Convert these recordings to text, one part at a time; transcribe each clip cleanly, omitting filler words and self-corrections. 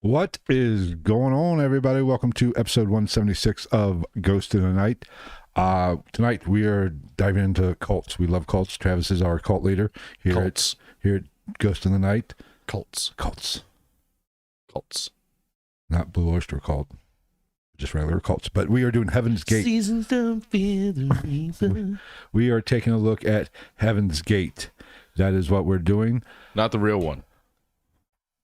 What is going on, everybody? Welcome to episode 176 of Ghost in the Night. Tonight we are diving into cults. We love cults. Travis is our cult leader here at Ghost in the Night. Cults. Not Blue Oyster Cult, just regular cults. But we are doing Heaven's Gate. Seasons don't fear the reaper. We are taking a look at Heaven's Gate. That is what we're doing. Not the real one.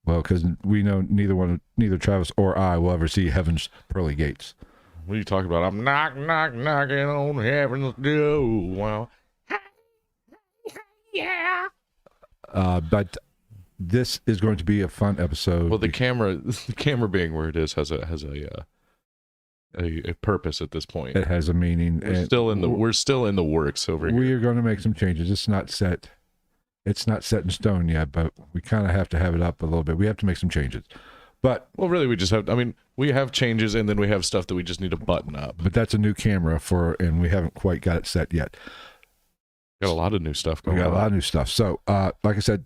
Well, because we know neither Travis or I will ever see Heaven's pearly gates. What are you talking about? I'm knocking on heaven's door. Wow. Yeah. But this is going to be a fun episode. Well, the camera being where it is has a purpose at this point. It has a meaning. We're still in the works over here. We are going to make some changes. It's not set in stone yet, but we kind of have to have it up a little bit. We have to make some changes. But well, really, we have changes, and then we have stuff that we just need to button up. But that's a new camera and we haven't quite got it set yet. Got a lot of new stuff going on. We got a lot of new stuff. So, like I said,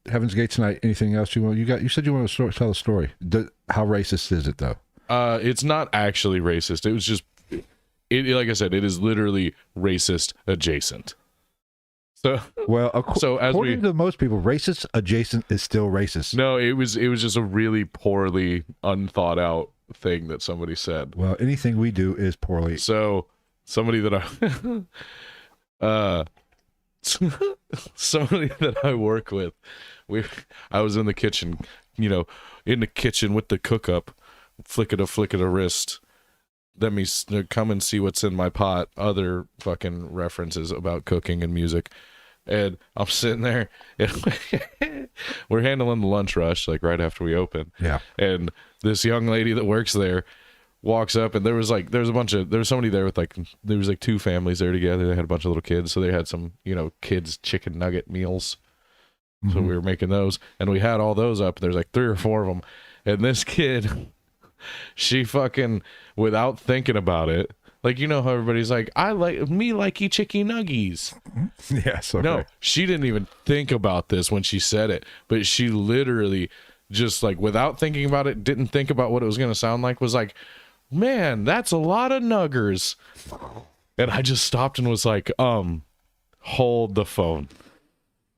Heaven's Gate tonight. Anything else you want? You said you want to tell a story. How racist is it, though? It's not actually racist. It was just, like I said, it is literally racist adjacent. So, well, according to most people, racist adjacent is still racist. No, it was just a really poorly unthought out thing that somebody said. Well, anything we do is poorly. So somebody that I work with, I was in the kitchen, with the cook up, flick it a wrist. Let me come and see what's in my pot. Other fucking references about cooking and music. And I'm sitting there, and we're handling the lunch rush, like right after we open. Yeah. And this young lady that works there walks up, and there was somebody there with there was two families there together. They had a bunch of little kids, so they had some, kids chicken nugget meals. Mm-hmm. So we were making those, and we had all those up. There's like 3 or 4 of them, and this kid, she fucking, without thinking about it, like, how everybody's like, I likey chicky nuggies. Yes. Okay. No, she didn't even think about this when she said it, but she literally just, like, without thinking about it, didn't think about what it was going to sound like, was like, man, that's a lot of nuggers. And I just stopped and was like, hold the phone.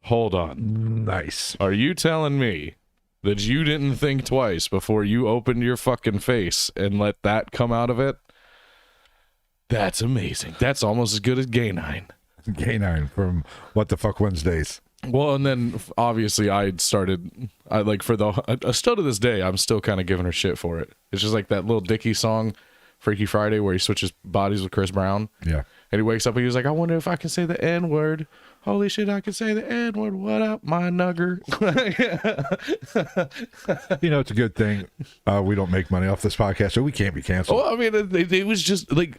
Hold on. Nice. Are you telling me that you didn't think twice before you opened your fucking face and let that come out of it? That's amazing. That's almost as good as Gay 9. Gay 9 from What the Fuck Wednesdays. Well, and then obviously still to this day, I'm still kind of giving her shit for it. It's just like that little Dickie song, Freaky Friday, where he switches bodies with Chris Brown. Yeah. And he wakes up and he's like, I wonder if I can say the N-word. Holy shit, I can say the N-word. What up, my nugger? It's a good thing we don't make money off this podcast, so we can't be canceled. Well, I mean, it was just like,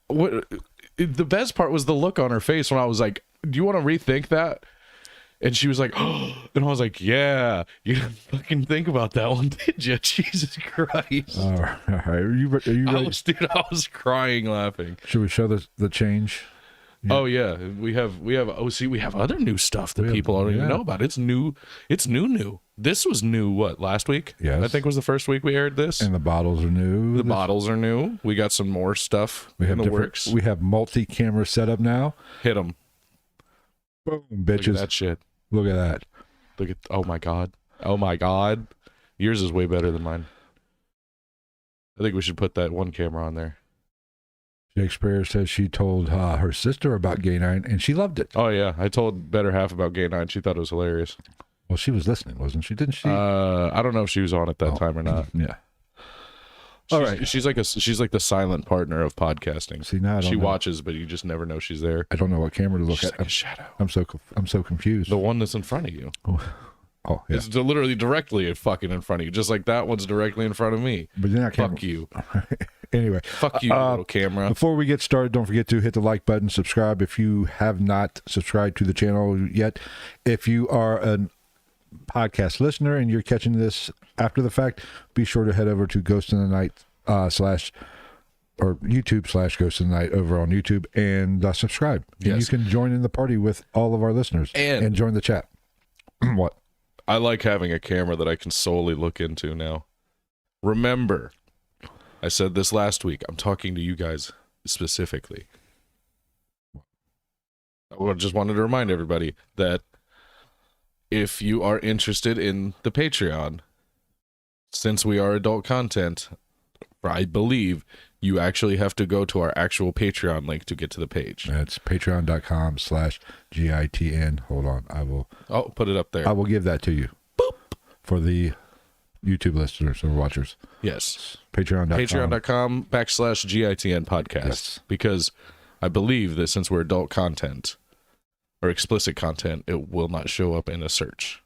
the best part was the look on her face when I was like, do you want to rethink that? And she was like, oh, and I was like, yeah, you didn't fucking think about that one, did you? Jesus Christ. All right. Are you ready? I was crying laughing. Should we show the change? Yeah. Oh yeah, we have other new stuff that people don't even know about. It's new. This was new. What, last week? Yes, I think was the first week we aired this. And the bottles are new. Bottles are new. We got some more stuff in the works. We have multi-camera setup now. Hit them. Boom, bitches. Look at that shit. Look at that. Oh my god. Yours is way better than mine. I think we should put that one camera on there. Shakespeare says she told her sister about Gay 9, and she loved it. Oh, yeah. I told better half about Gay 9. She thought it was hilarious. Well, she was listening, wasn't she? Didn't she? I don't know if she was on at that time or not. Yeah. All right. She's like the silent partner of podcasting. See, now she watches, but you just never know she's there. I don't know what camera to look at. Like a shadow. I'm so confused. The one that's in front of you. Oh, yeah. It's literally directly fucking in front of you, just like that one's directly in front of me. But then fuck you. Anyway, fuck you, little camera. Before we get started, don't forget to hit the like button, subscribe if you have not subscribed to the channel yet. If you are a podcast listener and you're catching this after the fact, be sure to head over to Ghost in the Night YouTube / Ghost in the Night over on YouTube and subscribe. Yes. And you can join in the party with all of our listeners and join the chat. What? I like having a camera that I can solely look into now. Remember, I said this last week. I'm talking to you guys specifically. I just wanted to remind everybody that if you are interested in the Patreon, since we are adult content, I believe you actually have to go to our actual Patreon link to get to the page. That's patreon.com/GITN. Hold on. I'll put it up there. I will give that to you. Boop. For the YouTube listeners or watchers. Yes. Patreon.com/GITN podcast. Yes. Because I believe that since we're adult content or explicit content, it will not show up in a search.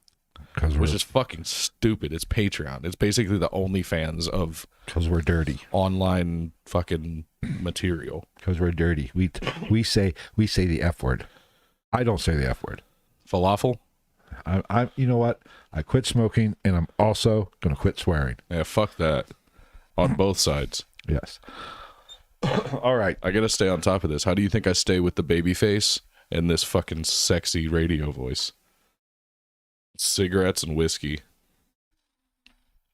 Which is fucking stupid. It's Patreon. It's basically the OnlyFans of... Because we're dirty. Online fucking material. Because we're dirty. We say the F word. I don't say the F word. Falafel? I you know what? I quit smoking, and I'm also going to quit swearing. Yeah, fuck that. On both sides. Yes. All right. I got to stay on top of this. How do you think I stay with the baby face and this fucking sexy radio voice? Cigarettes and whiskey.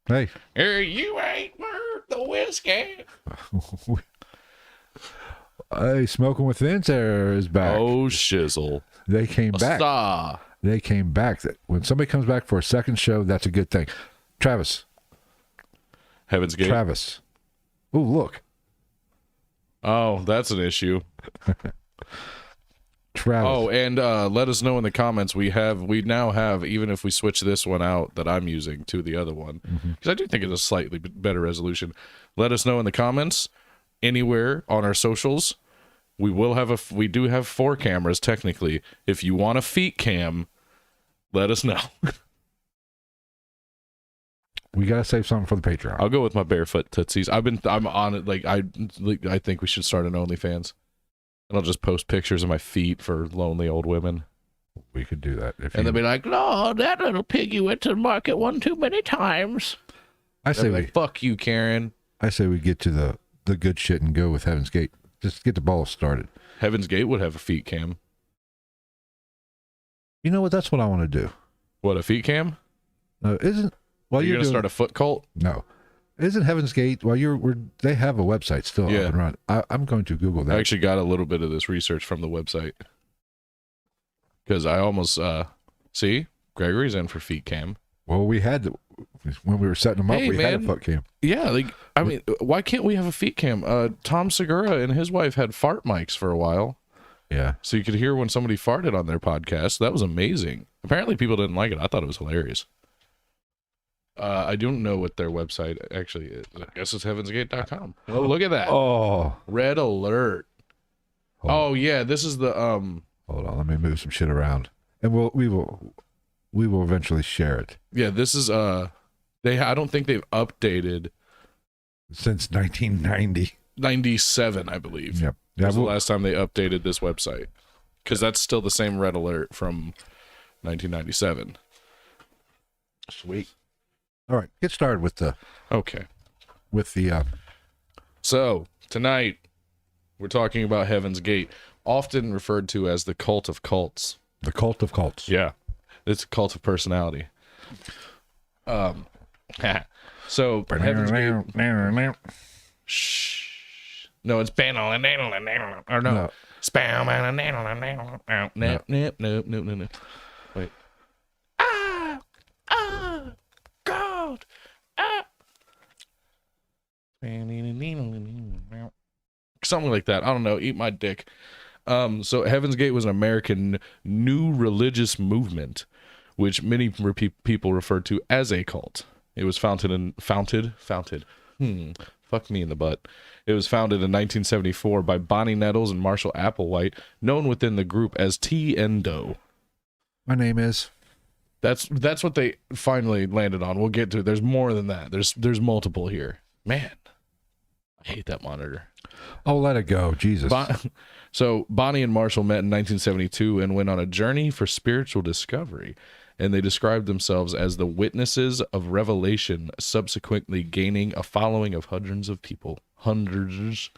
Hey. You ain't worth the whiskey. Hey, Smoking with Vince is back. Oh, shizzle. They came back. They came back. When somebody comes back for a second show, that's a good thing. Travis. Heaven's Gate. Travis. Oh, look. Oh, that's an issue. Travis. Oh, and let us know in the comments. We now have, even if we switch this one out that I'm using to the other one, because I do think it's a slightly better resolution. Let us know in the comments anywhere on our socials. We do have 4 cameras technically. If you want a feet cam, let us know. We gotta save something for the Patreon. I'll go with my barefoot tootsies. I'm on it. I think we should start an OnlyFans. And I'll just post pictures of my feet for lonely old women. We could do that. They'll be like, no, that little piggy went to the market one too many times. I say fuck you, Karen. I say we get to the good shit and go with Heaven's Gate. Just get the ball started. Heaven's Gate would have a feet cam. You know what? That's what I want to do. What, a feet cam? No, isn't... While you're going to start a foot cult? No. Isn't Heaven's Gate, they have a website still up and running. I'm going to Google that. I actually got a little bit of this research from the website. Because I almost, see, Gregory's in for feet cam. Well, we had, when we were setting them up, we had a foot cam. Yeah, why can't we have a feet cam? Tom Segura and his wife had fart mics for a while. Yeah. So you could hear when somebody farted on their podcast. That was amazing. Apparently people didn't like it. I thought it was hilarious. I don't know what their website actually is. I guess it's heavensgate.com. Oh, look at that. Oh. Red alert. Yeah, this is the Hold on, let me move some shit around. And we will eventually share it. Yeah, this is I don't think they've updated since 1990. 97, I believe. Yep. That was the last time they updated this website. Cuz that's still the same red alert from 1997. Sweet. All right, get started with the... Okay. With the... So, tonight, we're talking about Heaven's Gate, often referred to as the cult of cults. The cult of cults. Yeah. It's a cult of personality. So, Heaven's Gate... Shh. No, it's... Or no. Spam. No. Wait. God. Something like that. I don't know. Eat my dick. So Heaven's Gate was an American new religious movement, which many people referred to as a cult. It was founded. Fuck me in the butt. It was founded in 1974 by Bonnie Nettles and Marshall Applewhite, known within the group as T-Endo. My name is... That's what they finally landed on. We'll get to it. There's more than that. There's multiple here. Man, I hate that monitor. Oh, let it go. Jesus. So Bonnie and Marshall met in 1972 and went on a journey for spiritual discovery. And they described themselves as the witnesses of revelation, subsequently gaining a following of hundreds of people. Hundreds.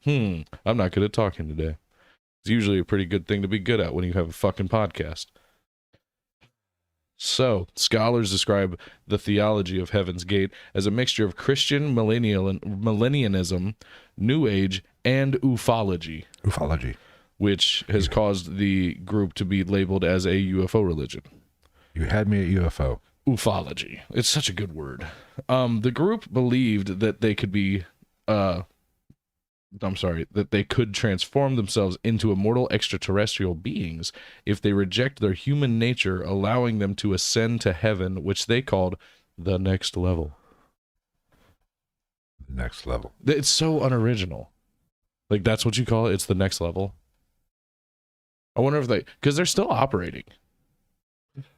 I'm not good at talking today. It's usually a pretty good thing to be good at when you have a fucking podcast. So, scholars describe the theology of Heaven's Gate as a mixture of Christian millennialism, New Age, and ufology. Ufology. Which has caused the group to be labeled as a UFO religion. You had me at UFO. Ufology. It's such a good word. The group believed that they could be, that they could transform themselves into immortal extraterrestrial beings if they reject their human nature, allowing them to ascend to heaven, which they called the next level. The next level. It's so unoriginal. Like, that's what you call it? It's the next level? I wonder if because they're still operating.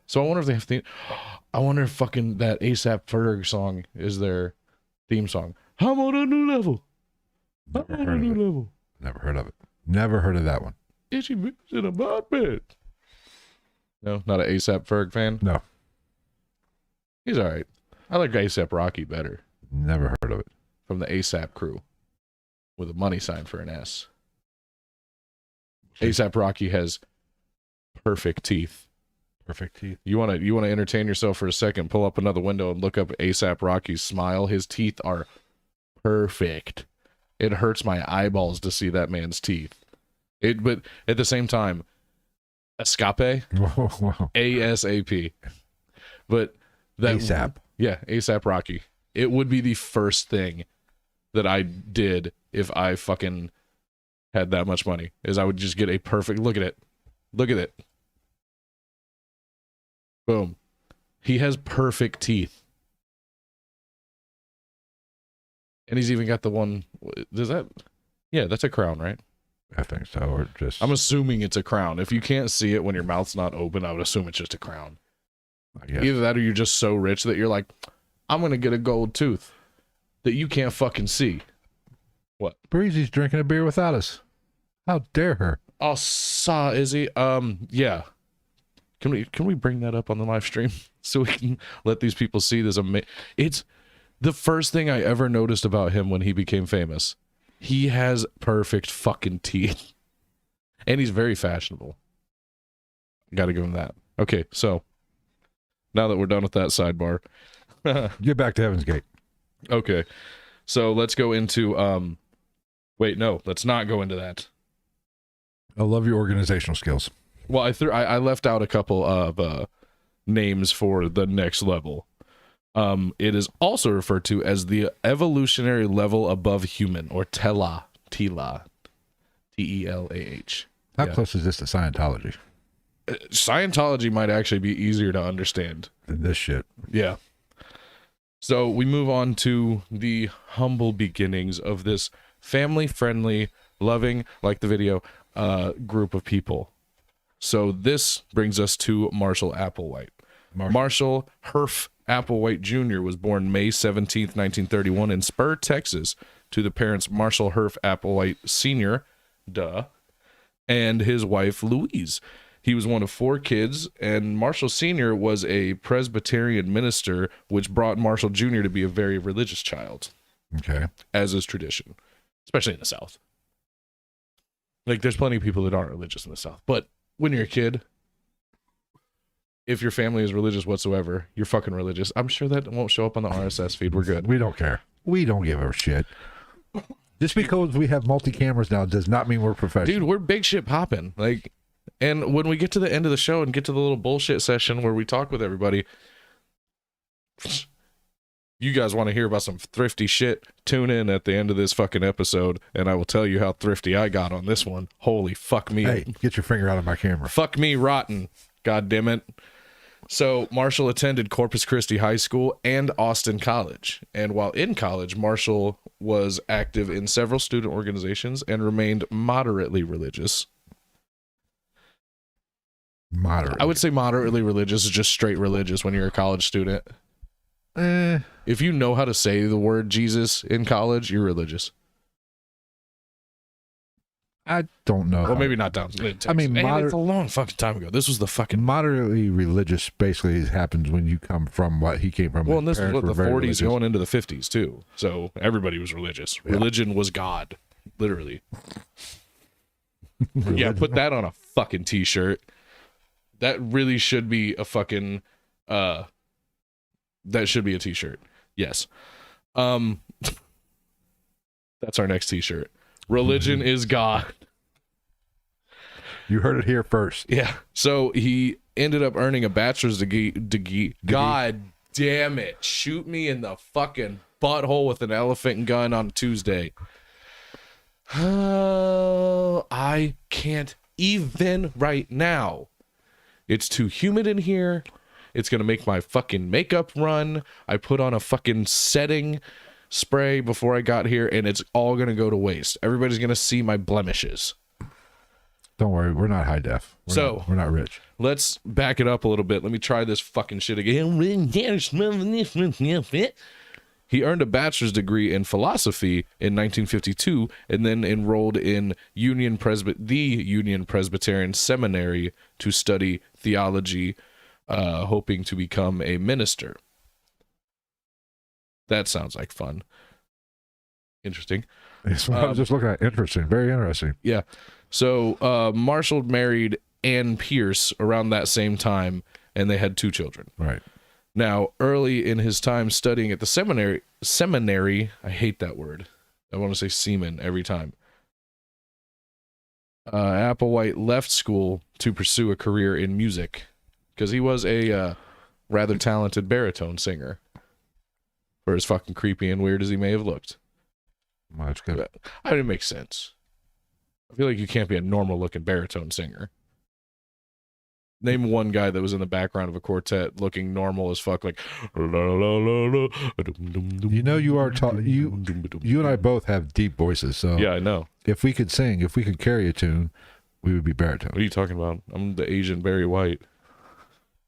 So I wonder if they have I wonder if fucking that ASAP Ferg song is their theme song. I'm on a new level. Never heard of it. Never heard of that one. Itchy bitch in a bad bed. No, not an ASAP Ferg fan? No. He's all right. I like ASAP Rocky better. Never heard of it. From the ASAP crew. With a money sign for an S. ASAP Rocky has perfect teeth. Perfect teeth. You want to entertain yourself for a second, pull up another window and look up ASAP Rocky's smile. His teeth are perfect. It hurts my eyeballs to see that man's teeth. But at the same time, escape, Whoa. ASAP. But that ASAP. Yeah, ASAP Rocky. It would be the first thing that I did if I fucking had that much money, is I would just get a perfect look at it. Look at it. Boom. He has perfect teeth. And he's even got the one, that's a crown, right? I think so. Or just, I'm assuming it's a crown. If you can't see it when your mouth's not open, I would assume it's just a crown. I guess. Either that or you're just so rich that you're like, I'm going to get a gold tooth that you can't fucking see. What? Breezy's drinking a beer without us. How dare her? Oh, saw Izzy. Yeah. Can we bring that up on the live stream so we can let these people see this? It's the first thing I ever noticed about him when he became famous. He has perfect fucking teeth, and he's very fashionable. Got to give him that. Okay, so now that we're done with that sidebar, Get back to Heaven's Gate. Okay, so let's go into wait, no, let's not go into that. I love your organizational skills. Well, I left out a couple of names for the next level. It is also referred to as the evolutionary level above human, or Telah, Telah, T-E-L-A-H. How close is this to Scientology? Scientology might actually be easier to understand Than this shit. Yeah. So we move on to the humble beginnings of this family-friendly, loving, like the video, group of people. So this brings us to Marshall Applewhite. Marshall Herf Applewhite Jr. was born May 17th, 1931 in Spur, Texas, to the parents Marshall Herf Applewhite Sr., and his wife Louise. He was one of 4 kids, and Marshall Sr. was a Presbyterian minister, which brought Marshall Jr. to be a very religious child. Okay. As is tradition, especially in the South. Like, there's plenty of people that aren't religious in the South, but when you're a kid, if your family is religious whatsoever, you're fucking religious. I'm sure that won't show up on the RSS feed. We're good. We don't care. We don't give a shit. Just because we have multi-cameras now does not mean we're professional. Dude, we're big shit popping. Like, and when we get to the end of the show and get to the little bullshit session where we talk with everybody, you guys want to hear about some thrifty shit, tune in at the end of this fucking episode, and I will tell you how thrifty I got on this one. Holy fuck me. Hey, get your finger out of my camera. Fuck me rotten. God damn it. So Marshall attended Corpus Christi High School and Austin College. And while in college, Marshall was active in several student organizations and remained moderately religious. Moderate. I would say moderately religious is just straight religious when you're a college student. If you know how to say the word Jesus in college, you're religious. I don't know. Well, maybe not down in Texas. I mean, it's a long fucking time ago. This was the fucking... Moderately religious basically happens when you come from what he came from. Well, and this was what, the 40s religious. going into the 50s, too. So everybody was religious. Yeah. Religion was God, literally. Yeah, put that on a fucking t-shirt. That really should be a fucking That should be a t-shirt. Yes. That's our next t-shirt. Religion is God. You heard it here first. Yeah. So he ended up earning a bachelor's degree. God damn it. Shoot me in the fucking butthole with an elephant gun on Tuesday. I can't even right now. It's too humid in here. It's going to make my fucking makeup run. I put on a fucking setting spray before I got here, and it's all going to go to waste. Everybody's going to see my blemishes. Don't worry, we're not high def. We're not rich. Let's back it up a little bit. Let me try this fucking shit again. He earned a bachelor's degree in philosophy in 1952 and then enrolled in the Union Presbyterian Seminary to study theology, hoping to become a minister. That sounds like fun. Interesting. That's what I was just looking at. Interesting. Very interesting. Yeah. So Marshall married Ann Pierce around that same time, and they had 2 children. Right. Now, early in his time studying at the seminary, I hate that word. I want to say semen every time. Applewhite left school to pursue a career in music because he was a rather talented baritone singer. For as fucking creepy and weird as he may have looked. Well, that's good. I mean, it makes sense. I feel like you can't be a normal-looking baritone singer. Name one guy that was in the background of a quartet looking normal as fuck, like You know, you are you and I both have deep voices, so yeah, I know. If we could sing, if we could carry a tune, we would be baritone. What are you talking about? I'm the Asian Barry White.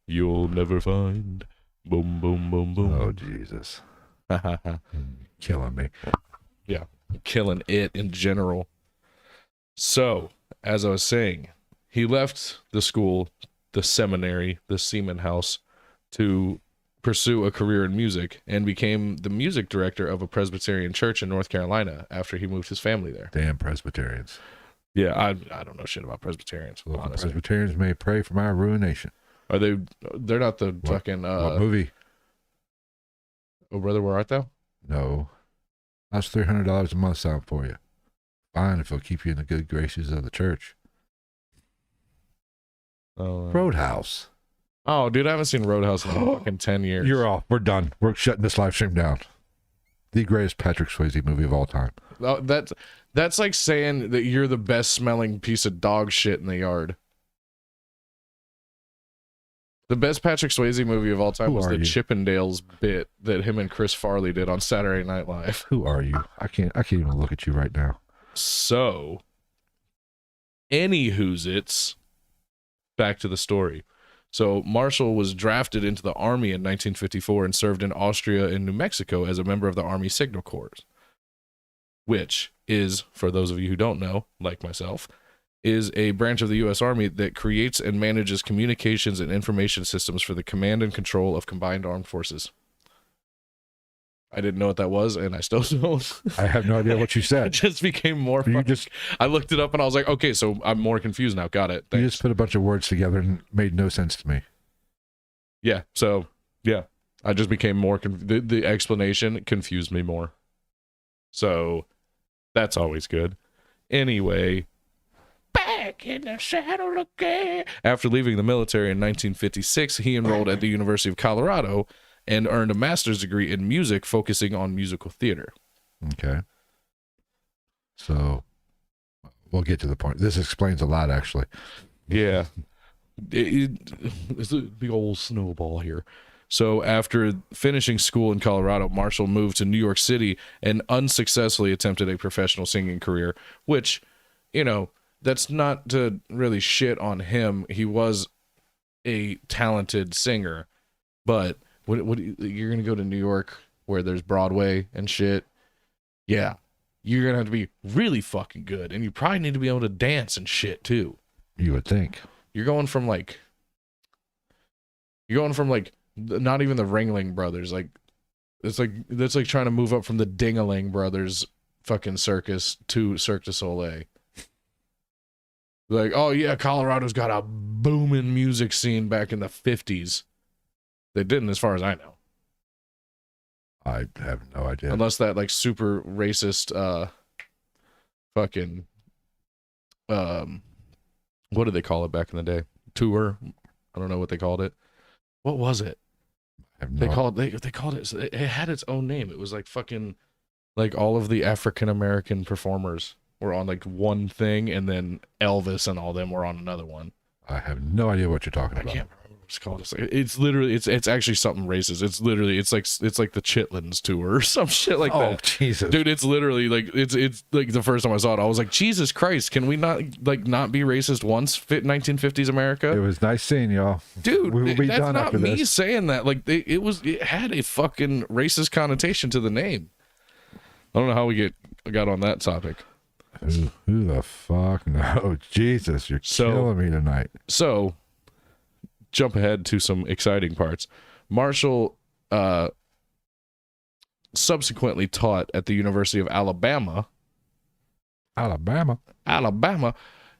You'll never find. Boom, boom, boom, boom. Oh, Jesus. Killing me. Yeah, killing it in general. So, as I was saying, he left the school, the seminary, the semen house, to pursue a career in music and became the music director of a Presbyterian church in North Carolina after he moved his family there. Damn Presbyterians. Yeah, I don't know shit about Presbyterians. Well, honestly. Presbyterians may pray for my ruination. Are they? They're not the fucking. What movie? Oh, brother, where art thou? No. How's $300 a month sound for you? Fine, if it'll keep you in the good graces of the church. Roadhouse. Oh, dude, I haven't seen Roadhouse in fucking 10 years. You're off. We're done. We're shutting this live stream down. The greatest Patrick Swayze movie of all time. Oh, that's like saying that you're the best smelling piece of dog shit in the yard. The best Patrick Swayze movie of all time was the Chippendales bit that him and Chris Farley did on Saturday Night Live. Who are you? I can't even look at you right now. So, anywho's back to the story. So, Marshall was drafted into the Army in 1954 and served in Austria and New Mexico as a member of the Army Signal Corps, which is, for those of you who don't know, like myself, is a branch of the U.S. Army that creates and manages communications and information systems for the command and control of combined armed forces. I didn't know what that was, and I still don't. I have no idea what you It said. just became more fun. I looked it up, and I was like, okay, so I'm more confused now. Got it. Thanks. You just put a bunch of words together and made no sense to me. Yeah, so, yeah. I just became more... the explanation confused me more. So, that's always good. Anyway... Back in the saddle again. After leaving the military in 1956, he enrolled at the University of Colorado and earned a master's degree in music, focusing on musical theater. Okay. So, we'll get to the point. This explains a lot, actually. Yeah. It's a big old snowball here. So, after finishing school in Colorado, Marshall moved to New York City and unsuccessfully attempted a professional singing career, which, you know, that's not to really shit on him. He was a talented singer, but what you're gonna go to New York where there's Broadway and shit? Yeah, you're gonna have to be really fucking good, and you probably need to be able to dance and shit too. You would think. You're going from like not even the Ringling Brothers. Like that's like trying to move up from the Dingaling Brothers fucking circus to Cirque du Soleil. Like, oh yeah, Colorado's got a booming music scene back in the 50s. They didn't, as far as I know. I have no idea. Unless that like super racist fucking what did they call it back in the day? Tour. I don't know what they called it. What was it? They called it it had its own name. It was like fucking like all of the African American performers were on like one thing, and then Elvis and all them were on another one. I have no idea what you're talking I about. can't remember what it's called. It's literally it's actually something racist. It's literally it's like the Chitlins tour or some shit like that. Oh Jesus, dude! It's literally like it's like the first time I saw it, I was like, Jesus Christ! Can we not be racist once? 1950s America. It was nice seeing y'all, dude. We will be that's done not after me this. saying that. Like it had a fucking racist connotation to the name. I don't know how we got on that topic. Who the fuck? No, Jesus, you're killing me tonight. So, jump ahead to some exciting parts. Marshall subsequently taught at the University of Alabama. Alabama.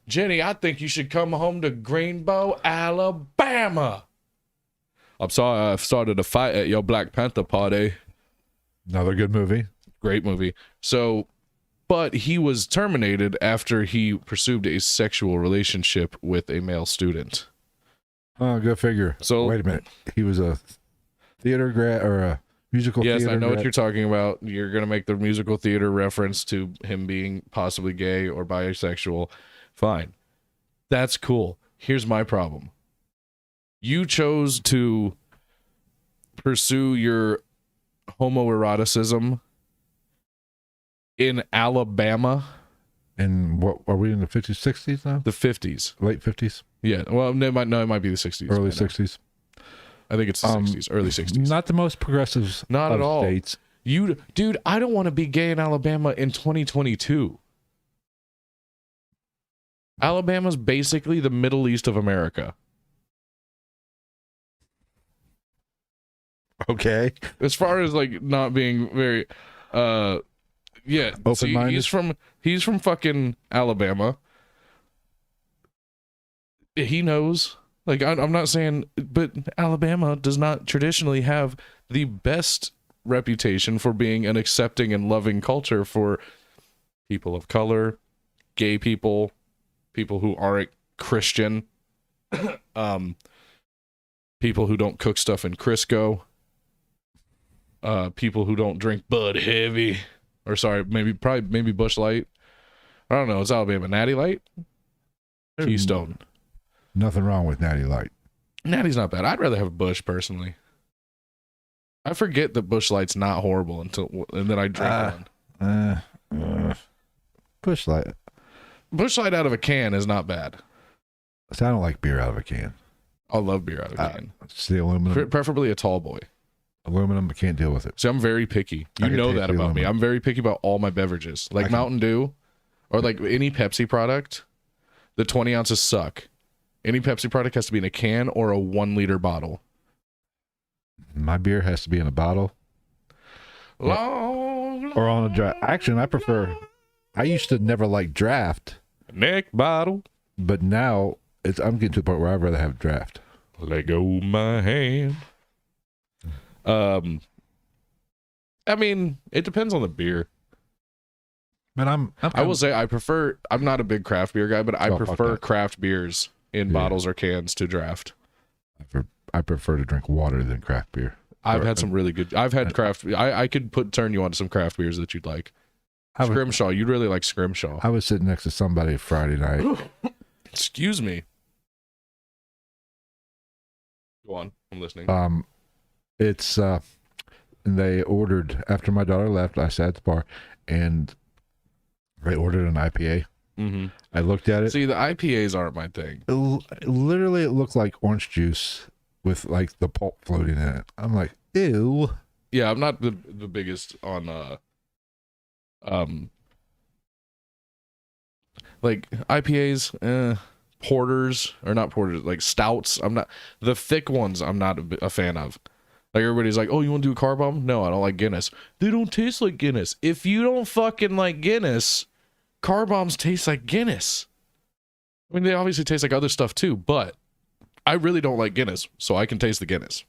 Jenny, I think you should come home to Greenbow, Alabama. I'm sorry I started a fight at your Black Panther party. Another good movie. Great movie. So, but he was terminated after he pursued a sexual relationship with a male student. Oh, go figure. So wait a minute. He was a theater grad or a musical theater Yes, I know grad? what you're talking about. You're going to make the musical theater reference to him being possibly gay or bisexual. Fine. That's cool. Here's my problem. You chose to pursue your homoeroticism in Alabama. And what are we in the 50s, 60s now? The 50s. Late 50s? Yeah. Well, it might be the 60s. Early 60s? I think it's the 60s, early 60s. Not the most progressive Not at all. states. Dude, I don't want to be gay in Alabama in 2022. Alabama's basically the Middle East of America. Okay. As far as like not being very yeah, open-minded. He's from fucking Alabama. He knows. Like I'm not saying, but Alabama does not traditionally have the best reputation for being an accepting and loving culture for people of color, gay people, people who aren't Christian, people who don't cook stuff in Crisco, people who don't drink Bud Heavy, or sorry, maybe Busch Light. I don't know. It's Alabama. Natty Light, Keystone. Nothing wrong with Natty Light. Natty's not bad. I'd rather have a Busch personally. I forget that Busch Light's not horrible and then I drink one. Busch Light. Busch Light out of a can is not bad. See, I don't like beer out of a can. I love beer out of a can. It's the aluminum. Preferably a tall boy. Aluminum, I can't deal with it. See, I'm very picky. You know that about me. I'm very picky about all my beverages. Like Mountain Dew or like any Pepsi product, the 20 ounces suck. Any Pepsi product has to be in a can or a 1 liter bottle. My beer has to be in a bottle. Or on a draft. Actually, I used to never like draft. Neck bottle. But now I'm getting to the point where I'd rather have draft. Let go my hand. I mean, it depends on the beer. Man, I will say I'm not a big craft beer guy, but I prefer craft beers in bottles or cans to draft. I prefer to drink water than craft beer. I've had some really good. I've had craft. I could turn you on to some craft beers that you'd like. Scrimshaw, you'd really like Scrimshaw. I was sitting next to somebody Friday night. Excuse me. Go on, I'm listening. They ordered after my daughter left. I sat at the bar, and they ordered an IPA. Mm-hmm. I looked at it. See, the IPAs aren't my thing. Literally, it looked like orange juice with like the pulp floating in it. I'm like, ew. Yeah, I'm not the biggest on like IPAs, porters or not porters, like stouts. I'm not the thick ones. I'm not a fan of. Like everybody's like, oh, you want to do a car bomb? No, I don't like Guinness. They don't taste like Guinness. If you don't fucking like Guinness, car bombs taste like Guinness. I mean, they obviously taste like other stuff too, but I really don't like Guinness, so I can taste the Guinness.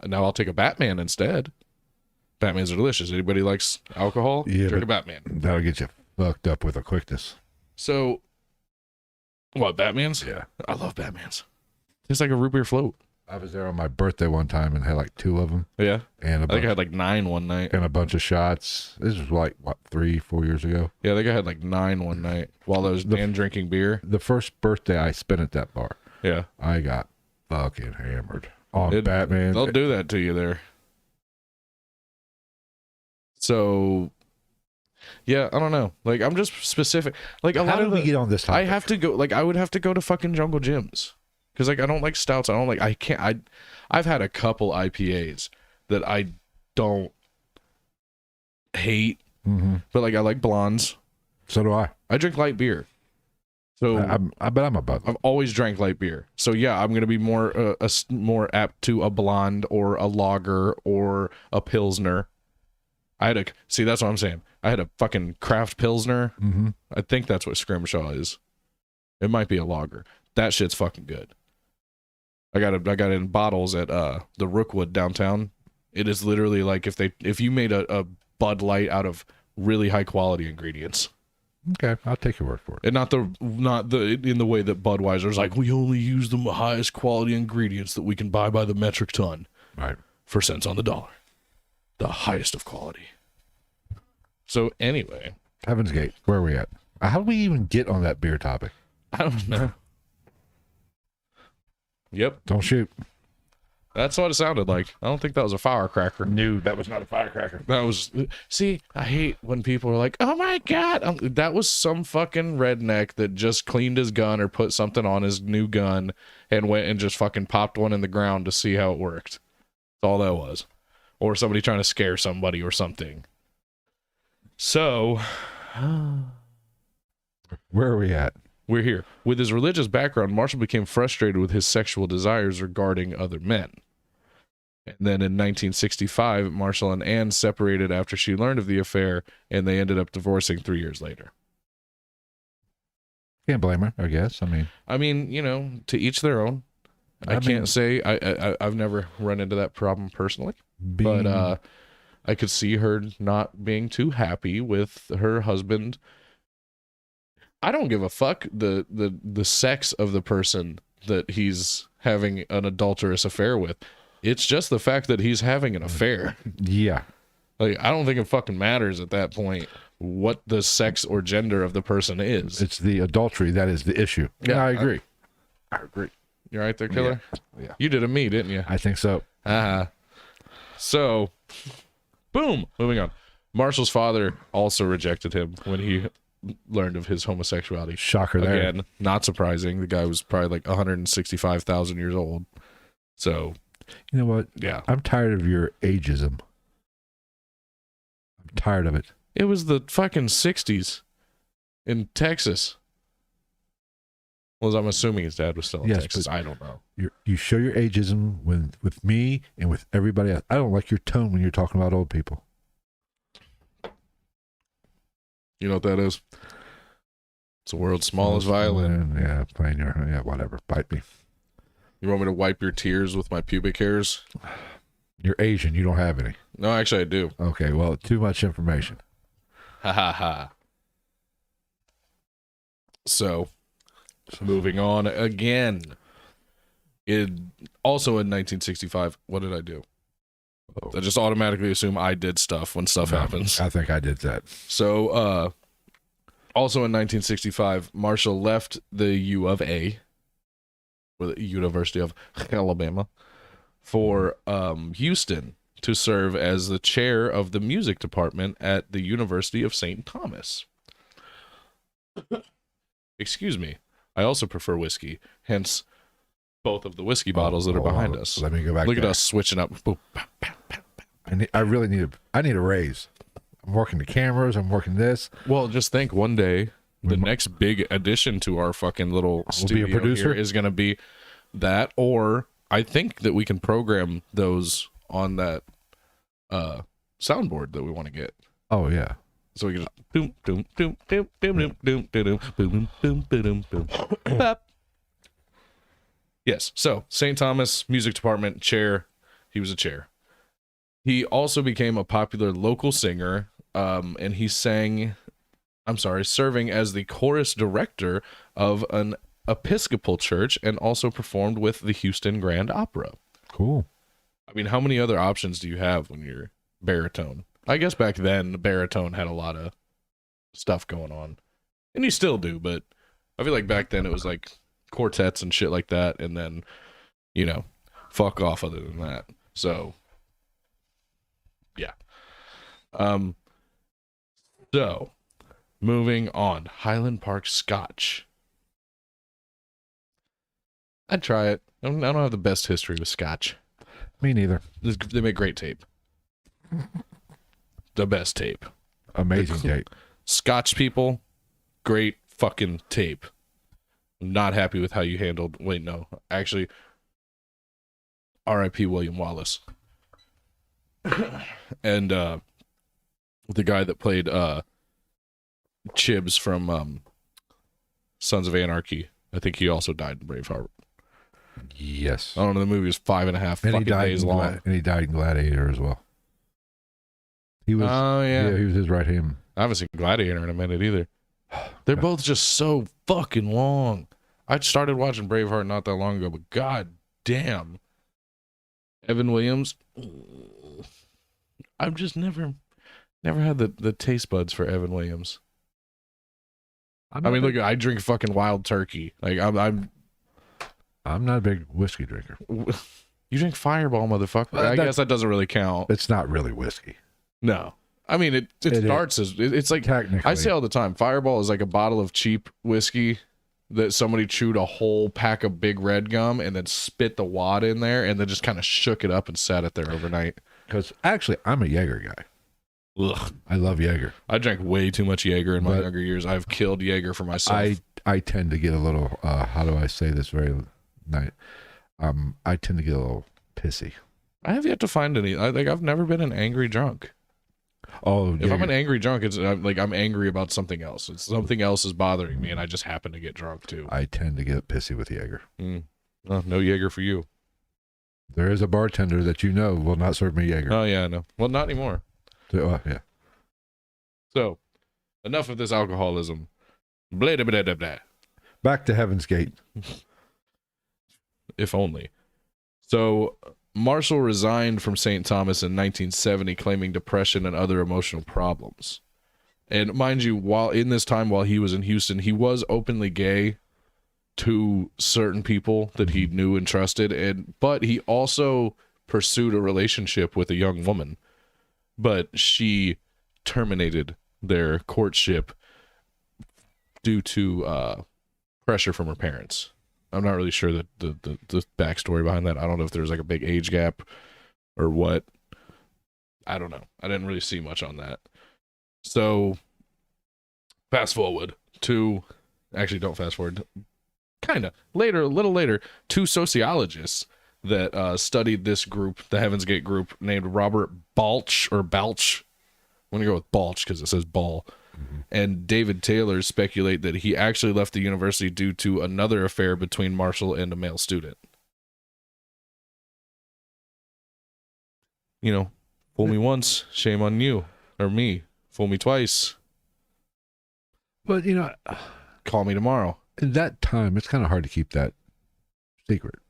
Now I'll take a Batman instead. Batmans are delicious. Anybody likes alcohol? Yeah, Drink a but Batman. that'll get you fucked up with a quickness. So, what, Batmans? Yeah. I love Batmans. It's like a root beer float. I was there on my birthday one time and had like 2 of them. Yeah. And I think I had like 9 one night. and a bunch of shots. This was like, what, 3-4 years ago? Yeah, I think I had like 9 one night while I was drinking beer. The first birthday I spent at that bar, Yeah. I got fucking hammered on Batman. They'll do that to you there. So, yeah, I don't know. Like, I'm just specific. Like, a How lot did of we get on this topic? I have to go. Like, I would have to go to fucking Jungle Gyms because, like, I don't like stouts. I can't. I've had a couple IPAs that I don't hate, but like I like blondes. So do I. I drink light beer. So I bet I'm above. I've always drank light beer. So yeah, I'm gonna be more more apt to a blonde or a lager or a pilsner. See, that's what I'm saying. I had a fucking craft pilsner. I think that's what Scrimshaw is. It might be a lager. That shit's fucking good. I got it in bottles at the Rookwood downtown. It is literally like if you made a Bud Light out of really high quality ingredients. Okay, I'll take your word for it. And not the in the way that Budweiser's like, we only use the highest quality ingredients that we can buy by the metric ton. Right. For cents on the dollar. The highest of quality. So anyway. Heaven's Gate, where are we at? How did we even get on that beer topic? I don't know. Yep. Don't shoot. That's what it sounded like. I don't think that was a firecracker. No, that was not a firecracker. That was... See, I hate when people are like, oh my God. That was some fucking redneck that just cleaned his gun or put something on his new gun and went and just fucking popped one in the ground to see how it worked. That's all that was. Or somebody trying to scare somebody or something. So... Where are we at? We're here. With his religious background, Marshall became frustrated with his sexual desires regarding other men. And then in 1965, Marshall and Ann separated after she learned of the affair, and they ended up divorcing 3 years later. Can't blame her, I guess. I mean, you know, to each their own. I can't say I've never run into that problem personally, but I could see her not being too happy with her husband. I don't give a fuck the sex of the person that he's having an adulterous affair with. It's just the fact that he's having an affair. Yeah. Like, I don't think it fucking matters at that point what the sex or gender of the person is. It's the adultery that is the issue. Yeah, I agree. I agree. You right there, killer? Yeah. You did a me, didn't you? I think so. So, boom. Moving on. Marshall's father also rejected him when he learned of his homosexuality. Shocker there. Again, not surprising. The guy was probably like 165,000 years old. So, you know what? Yeah. I'm tired of your ageism. I'm tired of it. It was the fucking 60s in Texas. Well, I'm assuming his dad was still in Texas. I don't know. You show your ageism with me and with everybody else. I don't like your tone when you're talking about old people. You know what that is? It's the world's smallest violin. Yeah, playing your... Yeah, whatever. Bite me. You want me to wipe your tears with my pubic hairs? You're Asian. You don't have any. No, actually I do. Okay, well, too much information. Ha ha ha. So, moving on again. Also in 1965, what did I do? Oh. I just automatically assume I did stuff when stuff happens. I think I did that. So, also in 1965, Marshall left the U of A, or the University of Alabama, for Houston to serve as the chair of the music department at the University of St. Thomas. Excuse me. I also prefer whiskey, hence both of the whiskey bottles that are behind us. Let me go back. Look at us switching up. Boom, pow, pow, pow, pow. I really need a raise. I'm working the cameras. I'm working this. Well, just think one day the next big addition to our fucking little studio be a producer here is going to be that, or I think that we can program those on that soundboard that we want to get. Oh yeah. So we can just boom, boom, boom, boom, boom, boom, boom, boom, boom, boom, boom, boom, boom. Yes. So St. Thomas Music Department chair He was a chair. He also became a popular local singer, and he serving as the chorus director of an Episcopal church, and also performed with the Houston Grand Opera. Cool. I mean, how many other options do you have when you're baritone? I guess back then, baritone had a lot of stuff going on. And you still do, but I feel like back then it was like quartets and shit like that, and then, you know, fuck off other than that. So, yeah. So, moving on. Highland Park Scotch. I'd try it. I don't have the best history with Scotch. Me neither. They make great tape. The best tape. Amazing tape. Scotch people, great fucking tape. I'm not happy with how you handled. Wait, no. Actually, R.I.P. William Wallace. And the guy that played Chibs from Sons of Anarchy. I think he also died in Braveheart. Yes. I don't know. The movie was 5.5 fucking days long. And he died in Gladiator as well. He was. Oh, yeah. He was his right hand. I haven't seen Gladiator in a minute either. They're both just so fucking long. I started watching Braveheart not that long ago, but god damn. Evan Williams. I've just never had the taste buds for Evan Williams. I mean, look, I drink fucking Wild Turkey. Like I'm not a big whiskey drinker. You drink Fireball, motherfucker. I guess that doesn't really count. It's not really whiskey. No. I mean, it starts as it's like technically. I say all the time, Fireball is like a bottle of cheap whiskey that somebody chewed a whole pack of Big Red gum and then spit the wad in there and then just kind of shook it up and sat it there overnight. Because actually, I'm a Jaeger guy. Ugh. I love Jaeger. I drank way too much Jaeger in my younger years. I've killed Jaeger for myself. I tend to get a little. How do I say this very nice? I tend to get a little pissy. I have yet to find any. I've never been an angry drunk. Oh, if I'm an angry drunk, it's like I'm angry about something else. It's something else is bothering me, and I just happen to get drunk too. I tend to get pissy with Jaeger. Oh, no Jaeger for you. There is a bartender that you know will not serve me Jaeger. Oh yeah, no. Well, not anymore. Yeah. So, enough of this alcoholism. Blah, blah, blah, blah, blah. Back to Heaven's Gate. If only. So, Marshall resigned from St. Thomas in 1970, claiming depression and other emotional problems. And mind you, while he was in Houston, he was openly gay to certain people that he knew and trusted, but he also pursued a relationship with a young woman, but she terminated their courtship due to pressure from her parents. I'm not really sure the backstory behind that. I don't know if there's like a big age gap or what. I don't know. I didn't really see much on that. So fast forward to, actually don't fast forward, kind of later, a little later, two sociologists that studied this group, the Heaven's Gate group, named Robert Balch. I'm going to go with Balch because it says Ball. And David Taylor speculate that he actually left the university due to another affair between Marshall and a male student. You know, fool me once, shame on you. Or me. Fool me twice. But, you know, call me tomorrow. In that time, it's kind of hard to keep that secret.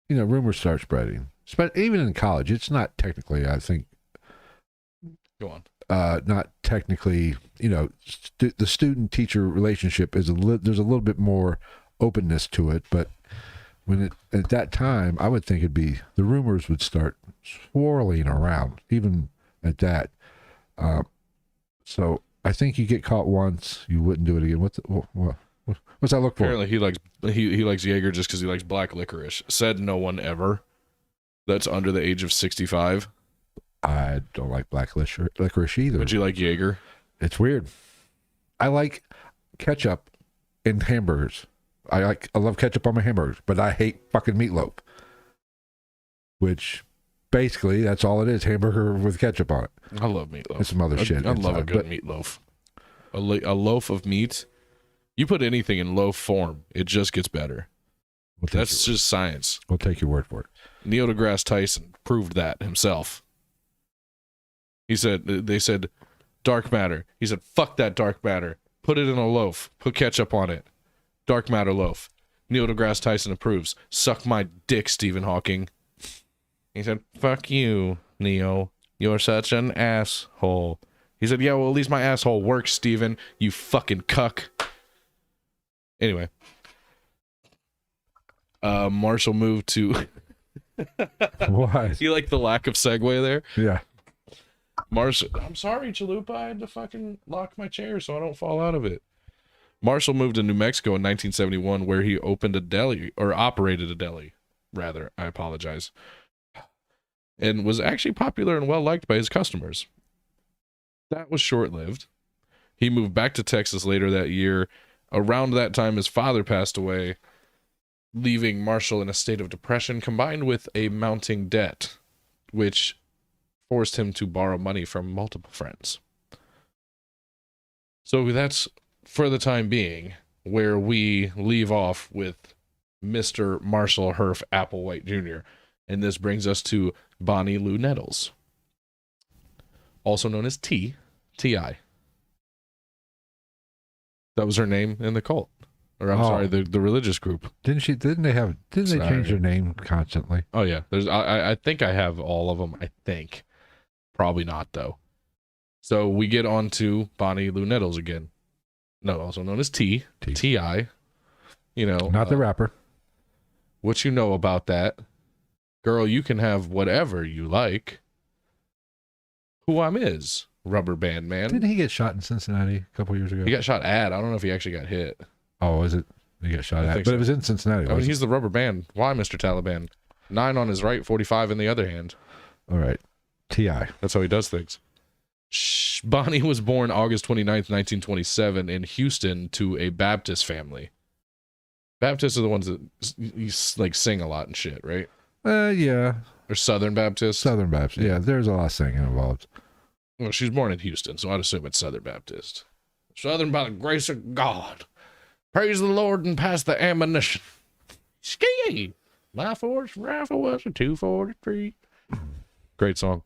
You know, rumors start spreading. Even in college, it's not technically, I think. Go on. Not technically, you know, the student-teacher relationship is there's a little bit more openness to it, but at that time, I would think the rumors would start swirling around, even at that. So I think you get caught once, you wouldn't do it again. What's that look for? Apparently, he likes Jaeger just because he likes black licorice. Said no one ever that's under the age of 65. I don't like black licorice either. But you like Jaeger? It's weird. I like ketchup in hamburgers. I love ketchup on my hamburgers, but I hate fucking meatloaf. Which, basically, that's all it is. Hamburger with ketchup on it. I love meatloaf. It's some other shit. I love a good meatloaf. A loaf of meat. You put anything in loaf form, it just gets better. That's just science. We'll take your word for it. Neil deGrasse Tyson proved that himself. They said, dark matter. He said, fuck that dark matter. Put it in a loaf. Put ketchup on it. Dark matter loaf. Neil deGrasse Tyson approves. Suck my dick, Stephen Hawking. He said, fuck you, Neil. You're such an asshole. He said, yeah, well, at least my asshole works, Stephen. You fucking cuck. Anyway. Marshall moved to... Why? You like the lack of segue there? Yeah. Marshall... I'm sorry, Chalupa. I had to fucking lock my chair so I don't fall out of it. Marshall moved to New Mexico in 1971 where he opened a deli, or operated a deli, rather. I apologize. And was actually popular and well-liked by his customers. That was short-lived. He moved back to Texas later that year. Around that time, his father passed away, leaving Marshall in a state of depression combined with a mounting debt, which forced him to borrow money from multiple friends. So that's, for the time being, where we leave off with Mr. Marshall Herf Applewhite Jr., and this brings us to Bonnie Lou Nettles, also known as T.I. That was her name in the cult. Or I'm sorry, the religious group. Didn't they change their name constantly? Oh yeah. I think I have all of them, I think. Probably not though. So we get on to Bonnie Lou Nettles again. No, also known as T.I. You know. Not the rapper. What you know about that? Girl, you can have whatever you like. Who I'm is Rubber Band Man. Didn't he get shot in Cincinnati a couple years ago? He got shot at. I don't know if he actually got hit. Oh, was it? He got shot at. But so. It was in Cincinnati. I mean, he's the Rubber Band. Why, Mr. Taliban? 9 on his right, 45 in the other hand. All right. T.I. That's how he does things. Bonnie was born August 29th, 1927 in Houston to a Baptist family. Baptists are the ones that like sing a lot and shit, right? Yeah. Or Southern Baptist? Southern Baptist. Yeah, there's a lot of singing involved. Well, she was born in Houston, so I'd assume it's Southern Baptist. Southern by the grace of God. Praise the Lord and pass the ammunition. Ski! My force rifle was a 243. Great song.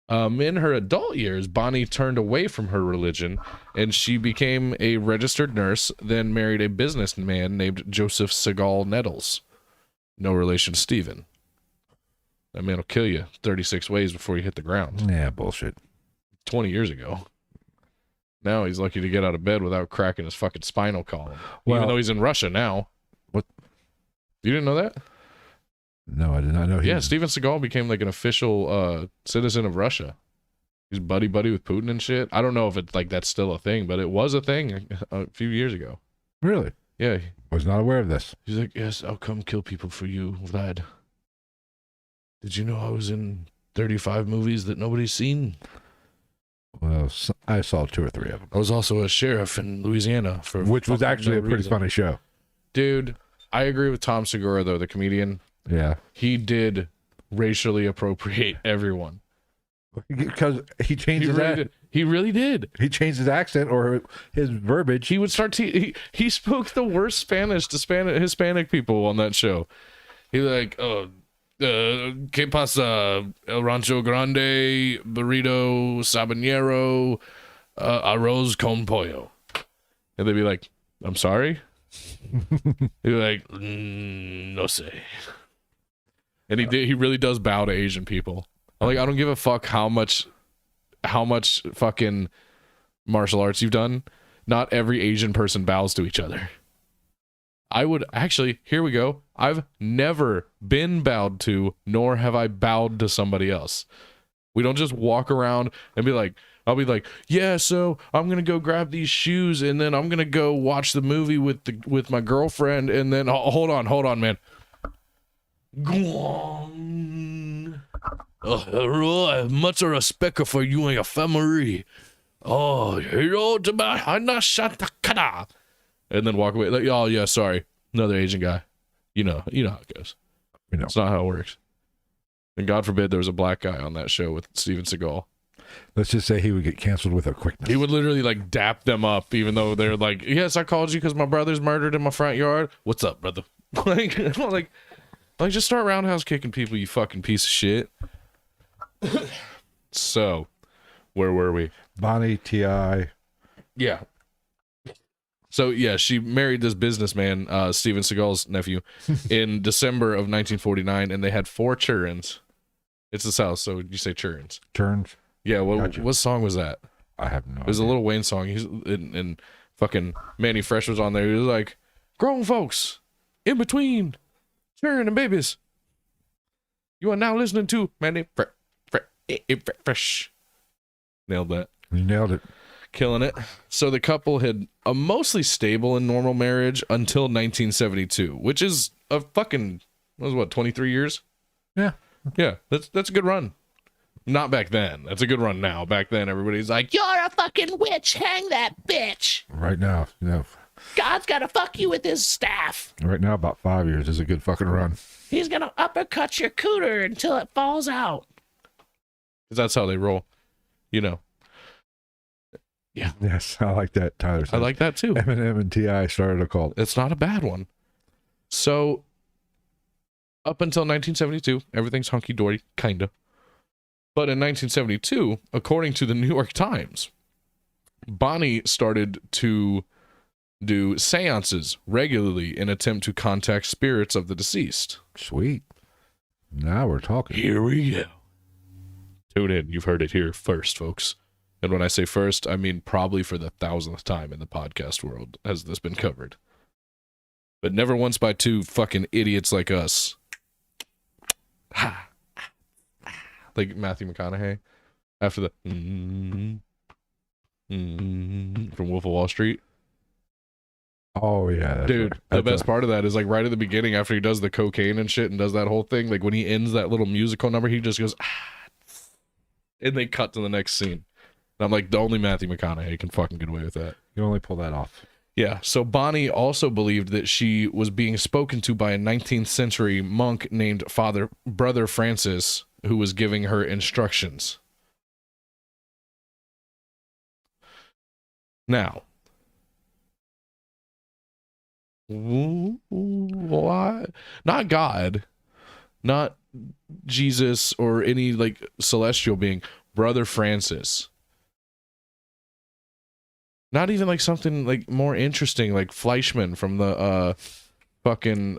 In her adult years, Bonnie turned away from her religion, and she became a registered nurse, then married a businessman named Joseph Segal Nettles. No relation to Steven. That man will kill you 36 ways before you hit the ground. Yeah, bullshit. 20 years ago. Now he's lucky to get out of bed without cracking his fucking spinal column. Well, even though he's in Russia now. What? You didn't know that? No, I did not know. Yeah, Steven Seagal became like an official citizen of Russia. He's buddy with Putin and shit. I don't know if it's like that's still a thing, but it was a thing a few years ago. Really? Yeah. I was not aware of this. He's like, yes, I'll come kill people for you, Vlad. Did you know I was in 35 movies that nobody's seen? Well, I saw 2 or 3 of them. I was also a sheriff in Louisiana for which was actually a pretty funny show. Dude, I agree with Tom Segura though, the comedian. Yeah. He did racially appropriate everyone. Because he changed his accent. He really did. He changed his accent or his verbiage. He would start he spoke the worst Spanish to Hispanic people on that show. He like, ¿qué pasa? El Rancho Grande, burrito, sabanero, arroz con pollo. And they'd be like, I'm sorry? He'd be like, no sé. And he really does bow to Asian people. I'm like, I don't give a fuck how much fucking martial arts you've done. Not every Asian person bows to each other. I would actually, here we go. I've never been bowed to, nor have I bowed to somebody else. We don't just walk around and be like, I'll be like, yeah, so I'm going to go grab these shoes and then I'm going to go watch the movie with my girlfriend. And then, hold on, man. Much respect for you and your family. And then walk away. Like, oh yeah, sorry, another Asian guy. You know how it goes. It's not how it works. And God forbid there was a black guy on that show with Steven Seagal. Let's just say he would get canceled with a quickness. He would literally like dap them up, even though they're like, yes, I called you because my brother's murdered in my front yard. What's up, brother? like just start roundhouse kicking people, you fucking piece of shit. So, where were we? Bonnie, T.I. Yeah. So, yeah, she married this businessman, Steven Seagal's nephew, in December of 1949, and they had 4 children. It's the South, so you say children. Turns. Yeah, Gotcha. what song was that? I have no It was a idea. Lil Wayne song. He's and fucking Manny Fresh was on there. He was like, grown folks, in between, children and babies. You are now listening to Manny Fresh. Nailed that. You nailed it. Killing it. So the couple had a mostly stable and normal marriage until 1972, which is a fucking, was what, 23 years? Yeah. Yeah, that's a good run. Not back then. That's a good run now. Back then, everybody's like, you're a fucking witch. Hang that bitch. Right now, God's got to fuck you with his staff. right now, about 5 years is a good fucking run. He's going to uppercut your cooter until it falls out. Because that's how they roll. You know. Yeah. Yes, I like that. Tyler said. I like that too. Eminem and T.I. started a cult. It's not a bad one. So, up until 1972, everything's hunky-dory, kind of. But in 1972, according to the New York Times, Bonnie started to do seances regularly in attempt to contact spirits of the deceased. Sweet. Now we're talking. Here we go. Tune in. You've heard it here first, folks. And when I say first, I mean probably for the 1000th time in the podcast world has this been covered. But never once by 2 fucking idiots like us. Like Matthew McConaughey after the from Wolf of Wall Street. Oh, yeah. That's Dude, right. the best part of that is like right at the beginning after he does the cocaine and shit and does that whole thing, like when he ends that little musical number, he just goes, and they cut to the next scene. And I'm like, the only Matthew McConaughey can fucking get away with that. You only pull that off. Yeah, so Bonnie also believed that she was being spoken to by a 19th century monk named Brother Francis, who was giving her instructions. Now, why? Not God, not Jesus or any like celestial being, Brother Francis. Not even like something like more interesting, like Fleischman from the fucking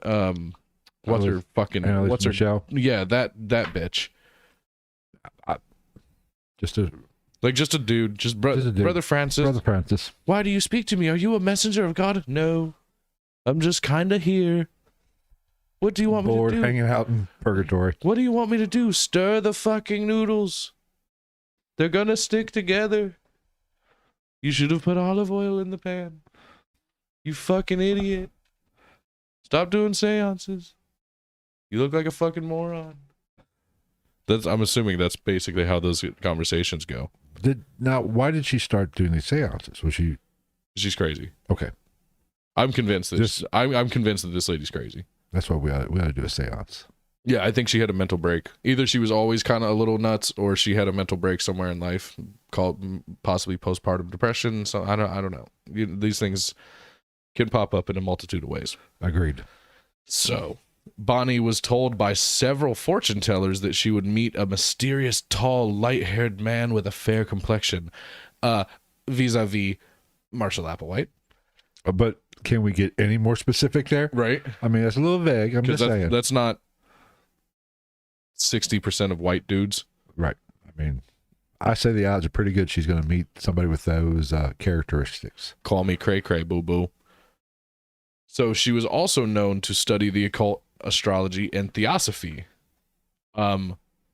what's her fucking what's her Michelle? Yeah, that bitch. Just a dude, Just a dude. Brother Francis. Brother Francis. Why do you speak to me? Are you a messenger of God? No, I'm just kind of here. What do you want Bored, me to do? hanging out in purgatory. What do you want me to do? Stir the fucking noodles. They're gonna stick together. You should have put olive oil in the pan. You fucking idiot. Stop doing seances. You look like a fucking moron. I'm assuming that's basically how those conversations go. Why did she start doing these seances? Was she She's crazy. okay? I'm convinced that I'm convinced that this lady's crazy. That's why we ought to do a seance. Yeah, I think she had a mental break. Either she was always kind of a little nuts, or she had a mental break somewhere in life, called possibly postpartum depression. So I don't know. These things can pop up in a multitude of ways. Agreed. So Bonnie was told by several fortune tellers that she would meet a mysterious, tall, light-haired man with a fair complexion, vis-a-vis Marshall Applewhite. But can we get any more specific there? Right. I mean, that's a little vague. I'm just saying. That's not 60% of white dudes. Right. I mean, I say the odds are pretty good she's going to meet somebody with those characteristics. Call me cray-cray, boo-boo. So she was also known to study the occult, astrology, and theosophy.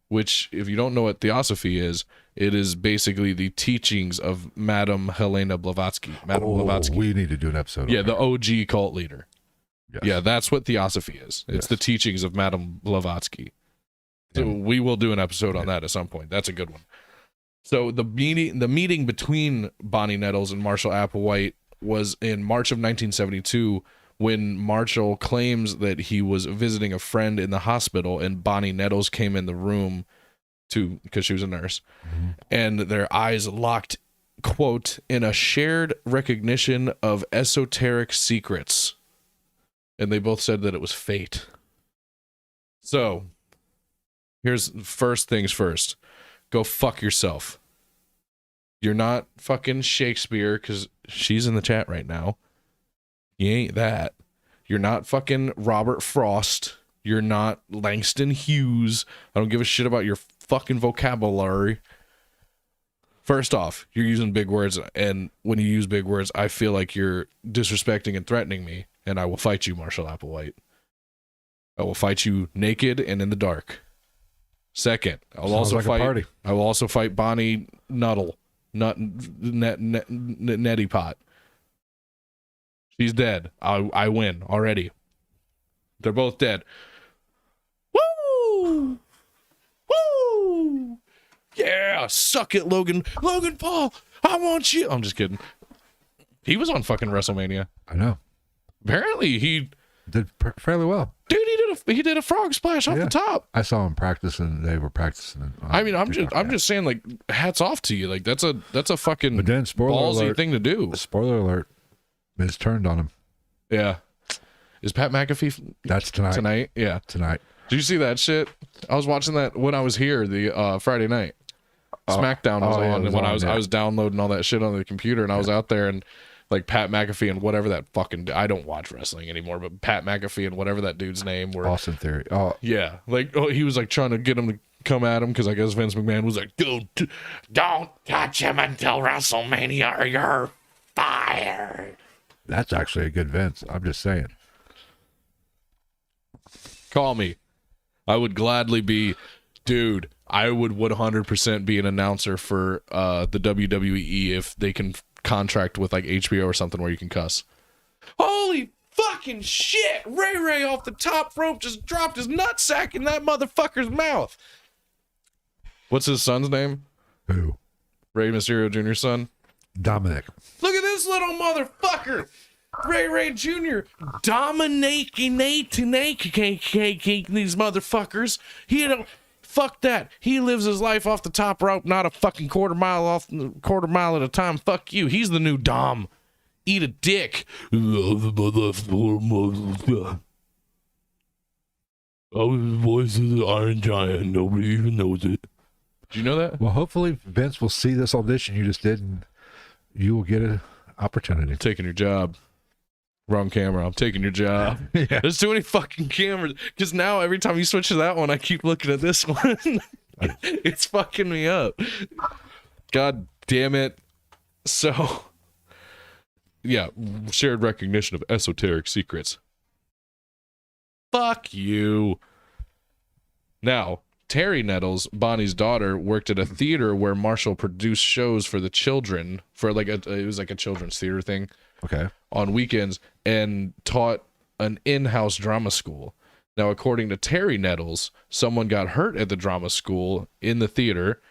Which, if you don't know what theosophy is, it is basically the teachings of Madame Helena Blavatsky. Blavatsky. We need to do an episode. Yeah, the OG cult leader. Yes. Yeah, that's what theosophy is. It's Yes. the teachings of Madame Blavatsky. So we will do an episode on that at some point. That's a good one. So the meeting between Bonnie Nettles and Marshall Applewhite was in March of 1972, when Marshall claims that he was visiting a friend in the hospital, and Bonnie Nettles came in the room because she was a nurse, and their eyes locked, quote, in a shared recognition of esoteric secrets. and they both said that it was fate. So, here's first things first. Go fuck yourself. You're not fucking Shakespeare, because she's in the chat right now. You ain't that. You're not fucking Robert Frost. You're not Langston Hughes. I don't give a shit about your fucking vocabulary. First off, you're using big words, and when you use big words, I feel like you're disrespecting and threatening me, and I will fight you, Marshall Applewhite. I will fight you naked and in the dark. Second, I will also fight Bonnie Nettie Pot. She's dead. I win already. They're both dead. Woo! Woo! Yeah, suck it, Logan. Logan Paul, I want you. I'm just kidding. He was on fucking WrestleMania. I know. Apparently, he did fairly well. Dude, he did a frog splash off the top. I saw him practicing. They were practicing. I mean, I'm just saying, like, hats off to you. Like, that's a fucking but then, ballsy thing to do. Spoiler alert. It's turned on him. Yeah. Is Pat McAfee? That's tonight. Tonight? Yeah. Tonight. Did you see that shit? I was watching that when I was here the Friday night. SmackDown was on, and when I was downloading all that shit on the computer, and I was out there, and like Pat McAfee and whatever that fucking, I don't watch wrestling anymore, but Pat McAfee and whatever that dude's name were. Austin Theory. Oh yeah, like he was like trying to get him to come at him, because I guess Vince McMahon was like, dude, don't touch him until WrestleMania or you're fired. That's actually a good Vince. I'm just saying. Call me. I would gladly be, dude. I would 100% be an announcer for the WWE if they can contract with like HBO or something where you can cuss. Holy fucking shit! Ray off the top rope just dropped his nutsack in that motherfucker's mouth. What's his son's name? Who? Rey Mysterio Jr.'s son? Dominic. Look at this little motherfucker! Ray Jr. dominating these motherfuckers. Fuck that. He lives his life off the top rope, not a fucking quarter mile at a time. Fuck you. He's the new Dom. Eat a dick. Our voice is an Iron Giant. Nobody even knows it. Did you know that? Well, hopefully Vince will see this audition you just did, and you will get an opportunity. I'm taking your job. Wrong camera. I'm taking your job. Yeah. There's too many fucking cameras. Because now every time you switch to that one, I keep looking at this one. It's fucking me up. God damn it. So, yeah, shared recognition of esoteric secrets. Fuck you. Now, Terry Nettles, Bonnie's daughter, worked at a theater where Marshall produced shows for the children, for like it was like a children's theater thing. Okay. On weekends, and taught an in-house drama school. Now, according to Terry Nettles, someone got hurt at the drama school in the theater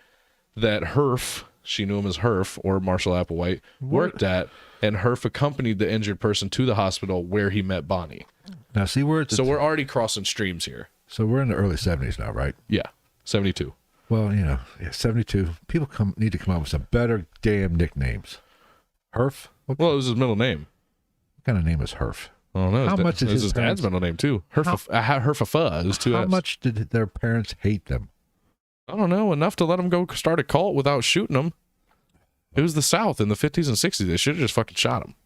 that Herf, she knew him as Herf, or Marshall Applewhite, worked at, and Herf accompanied the injured person to the hospital where he met Bonnie. Now, see where it's... So we're already crossing streams here. So we're in the early 70s now, right? Yeah, 72. Well, you know, 72. People need to come up with some better damn nicknames. Herf? Well, it was his middle name. What kind of name is Herf? I don't know. How much did his dad's middle name too? Herfafa is 2 How F's. much did their parents hate them? I don't know. Enough to let him go start a cult without shooting them. It was the South in the 50s and 60s. They should have just fucking shot him.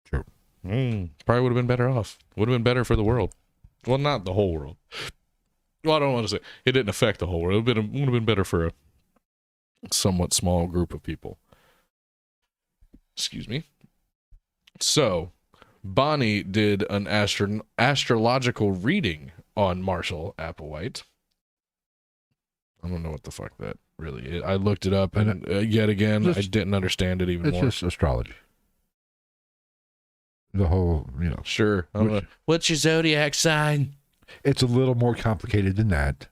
True. Probably would have been better off. Would have been better for the world. Well, not the whole world. Well, I don't want to say it didn't affect the whole world. Would have been better for a somewhat small group of people. Excuse me. So, Bonnie did an astrological reading on Marshall Applewhite. I don't know what the fuck that really is. I looked it up, and yet again, I didn't understand it even more. It's just astrology. The whole, you know. Sure. What's your zodiac sign? It's a little more complicated than that.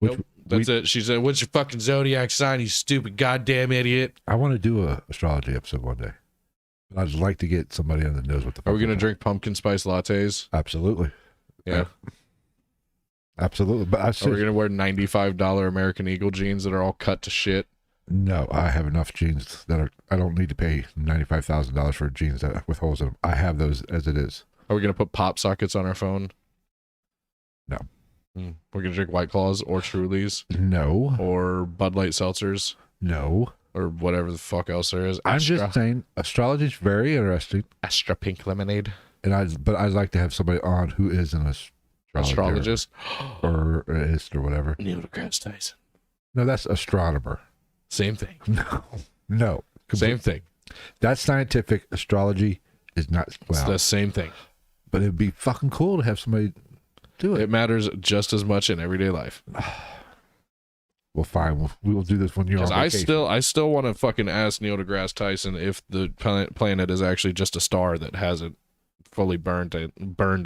Nope, that's it. She said, what's your fucking zodiac sign, you stupid goddamn idiot? I want to do a astrology episode one day. I'd just like to get somebody on that knows what the fuck. Are we going to drink pumpkin spice lattes? Absolutely. Yeah. Absolutely. But Are we going to wear $95 American Eagle jeans that are all cut to shit? No, I have enough jeans that I don't need to pay $95,000 for jeans that with holes in them. I have those as it is. Are we gonna put pop sockets on our phone? No. We're gonna drink White Claws or Trulies No. or Bud Light seltzers No. or whatever the fuck else there is. I'm just saying astrology is very interesting. Astra Pink Lemonade. But I'd like to have somebody on who is an Astrologist or whatever. Neil deGrasse Tyson. No, that's astronomer. Same thing. No. Same thing. That's scientific. Astrology is not. It's the same thing. But it'd be fucking cool to have somebody do it. It matters just as much in everyday life. Well, fine. We will do this when you're on vacation. I still want to fucking ask Neil deGrasse Tyson if the planet is actually just a star that hasn't fully burned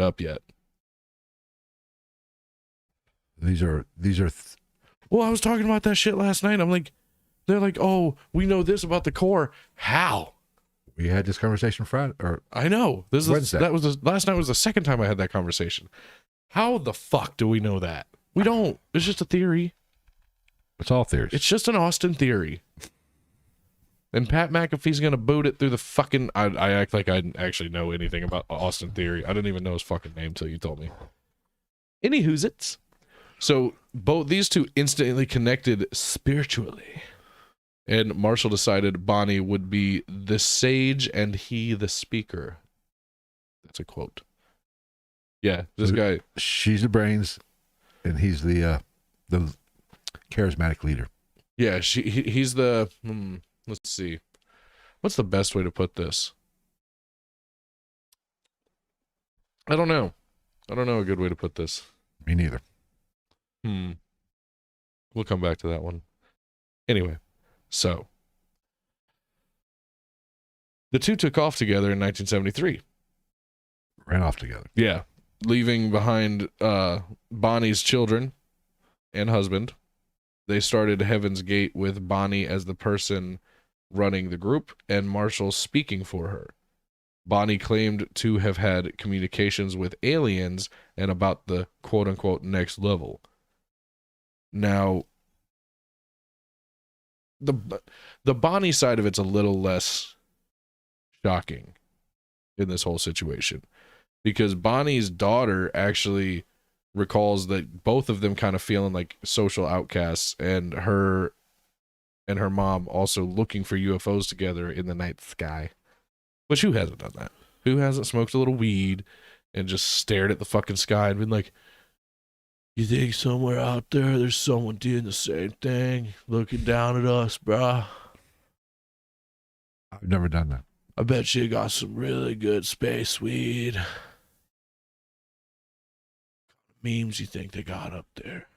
up yet. These are. Well, I was talking about that shit last night. I'm like, they're like, oh, we know this about the core. How? We had this conversation Friday. I know. Wednesday. Last night was the second time I had that conversation. How the fuck do we know that? We don't. It's just a theory. It's all theories. It's just an Austin theory. And Pat McAfee's gonna boot it through the fucking. I act like I didn't actually know anything about Austin theory. I didn't even know his fucking name till you told me. Anywho's it's. So both these two instantly connected spiritually. And Marshall decided Bonnie would be the sage and he the speaker. That's a quote. Yeah, this guy. She's the brains, and he's the charismatic leader. Yeah, he's the. Let's see. What's the best way to put this? I don't know. I don't know a good way to put this. Me neither. We'll come back to that one. Anyway, so the two took off together in 1973. Ran off together. Yeah, leaving behind Bonnie's children and husband. They started Heaven's Gate with Bonnie as the person running the group and Marshall speaking for her. Bonnie claimed to have had communications with aliens and about the quote-unquote next level. Now, the Bonnie side of it's a little less shocking in this whole situation, because Bonnie's daughter actually recalls that both of them kind of feeling like social outcasts, and her mom also looking for UFOs together in the night sky. Which, who hasn't done that? Who hasn't smoked a little weed and just stared at the fucking sky and been like, you think somewhere out there there's someone doing the same thing, looking down at us, bruh? I've never done that. I bet you got some really good space weed. Memes you think they got up there?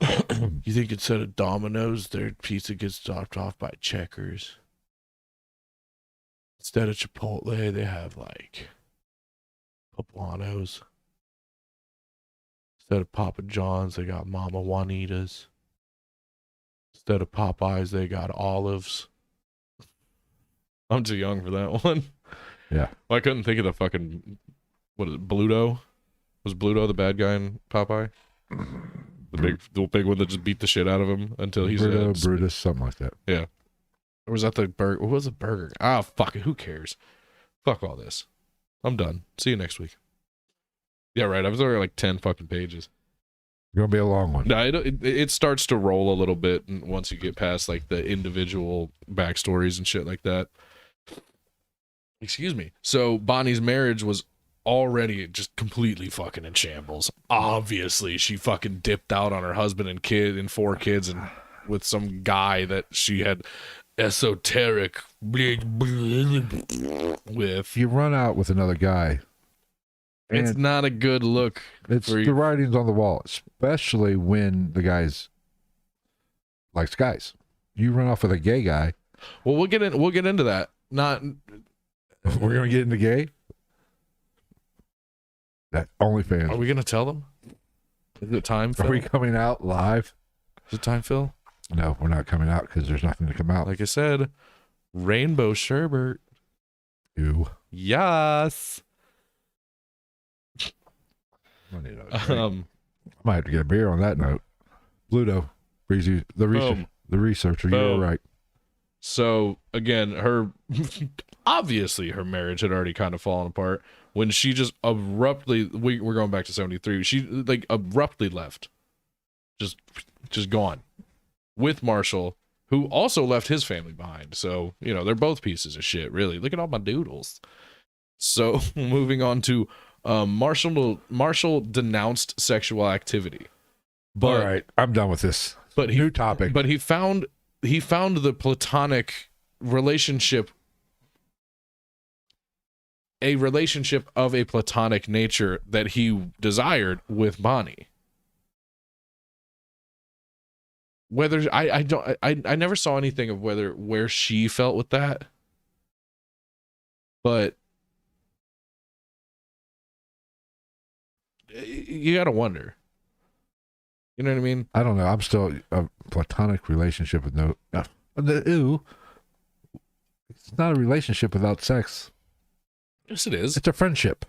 You think instead of Domino's, their pizza gets dropped off by Checkers? Instead of Chipotle, they have like Poblanos. Instead of Papa John's, they got Mama Juanita's. Instead of Popeyes, they got Olives. I'm too young for that one. Yeah. Well, I couldn't think of the fucking, what is it, Bluto? Was Bluto the bad guy in Popeye? The big one that just beat the shit out of him until he's Brutus, something like that. Yeah. Or was that the burger? What was the burger? Ah, fuck it. Who cares? Fuck all this. I'm done. See you next week. Yeah, right. I was already like 10 fucking pages. It's gonna be a long one. No, it starts to roll a little bit once you get past like the individual backstories and shit like that. Excuse me. So Bonnie's marriage was already just completely fucking in shambles. Obviously, she fucking dipped out on her husband and kid and 4 kids and with some guy that she had esoteric with. You run out with another guy. It's not a good look. It's the writing's on the wall, especially when the guy's likes guys. You run off with a gay guy. Well, we'll get into that. We're gonna get into gay. That OnlyFans. Are we gonna tell them? Is it time, Phil? Are we coming out live? Is it time, Phil? No, we're not coming out because there's nothing to come out. Like I said, rainbow sherbet. Ew. Yes. I might have to get a beer on that note. Bluto, the researcher. You're right. So again, obviously her marriage had already kind of fallen apart when she just abruptly, we're going back to 73. She like abruptly left, just gone with Marshall, who also left his family behind. So, you know, they're both pieces of shit, really. Look at all my doodles. So moving on to Marshall denounced sexual activity. But, all right, I'm done with this. But new topic. But he found the platonic relationship, a relationship of a platonic nature that he desired with Bonnie. Whether I never saw anything of where she felt with that, but you gotta wonder. You know what I mean? I don't know. I'm still a platonic relationship with no. Ew. It's not a relationship without sex. Yes, it is. It's a friendship.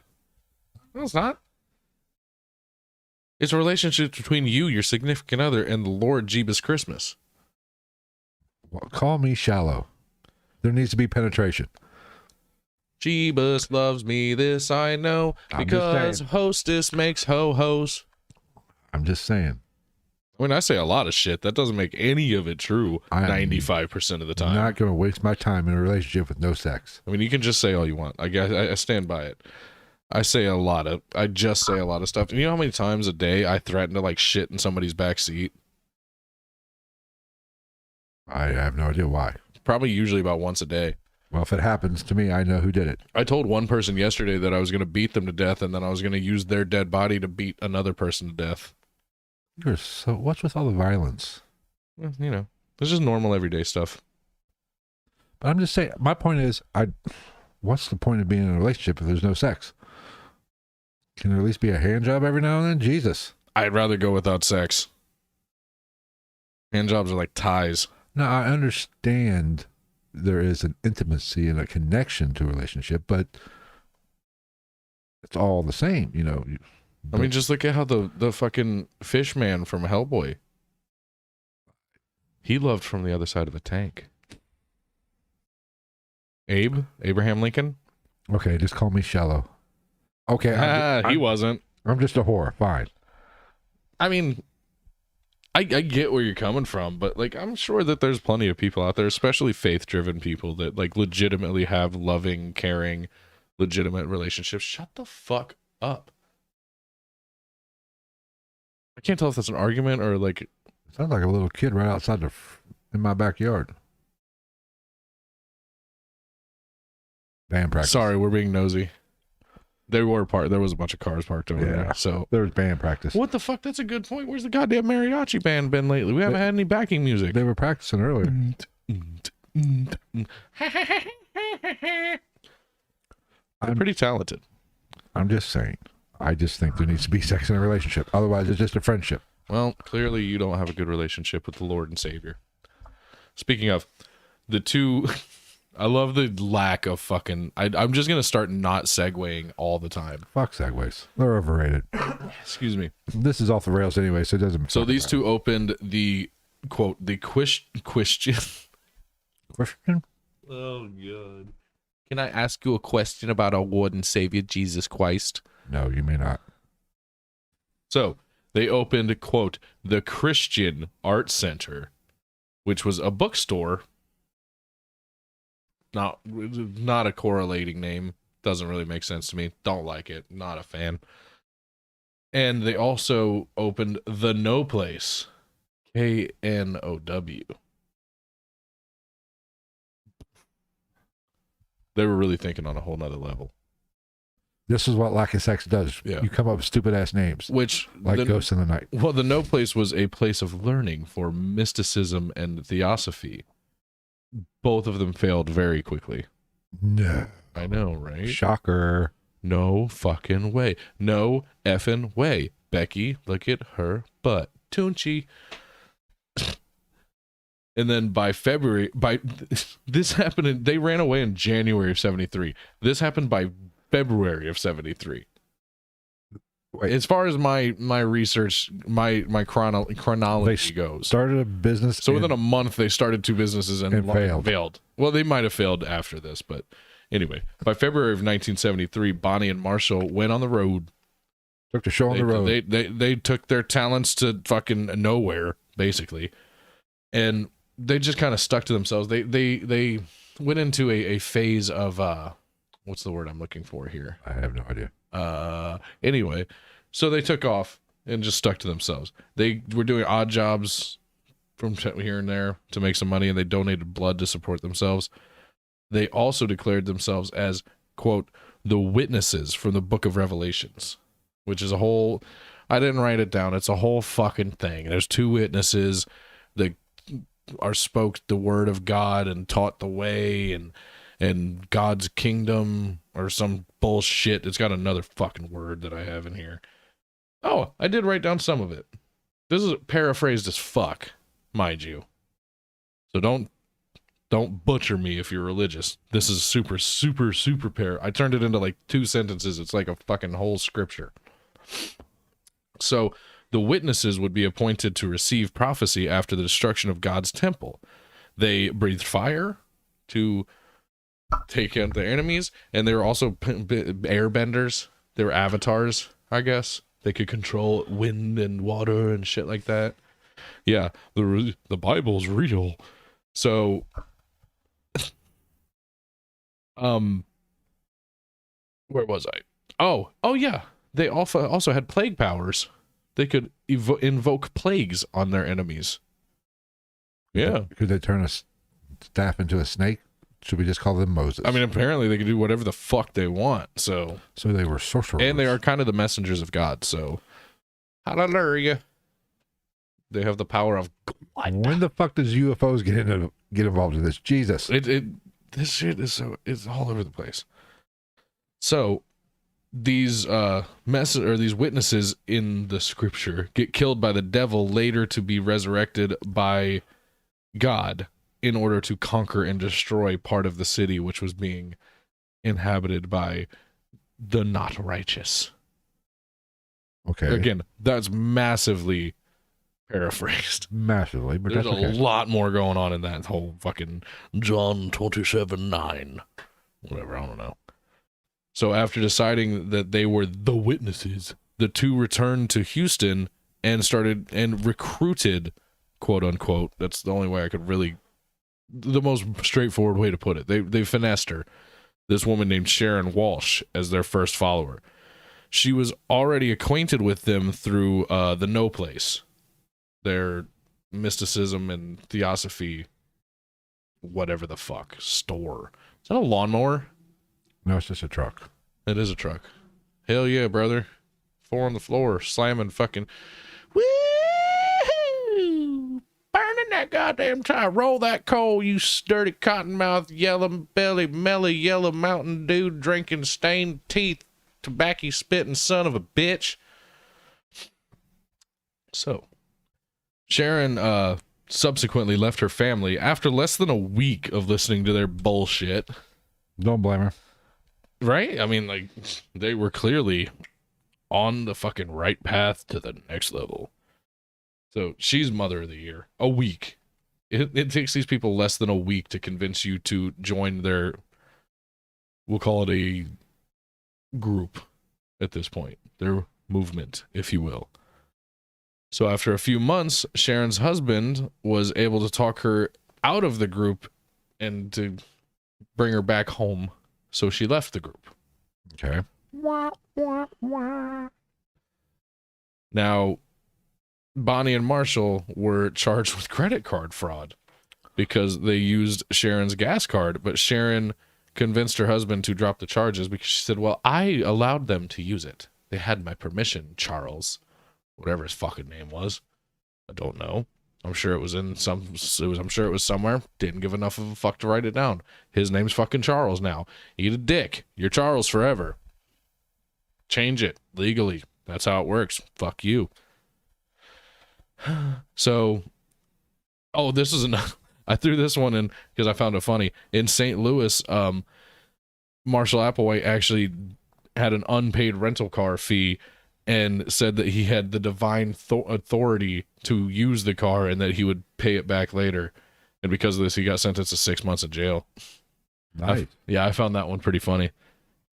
No, it's not. It's a relationship between you, your significant other, and the Lord Jeebus Christmas. Well, call me shallow. There needs to be penetration. Jeebus loves me, this I know, because hostess makes ho-hos. I'm just saying. I mean, I say a lot of shit. That doesn't make any of it true 95% of the time. I'm not going to waste my time in a relationship with no sex. I mean, you can just say all you want. I stand by it. I just say a lot of stuff. And you know how many times a day I threaten to like shit in somebody's back seat? I have no idea why. Probably usually about once a day. Well, if it happens to me, I know who did it. I told one person yesterday that I was going to beat them to death, and then I was going to use their dead body to beat another person to death. You're so... What's with all the violence? Well, you know, it's just normal everyday stuff. But I'm just saying, my point is, what's the point of being in a relationship if there's no sex? Can there at least be a hand job every now and then? Jesus. I'd rather go without sex. Hand jobs are like ties. No, I understand there is an intimacy and a connection to a relationship, but it's all the same, you know. I mean, just look at how the fucking fish man from Hellboy, he loved from the other side of the tank. Abraham Lincoln. Okay, just call me shallow. Okay, he wasn't. I'm just a whore. Fine. I mean, I get where you're coming from, but like, I'm sure that there's plenty of people out there, especially faith-driven people, that like legitimately have loving, caring, legitimate relationships. Shut the fuck up. I can't tell if that's an argument or like... It sounds like a little kid right outside in my backyard. Band practice. Sorry, we're being nosy. There was a bunch of cars parked over there. So there was band practice. What the fuck? That's a good point. Where's the goddamn mariachi band been lately? We haven't had any backing music. They were practicing earlier. I'm pretty talented. I'm just saying. I just think there needs to be sex in a relationship. Otherwise, it's just a friendship. Well, clearly you don't have a good relationship with the Lord and Savior. Speaking of, the two... I love the lack of fucking... I'm just going to start not segueing all the time. Fuck segues. They're overrated. Excuse me. This is off the rails anyway, so it doesn't... So these two opened the, quote, the question... Question? Oh, God. Can I ask you a question about our Lord and Savior, Jesus Christ? No, you may not. So, they opened, quote, the Christian Art Center, which was a bookstore... Not a correlating name. Doesn't really make sense to me. Don't like it. Not a fan. And they also opened the No Place. KNOW. They were really thinking on a whole nother level. This is what lack of sex does. Yeah. You come up with stupid ass names. Which like Ghosts in the Night. Well, the No Place was a place of learning for mysticism and theosophy. Both of them failed very quickly. No. I know, right? Shocker. No fucking way. No effing way. Becky, look at her butt. Tunchi. And then by February, this happened, they ran away in January of 73. This happened by February of 73. Wait. As far as my research, my chronology goes. Started a business. So within a month, they started 2 businesses and failed. Well, they might have failed after this, but anyway, by February of 1973, Bonnie and Marshall went on the road. Took the show on the road. They took their talents to fucking nowhere, basically, and they just kind of stuck to themselves. They went into a phase of what's the word I'm looking for here? I have no idea. Anyway, so they took off and just stuck to themselves. They were doing odd jobs from here and there to make some money, and they donated blood to support themselves. They also declared themselves as, quote, the witnesses from the book of Revelations, which is a whole, I didn't write it down. It's a whole fucking thing. There's 2 witnesses that spoke the word of God and taught the way and God's kingdom or some bullshit. It's got another fucking word that I have in here. Oh, I did write down some of it. This is paraphrased as fuck, mind you. So don't butcher me if you're religious. This is super I turned it into like 2 sentences. It's like a fucking whole scripture. So the witnesses would be appointed to receive prophecy after the destruction of God's temple. They breathed fire to take out their enemies, and they were also airbenders. They were avatars, I guess. They could control wind and water and shit like that. Yeah, the Bible's real. So, where was I? Oh yeah. They also had plague powers. They could invoke plagues on their enemies. Yeah. Could they turn a staff into a snake? Should we just call them Moses? I mean, apparently they could do whatever the fuck they want. So they were sorcerers. And they are kind of the messengers of God. So, hallelujah. They have the power of God. When the fuck does UFOs get involved in this? Jesus. This shit is it's all over the place. So these these witnesses in the scripture get killed by the devil, later to be resurrected by God in order to conquer and destroy part of the city which was being inhabited by the not righteous. Okay. Again, that's massively paraphrased. Massively, but there's that's okay. A lot more going on in that whole fucking John 27:9. Whatever, I don't know. So after deciding that they were the witnesses, the 2 returned to Houston and recruited, quote unquote. That's the only way I could really, the most straightforward way to put it. They finessed her, this woman named Sharon Walsh, as their first follower. She was already acquainted with them through the No Place, their mysticism and theosophy, whatever the fuck, store. Is that a lawnmower? No, it's just a truck. It is a truck. Hell yeah, brother. 4 on the floor, slamming fucking, woo! Burning that goddamn tire. Roll that coal, you sturdy cottonmouth, yellow belly, melly, yellow Mountain Dew drinking, stained teeth, tobacco spitting son of a bitch. So, Sharon subsequently left her family after less than a week of listening to their bullshit. Don't blame her. Right? I mean, like, they were clearly on the fucking right path to the next level. So she's Mother of the Year. A week. It takes these people less than a week to convince you to join their, we'll call it a group at this point. Their movement, if you will. So after a few months, Sharon's husband was able to talk her out of the group and to bring her back home. So she left the group. Okay. Now, Bonnie and Marshall were charged with credit card fraud because they used Sharon's gas card, but Sharon convinced her husband to drop the charges because she said, well, I allowed them to use it. They had my permission, Charles. Whatever his fucking name was. I don't know. I'm sure it was I'm sure it was somewhere. Didn't give enough of a fuck to write it down. His name's fucking Charles now. Eat a dick. You're Charles forever. Change it legally. That's how it works. Fuck you. So, this is enough. I threw this one in because I found it funny. In St. Louis, Marshall Applewhite actually had an unpaid rental car fee and said that he had the divine authority to use the car and that he would pay it back later. And because of this, he got sentenced to 6 months in jail. Nice. I found that one pretty funny.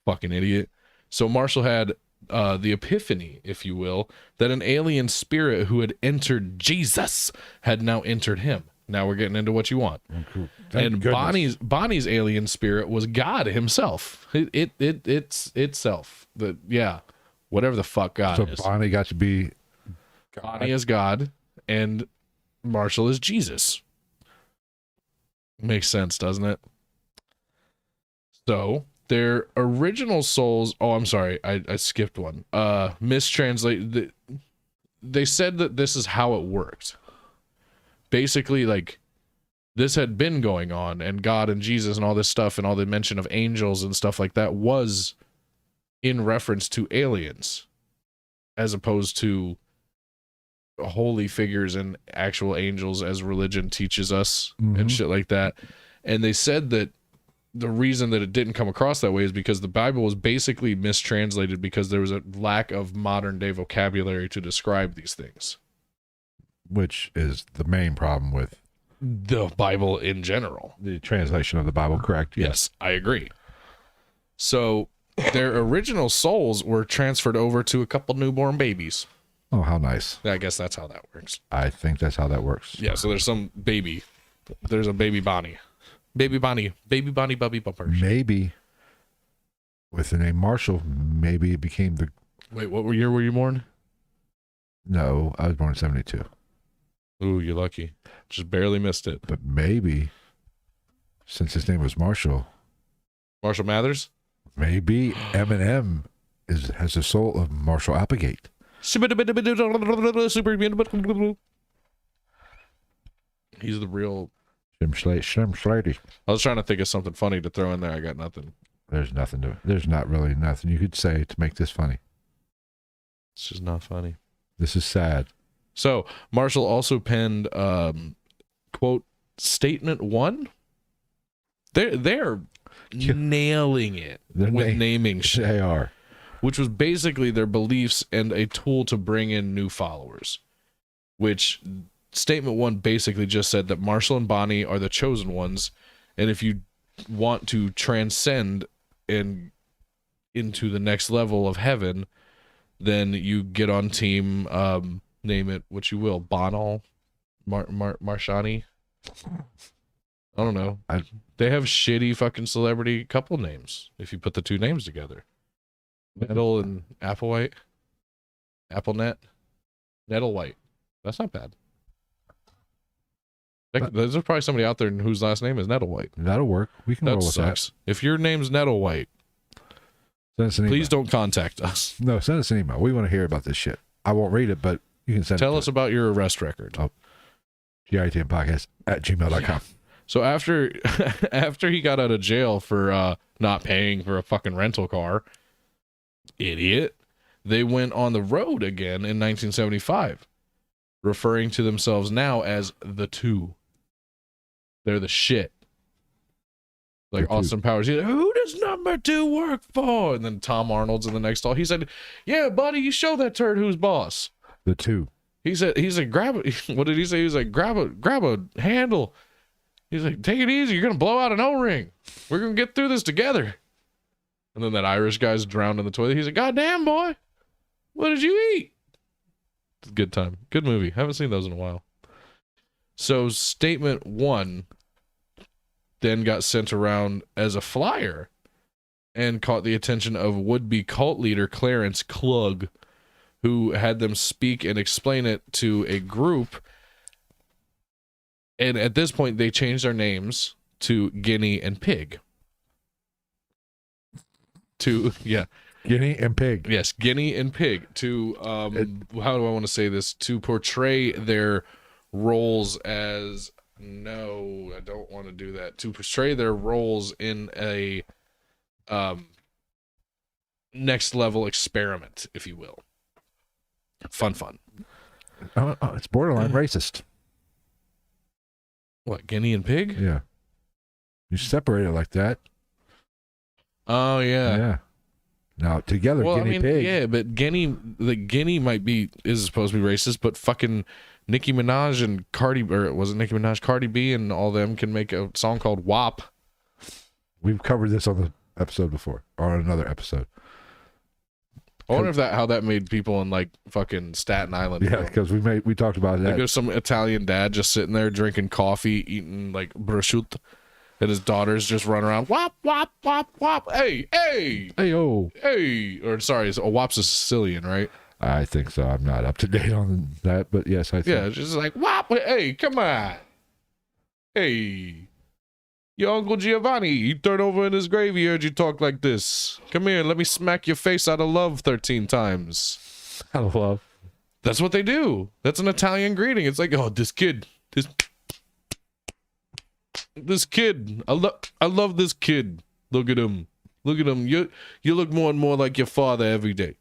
Fucking idiot. So Marshall had the epiphany, if you will, that an alien spirit who had entered Jesus had now entered him. Now we're getting into what you want. Oh, cool. And Bonnie's alien spirit was God himself. It's itself. Whatever the fuck God is. So Bonnie got to be God. Bonnie is God, and Marshall is Jesus. Makes sense, doesn't it? So their original souls. Oh, I'm sorry, I skipped one. Mistranslate. They said that this is how it worked. Basically, like, this had been going on, and God and Jesus and all this stuff and all the mention of angels and stuff like that was in reference to aliens, as opposed to holy figures and actual angels as religion teaches us and shit like that. And they said that the reason that it didn't come across that way is because the Bible was basically mistranslated because there was a lack of modern day vocabulary to describe these things. Which is the main problem with the Bible in general. The translation of the Bible, correct? Yes, I agree. So their original souls were transferred over to a couple newborn babies. Oh, how nice. I guess that's how that works. I think that's how that works. Yeah, so there's some baby. There's a baby Bonnie. Baby Bonnie, Bubby Bumpers. Maybe with the name Marshall, maybe it became the... Wait, what year were you born? No, I was born in 72. Ooh, you're lucky. Just barely missed it. But maybe, since his name was Marshall... Marshall Mathers? Maybe Eminem has the soul of Marshall Applegate. He's the real... Slim Slady. I was trying to think of something funny to throw in there. I got nothing. There's not really nothing you could say to make this funny. It's just not funny. This is sad. So Marshall also penned quote statement 1. They're nailing it with naming shit. They are. Which was basically their beliefs and a tool to bring in new followers. Which statement 1 basically just said that Marshall and Bonnie are the chosen ones, and if you want to transcend and into the next level of heaven, then you get on team name it what you will, Bonal, Marshani. I don't know. They have shitty fucking celebrity couple names if you put the two names together. Nettle and Applewhite. Applenet. Nettlewhite. That's not bad. There's probably somebody out there whose last name is Nettlewhite. That'll work. We can roll with that. If your name's Nettlewhite, send us an email. Please don't contact us. No, send us an email. We want to hear about this shit. I won't read it, but you can send Tell us about your arrest record. Oh, GITMpodcast@gmail.com. Yeah. So after he got out of jail for not paying for a fucking rental car, idiot, they went on the road again in 1975, referring to themselves now as the Two. They're the shit. Like Austin Powers, he's like, who does number 2 work for? And then Tom Arnold's in the next stall. He said, yeah, buddy, you show that turd who's boss. The Two. He said, grab it. What did he say? He was like, grab a handle. He's like, take it easy. You're going to blow out an O-ring. We're going to get through this together. And then that Irish guy's drowned in the toilet. He's like, God damn, boy. What did you eat? It's a good time. Good movie. Haven't seen those in a while. So statement 1 then got sent around as a flyer and caught the attention of would-be cult leader Clarence Klug, who had them speak and explain it to a group. And at this point, they changed their names to Guinea and Pig. Guinea and Pig. Yes, Guinea and Pig. To, how do I want to say this? To portray their roles as... No, I don't want to do that. To portray their roles in a next level experiment, if you will. Fun. Oh, it's borderline racist. What, Guinea and Pig? Yeah. You separate it like that. Oh, yeah. Yeah. Now together, Well, guinea pig. yeah, but Guinea is supposed to be racist, but fucking Nicki Minaj and Cardi B and all them can make a song called WAP. We've covered this on the episode before, or on another episode. I wonder how that made people in like fucking Staten Island. Yeah, because we talked about that. Like there's some Italian dad just sitting there drinking coffee, eating like prosciutto, and his daughters just run around wop wop wop wop. Hey, oh. or sorry, a wop's a Sicilian, right? I think so. I'm not up to date on that, but yes, I think. Yeah, it's just like wop. Hey, come on. Hey, your Uncle Giovanni, he turned over in his grave. He heard you talk like this. Come here, let me smack your face out of love 13 times. Out of love. That's what they do. That's an Italian greeting. It's like, oh, this kid. This kid. I love this kid. Look at him. Look at him. You look more and more like your father every day.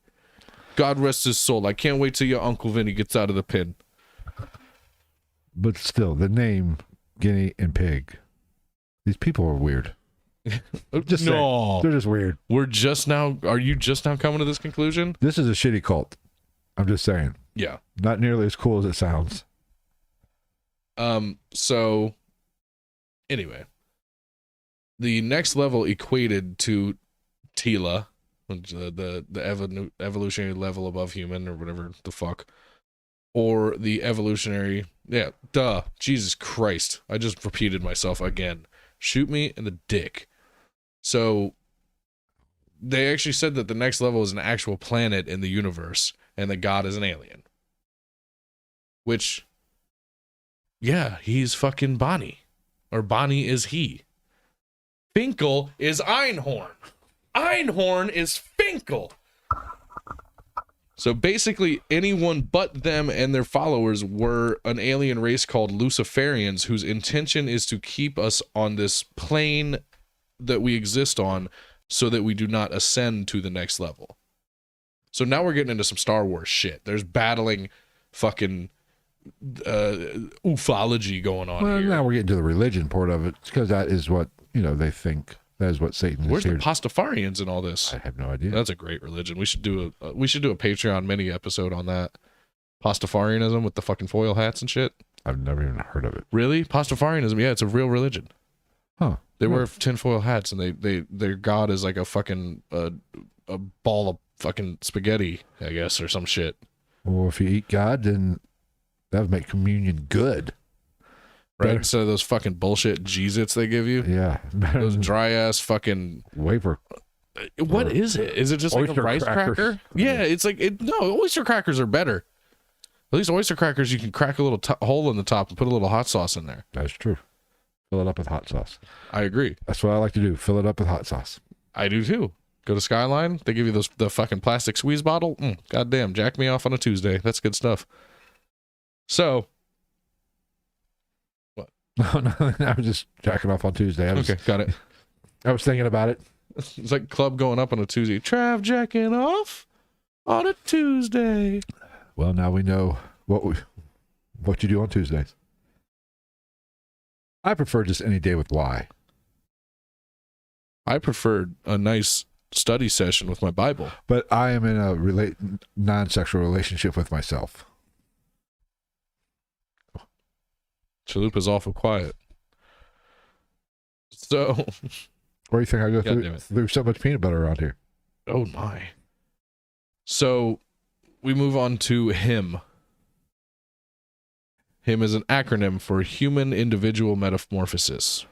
God rest his soul. I can't wait till your Uncle Vinny gets out of the pen. But still, the name Guinea and Pig. These people are weird. Just no. saying. They're just weird. Are you just now coming to this conclusion? This is a shitty cult. I'm just saying. Yeah. Not nearly as cool as it sounds. So anyway, the next level equated to Tila, the evolutionary level above human or whatever the fuck, or the evolutionary, Jesus Christ, I just repeated myself again. Shoot me in the dick. So they actually said that the next level is an actual planet in the universe and that God is an alien. Which, yeah, he's fucking Bonnie. Or Bonnie is he. Finkel is Einhorn. Einhorn is Finkel. So basically, anyone but them and their followers were an alien race called Luciferians, whose intention is to keep us on this plane that we exist on so that we do not ascend to the next level. So now we're getting into some Star Wars shit. There's battling fucking ufology going on here. Now we're getting to the religion part of it, because that is what, they think. That is what Satan is. Where's here. the Pastafarians in all this? I have no idea. That's a great religion. We should do a Patreon mini episode on that. Pastafarianism with the fucking foil hats and shit. I've never even heard of it. Really? Pastafarianism? Yeah, it's a real religion. Huh. They wear tinfoil hats, and their god is like a fucking a ball of fucking spaghetti, I guess, or some shit. Well, if you eat God, then that would make communion good. Right? Better. Instead of those fucking bullshit Jeez-Its they give you. Yeah. Those dry ass fucking wafer. What is it? Is it just like a rice cracker? Yeah, it's like no, oyster crackers are better. At least oyster crackers, you can crack a little hole in the top and put a little hot sauce in there. That's true. Fill it up with hot sauce. I agree. That's what I like to do. Fill it up with hot sauce. I do too. Go to Skyline. They give you the fucking plastic squeeze bottle. Goddamn, jack me off on a Tuesday. That's good stuff. So. No, I was just jacking off on Tuesday. Okay, got it. I was thinking about it. It's like club going up on a Tuesday. Trav jacking off on a Tuesday. Well, now we know what you do on Tuesdays. I prefer just any day with Y. I prefer a nice study session with my Bible. But I am in a non-sexual relationship with myself. Chalupa's awful quiet. So, what do you think I go through? There's so much peanut butter around here. Oh my. So, we move on to HIM. HIM is an acronym for Human Individual Metamorphosis.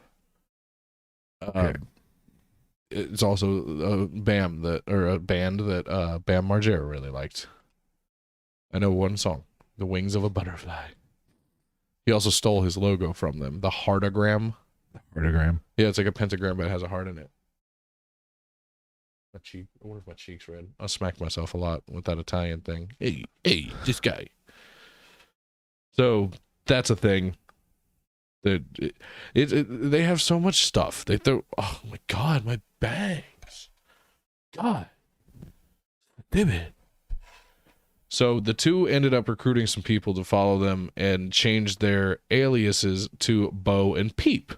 Okay. It's also a band that Bam Margera really liked. I know one song, "The Wings of a Butterfly." He also stole his logo from them, the heartagram. Heartagram? Yeah, it's like a pentagram, but it has a heart in it. My cheek. I wonder if my cheek's red. I'll smack myself a lot with that Italian thing. Hey, this guy. So that's a thing. They have so much stuff. They throw. Oh my god, my bags. God, damn it. So the two ended up recruiting some people to follow them and changed their aliases to Bo and Peep.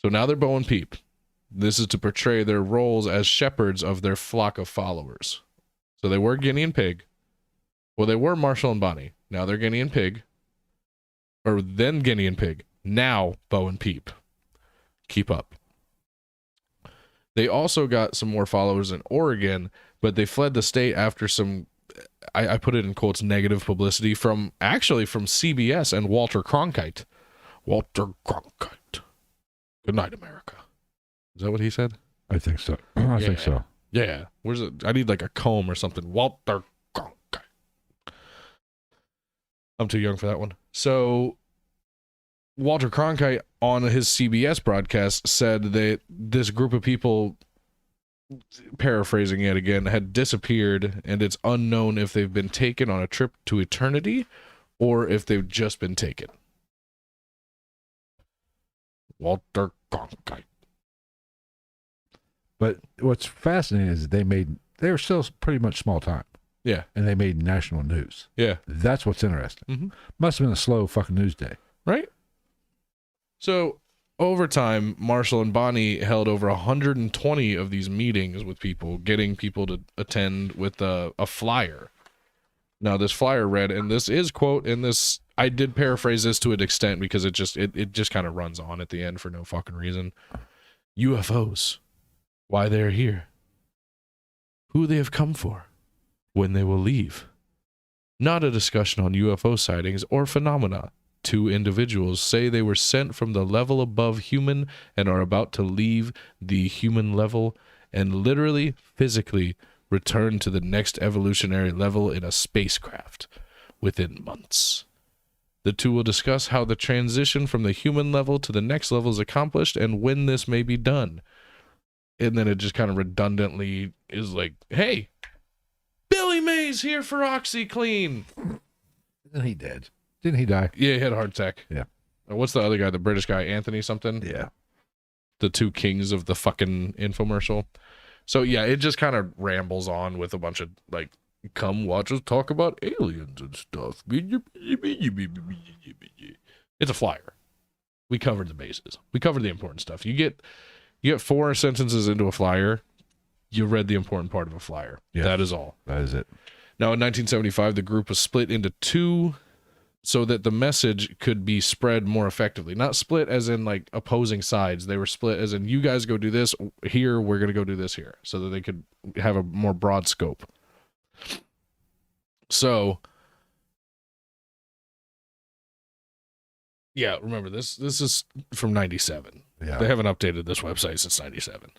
So now they're Bo and Peep. This is to portray their roles as shepherds of their flock of followers. So they were Guinea and Pig. Well, they were Marshall and Bonnie. Now they're Guinea and Pig. Or then Guinea and Pig. Now Bo and Peep. Keep up. They also got some more followers in Oregon, but they fled the state after some, I put it in quotes, negative publicity from CBS and Walter Cronkite. Walter Cronkite. Good night, America. Is that what he said? I think so. I think so. Yeah. Where's it? I need like a comb or something. Walter Cronkite. I'm too young for that one. So Walter Cronkite on his CBS broadcast said that this group of people, paraphrasing it again, had disappeared, and it's unknown if they've been taken on a trip to eternity or if they've just been taken. Walter Cronkite. But what's fascinating is they were still pretty much small time. Yeah. And they made national news. Yeah. That's what's interesting. Mm-hmm. Must have been a slow fucking news day. Right? So, over time, Marshall and Bonnie held over 120 of these meetings with people, getting people to attend with a flyer. Now, this flyer read, and this is, quote, in this, I did paraphrase this to an extent because it just kind of runs on at the end for no fucking reason. UFOs. Why they're here. Who they have come for. When they will leave. Not a discussion on UFO sightings or phenomena. 2 individuals say they were sent from the level above human and are about to leave the human level and literally, physically return to the next evolutionary level in a spacecraft within months. The 2 will discuss how the transition from the human level to the next level is accomplished and when this may be done. And then it just kind of redundantly is like, hey, Billy Mays here for OxyClean. Isn't he dead? Didn't he die? Yeah, he had a heart attack. Yeah. What's the other guy, the British guy, Anthony something? Yeah. The 2 kings of the fucking infomercial. So, yeah, it just kind of rambles on with a bunch of, like, come watch us talk about aliens and stuff. It's a flyer. We covered the bases. We covered the important stuff. You get 4 sentences into a flyer, you read the important part of a flyer. Yeah, that is all. That is it. Now, in 1975, the group was split into 2 so that the message could be spread more effectively. Not split as in, like, opposing sides. They were split as in, you guys go do this here, we're going to go do this here, so that they could have a more broad scope. So, yeah, remember, this is from 97. Yeah. They haven't updated this website since 97.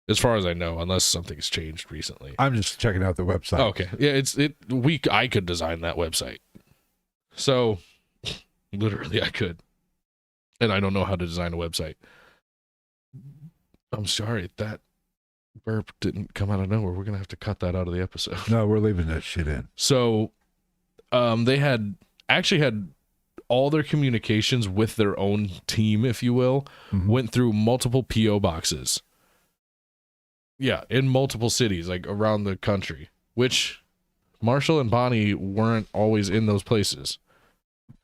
As far as I know, unless something's changed recently. I'm just checking out the website. Oh, okay. Yeah, I could design that website. So, literally I could. And I don't know how to design a website. I'm sorry, that burp didn't come out of nowhere. We're going to have to cut that out of the episode. No, we're leaving that shit in. So, they had all their communications with their own team, if you will, went through multiple P.O. boxes. Yeah, in multiple cities, like around the country, which Marshall and Bonnie weren't always in those places.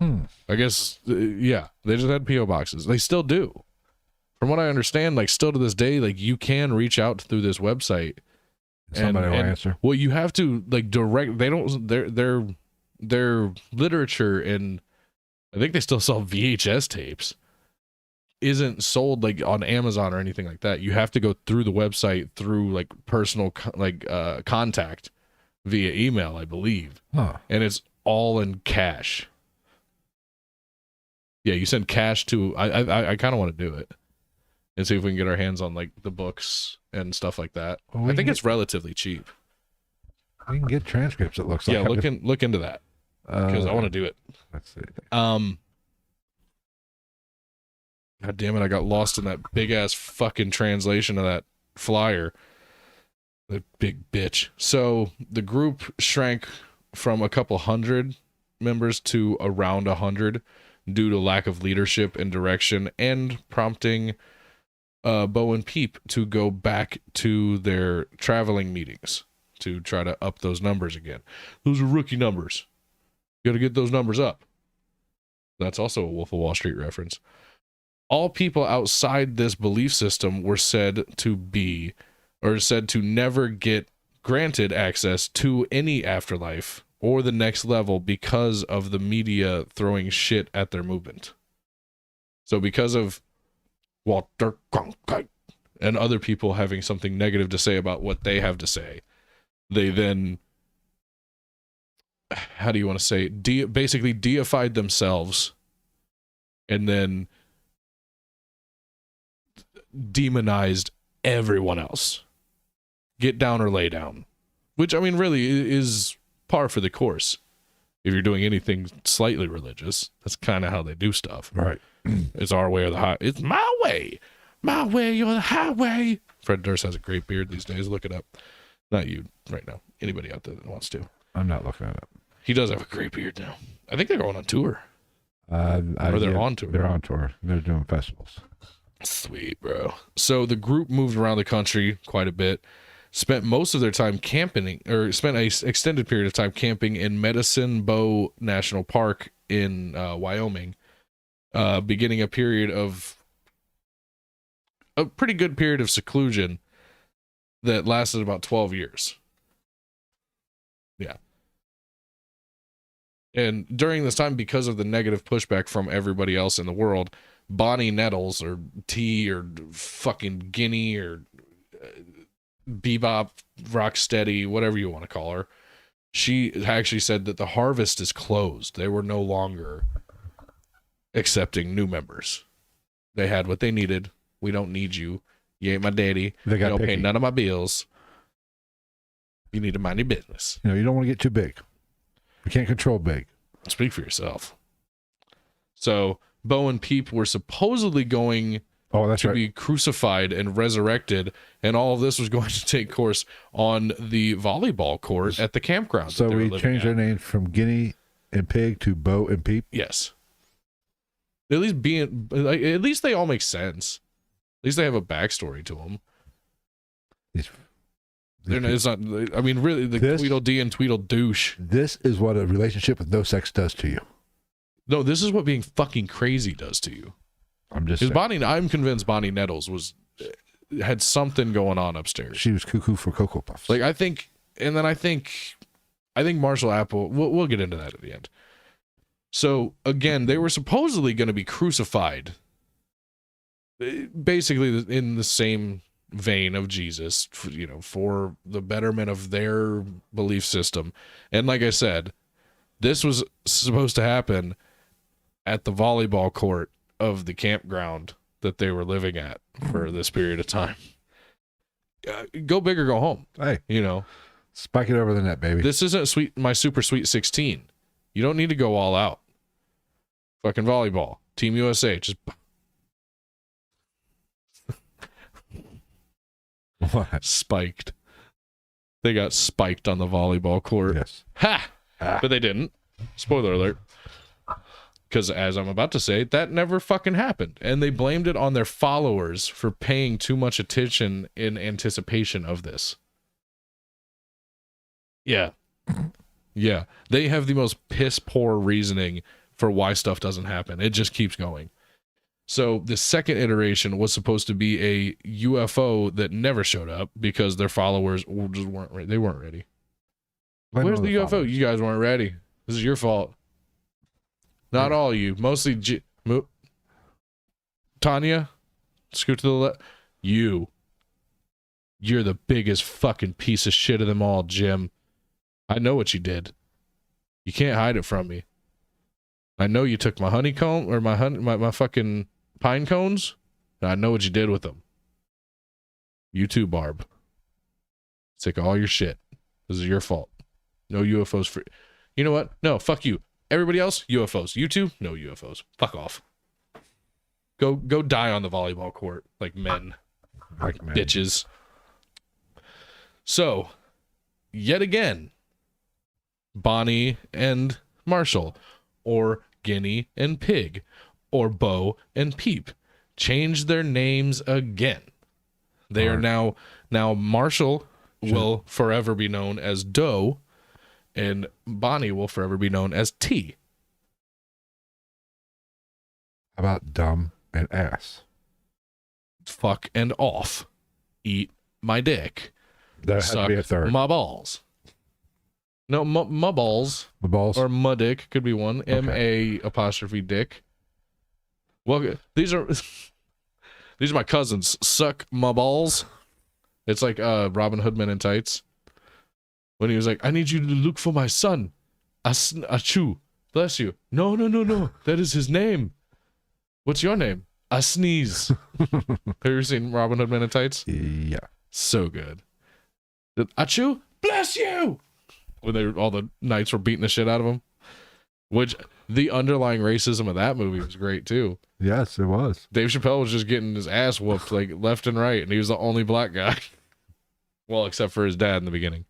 I guess, yeah, they just had P.O. boxes. They still do. From what I understand, like, still to this day, like, you can reach out through this website. Somebody will answer. Well, you have to, like, their literature, and I think they still sell VHS tapes, isn't sold like on Amazon or anything like that. You have to go through the website through like personal contact via email, I believe. Huh. And it's all in cash. Yeah, you send cash to I kind of want to do it and see if we can get our hands on like the books and stuff like that. Well, I think it's relatively cheap. We can get transcripts, it looks like. Yeah, look into that because I want to do it. Let's see. God damn it, I got lost in that big ass fucking translation of that flyer. The big bitch. So the group shrank from a couple hundred members to around 100 due to lack of leadership and direction and prompting Bo and Peep to go back to their traveling meetings to try to up those numbers again. Those are rookie numbers. You got to get those numbers up. That's also a Wolf of Wall Street reference. all people outside this belief system were said to be, or said to never get granted access to any afterlife or the next level because of the media throwing shit at their movement. So because of Walter Cronkite and other people having something negative to say about what they have to say, they then, how do you want to say, basically deified themselves and then demonized everyone else. Get down or lay down. Which, I mean, really is par for the course. If you're doing anything slightly religious, that's kind of how they do stuff. Right. It's our way or the highway. It's my way. My way, you're the highway. Fred Durst has a great beard these days. Look it up. Not you right now. Anybody out there that wants to. I'm not looking it up. He does have a great beard now. I think they're going on tour. Or they're on tour. They're on tour. They're doing festivals. Sweet, bro. So the group moved around the country quite a bit. Spent most of their time camping, or spent a extended period of time camping in Medicine Bow National Park in Wyoming, beginning a pretty good period of seclusion that lasted about 12 years. Yeah. And during this time, because of the negative pushback from everybody else in the world, Bonnie Nettles, or T, or fucking Guinea, or Bebop, Rocksteady, whatever you want to call her, she actually said that the harvest is closed. They were no longer accepting new members. They had what they needed. We don't need you. You ain't my daddy. You don't pay none of my bills. You need to mind your business. You don't want to get too big. You can't control big. Speak for yourself. So Bo and Peep were supposedly going to be crucified and resurrected, and all of this was going to take course on the volleyball court at the campground. So we changed their name from Guinea and Pig to Bo and Peep? Yes. At least they all make sense. At least they have a backstory to them. It's not, I mean, really, the Tweedledee and Tweedledoosh. This is what a relationship with no sex does to you. No, this is what being fucking crazy does to you. I'm just saying. I'm convinced Bonnie Nettles had something going on upstairs. She was cuckoo for Cocoa Puffs. I think Marshall Apple, we'll get into that at the end. So again, they were supposedly going to be crucified, basically in the same vein of Jesus, for the betterment of their belief system. And like I said, this was supposed to happen at the volleyball court of the campground that they were living at for this period of time. Go big or go home. Hey, spike it over the net, baby. This isn't my super sweet 16. You don't need to go all out. Fucking volleyball, Team USA, just what? Spiked. They got spiked on the volleyball court. Yes. Ha! But they didn't. Spoiler alert. Because as I'm about to say, that never fucking happened. And they blamed it on their followers for paying too much attention in anticipation of this. Yeah. Yeah. They have the most piss poor reasoning for why stuff doesn't happen. It just keeps going. So the second iteration was supposed to be a UFO that never showed up because their followers just weren't ready. They weren't ready. Where's the UFO? Followers. You guys weren't ready. This is your fault. Not all you. Mostly Tanya, scoot to the left. You're the biggest fucking piece of shit of them all, Jim. I know what you did. You can't hide it from me. I know you took my honeycomb or my fucking pine cones. And I know what you did with them. You too, Barb. Take all your shit. This is your fault. No UFOs for. You know what? No, fuck you. Everybody else, UFOs. You two, no UFOs. Fuck off. Go die on the volleyball court like men. Like men. Bitches. So, yet again, Bonnie and Marshall, or Guinea and Pig, or Bo and Peep, changed their names again. They are now Marshall will forever be known as Doe, and Bonnie will forever be known as T. How about dumb And ass. Fuck and off. Eat my dick. That has to be a third. My balls. No, my balls. The balls? Or my dick could be one. Okay. M-A dick. Well, these are my cousins. Suck my balls. It's like Robin Hood Men in Tights. When he was like, I need you to look for my son. Achoo. Bless you. No. That is his name. What's your name? I sneeze. Have you ever seen Robin Hood Men in Tights? Yeah. So good. Achoo. Bless you. When all the knights were beating the shit out of him. Which the underlying racism of that movie was great too. Yes, it was. Dave Chappelle was just getting his ass whooped like left and right, and he was the only black guy. Well, except for his dad in the beginning.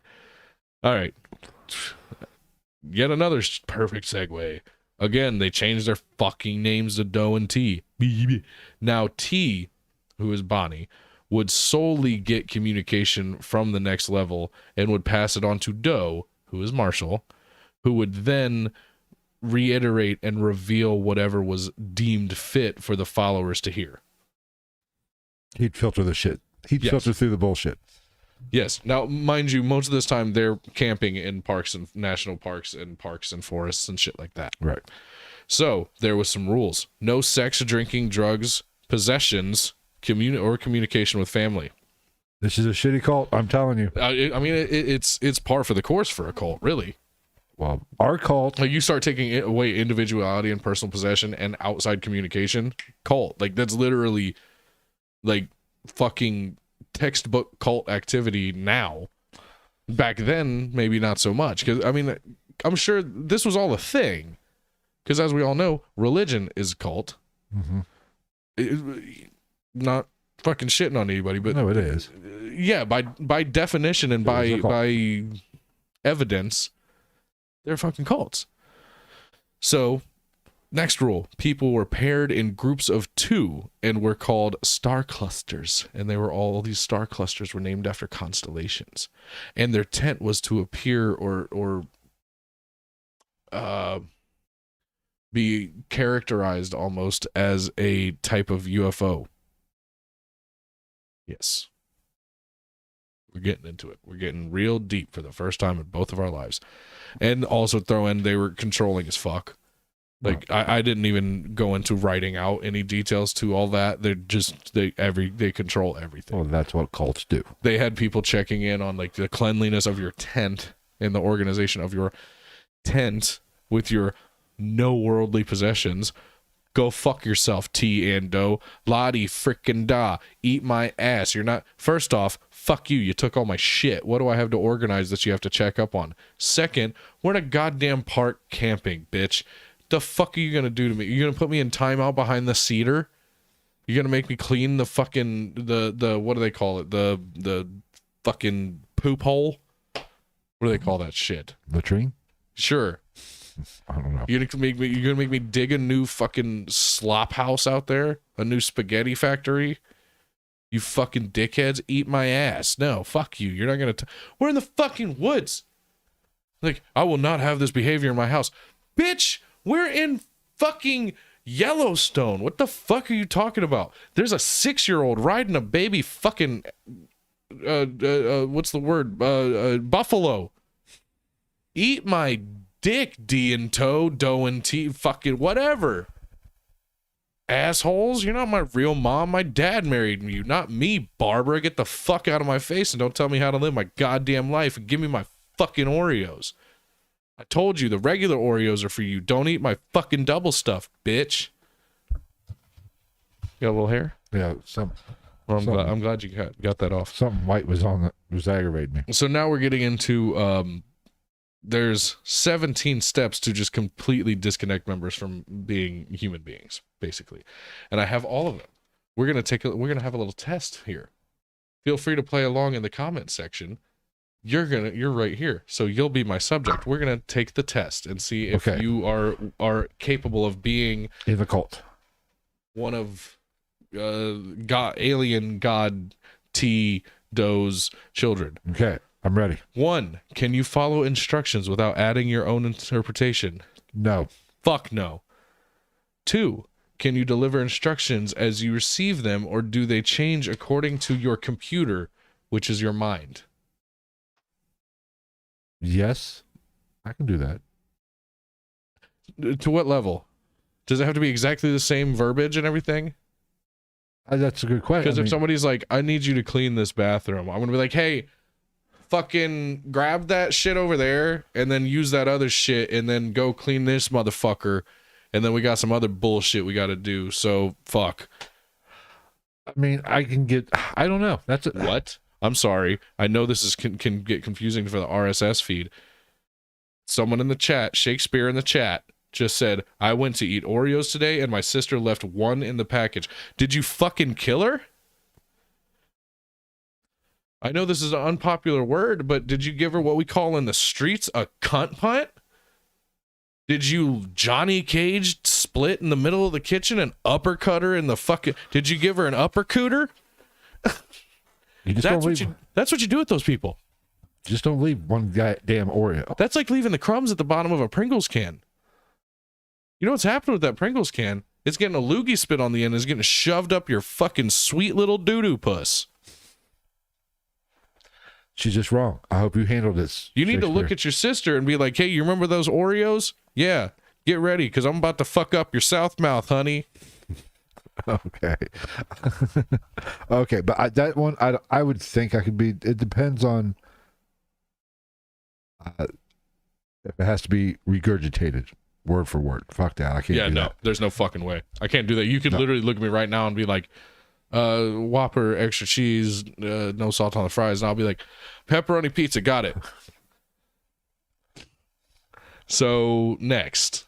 All right. Yet another perfect segue. Again, they changed their fucking names to Doe and T. Now T, who is Bonnie, would solely get communication from the next level and would pass it on to Doe, who is Marshall, who would then reiterate and reveal whatever was deemed fit for the followers to hear. He'd filter the shit. He'd filter through the bullshit. Yes. Now, mind you, most of this time they're camping in parks and national parks and forests and shit like that. Right. So there was some rules: no sex, drinking, drugs, possessions, communication with family. This is a shitty cult, I'm telling you. I mean, it's par for the course for a cult, really. Well, our cult, Like, you start taking away individuality and personal possession and outside communication, cult. Like, that's literally like fucking textbook cult activity now. Back then, maybe not so much. Because, I mean, I'm sure this was all a thing. Because as we all know, religion is a cult. Not fucking shitting on anybody, but no, it is. Yeah, by definition and by evidence, they're fucking cults. So, next rule: people were paired in groups of 2 and were called star clusters, and all these star clusters were named after constellations, and their tent was to appear or be characterized almost as a type of UFO. Yes. We're getting into it. We're getting real deep for the first time in both of our lives. And also throw in, they were controlling as fuck. Like, I didn't even go into writing out any details to all that. They control everything. Well, that's what cults do. They had people checking in on like the cleanliness of your tent and the organization of your tent with your no worldly possessions. Go fuck yourself, T and Doe. Lottie frickin' da. Eat my ass. You're not... First off, fuck you. You took all my shit. What do I have to organize that you have to check up on? Second, we're in a goddamn park camping, bitch. The fuck are you gonna do to me? You gonna put me in timeout behind the cedar? You gonna make me clean the fucking... The what do they call it? The fucking poop hole? What do they call that shit? Latrine? Sure. I don't know. You're gonna make me dig a new fucking slop house out there? A new spaghetti factory? You fucking dickheads, eat my ass. No, fuck you. You're not gonna... We're in the fucking woods. Like, I will not have this behavior in my house. Bitch, we're in fucking Yellowstone. What the fuck are you talking about? There's a 6-year-old riding a baby fucking... what's the word? Buffalo. Eat my dick, D and Toe, Doe and T, fucking whatever. Assholes, you're not my real mom. My dad married you, not me, Barbara. Get the fuck out of my face and don't tell me how to live my goddamn life and give me my fucking Oreos. I told you the regular Oreos are for you. Don't eat my fucking double stuff, bitch. You got a little hair? Yeah, Well, I'm glad you got that off. something white was on that was aggravating me. So now we're getting into there's 17 steps to just completely disconnect members from being human beings, basically. And I have all of them. We're gonna have a little test here. Feel free to play along in the comment section. You're right here, so you'll be my subject. We're gonna take the test and see if you are capable of being in the cult. One of alien god T Doe's children. Okay, I'm ready. 1, can you follow instructions without adding your own interpretation? No. Fuck no. 2, Can you deliver instructions as you receive them, or do they change according to your computer, which is your mind? Yes, I can do that. To what level? Does it have to be exactly the same verbiage and everything? That's a good question. Because if somebody's like, I need you to clean this bathroom, I'm going to be like, hey, fucking grab that shit over there and then use that other shit and then go clean this motherfucker. And then we got some other bullshit we got to do. So fuck. I mean, I don't know. That's What? I'm sorry. I know this can get confusing for the RSS feed. Someone in the chat, Shakespeare in the chat, just said, I went to eat Oreos today and my sister left one in the package. Did you fucking kill her? I know this is an unpopular word, but did you give her what we call in the streets a cunt punt? Did you Johnny Cage split in the middle of the kitchen and uppercut her in the fucking... Did you give her an uppercooter? That's what you do with those people. Just don't leave one damn Oreo. That's like leaving the crumbs at the bottom of a Pringles can. You know what's happening with that Pringles can? It's getting a loogie spit on the end. It's getting shoved up your fucking sweet little doo-doo puss. She's just wrong. I hope you handle this. You need to look at your sister and be like, hey, you remember those Oreos? Yeah, get ready, because I'm about to fuck up your south mouth, honey. Okay. Okay, but that one, I would think I could be... It depends on if it has to be regurgitated word for word. Fuck that. I can't do that. There's no fucking way. I can't do that. You could literally look at me right now and be like, Whopper, extra cheese, no salt on the fries, and I'll be like, pepperoni pizza, got it. So next,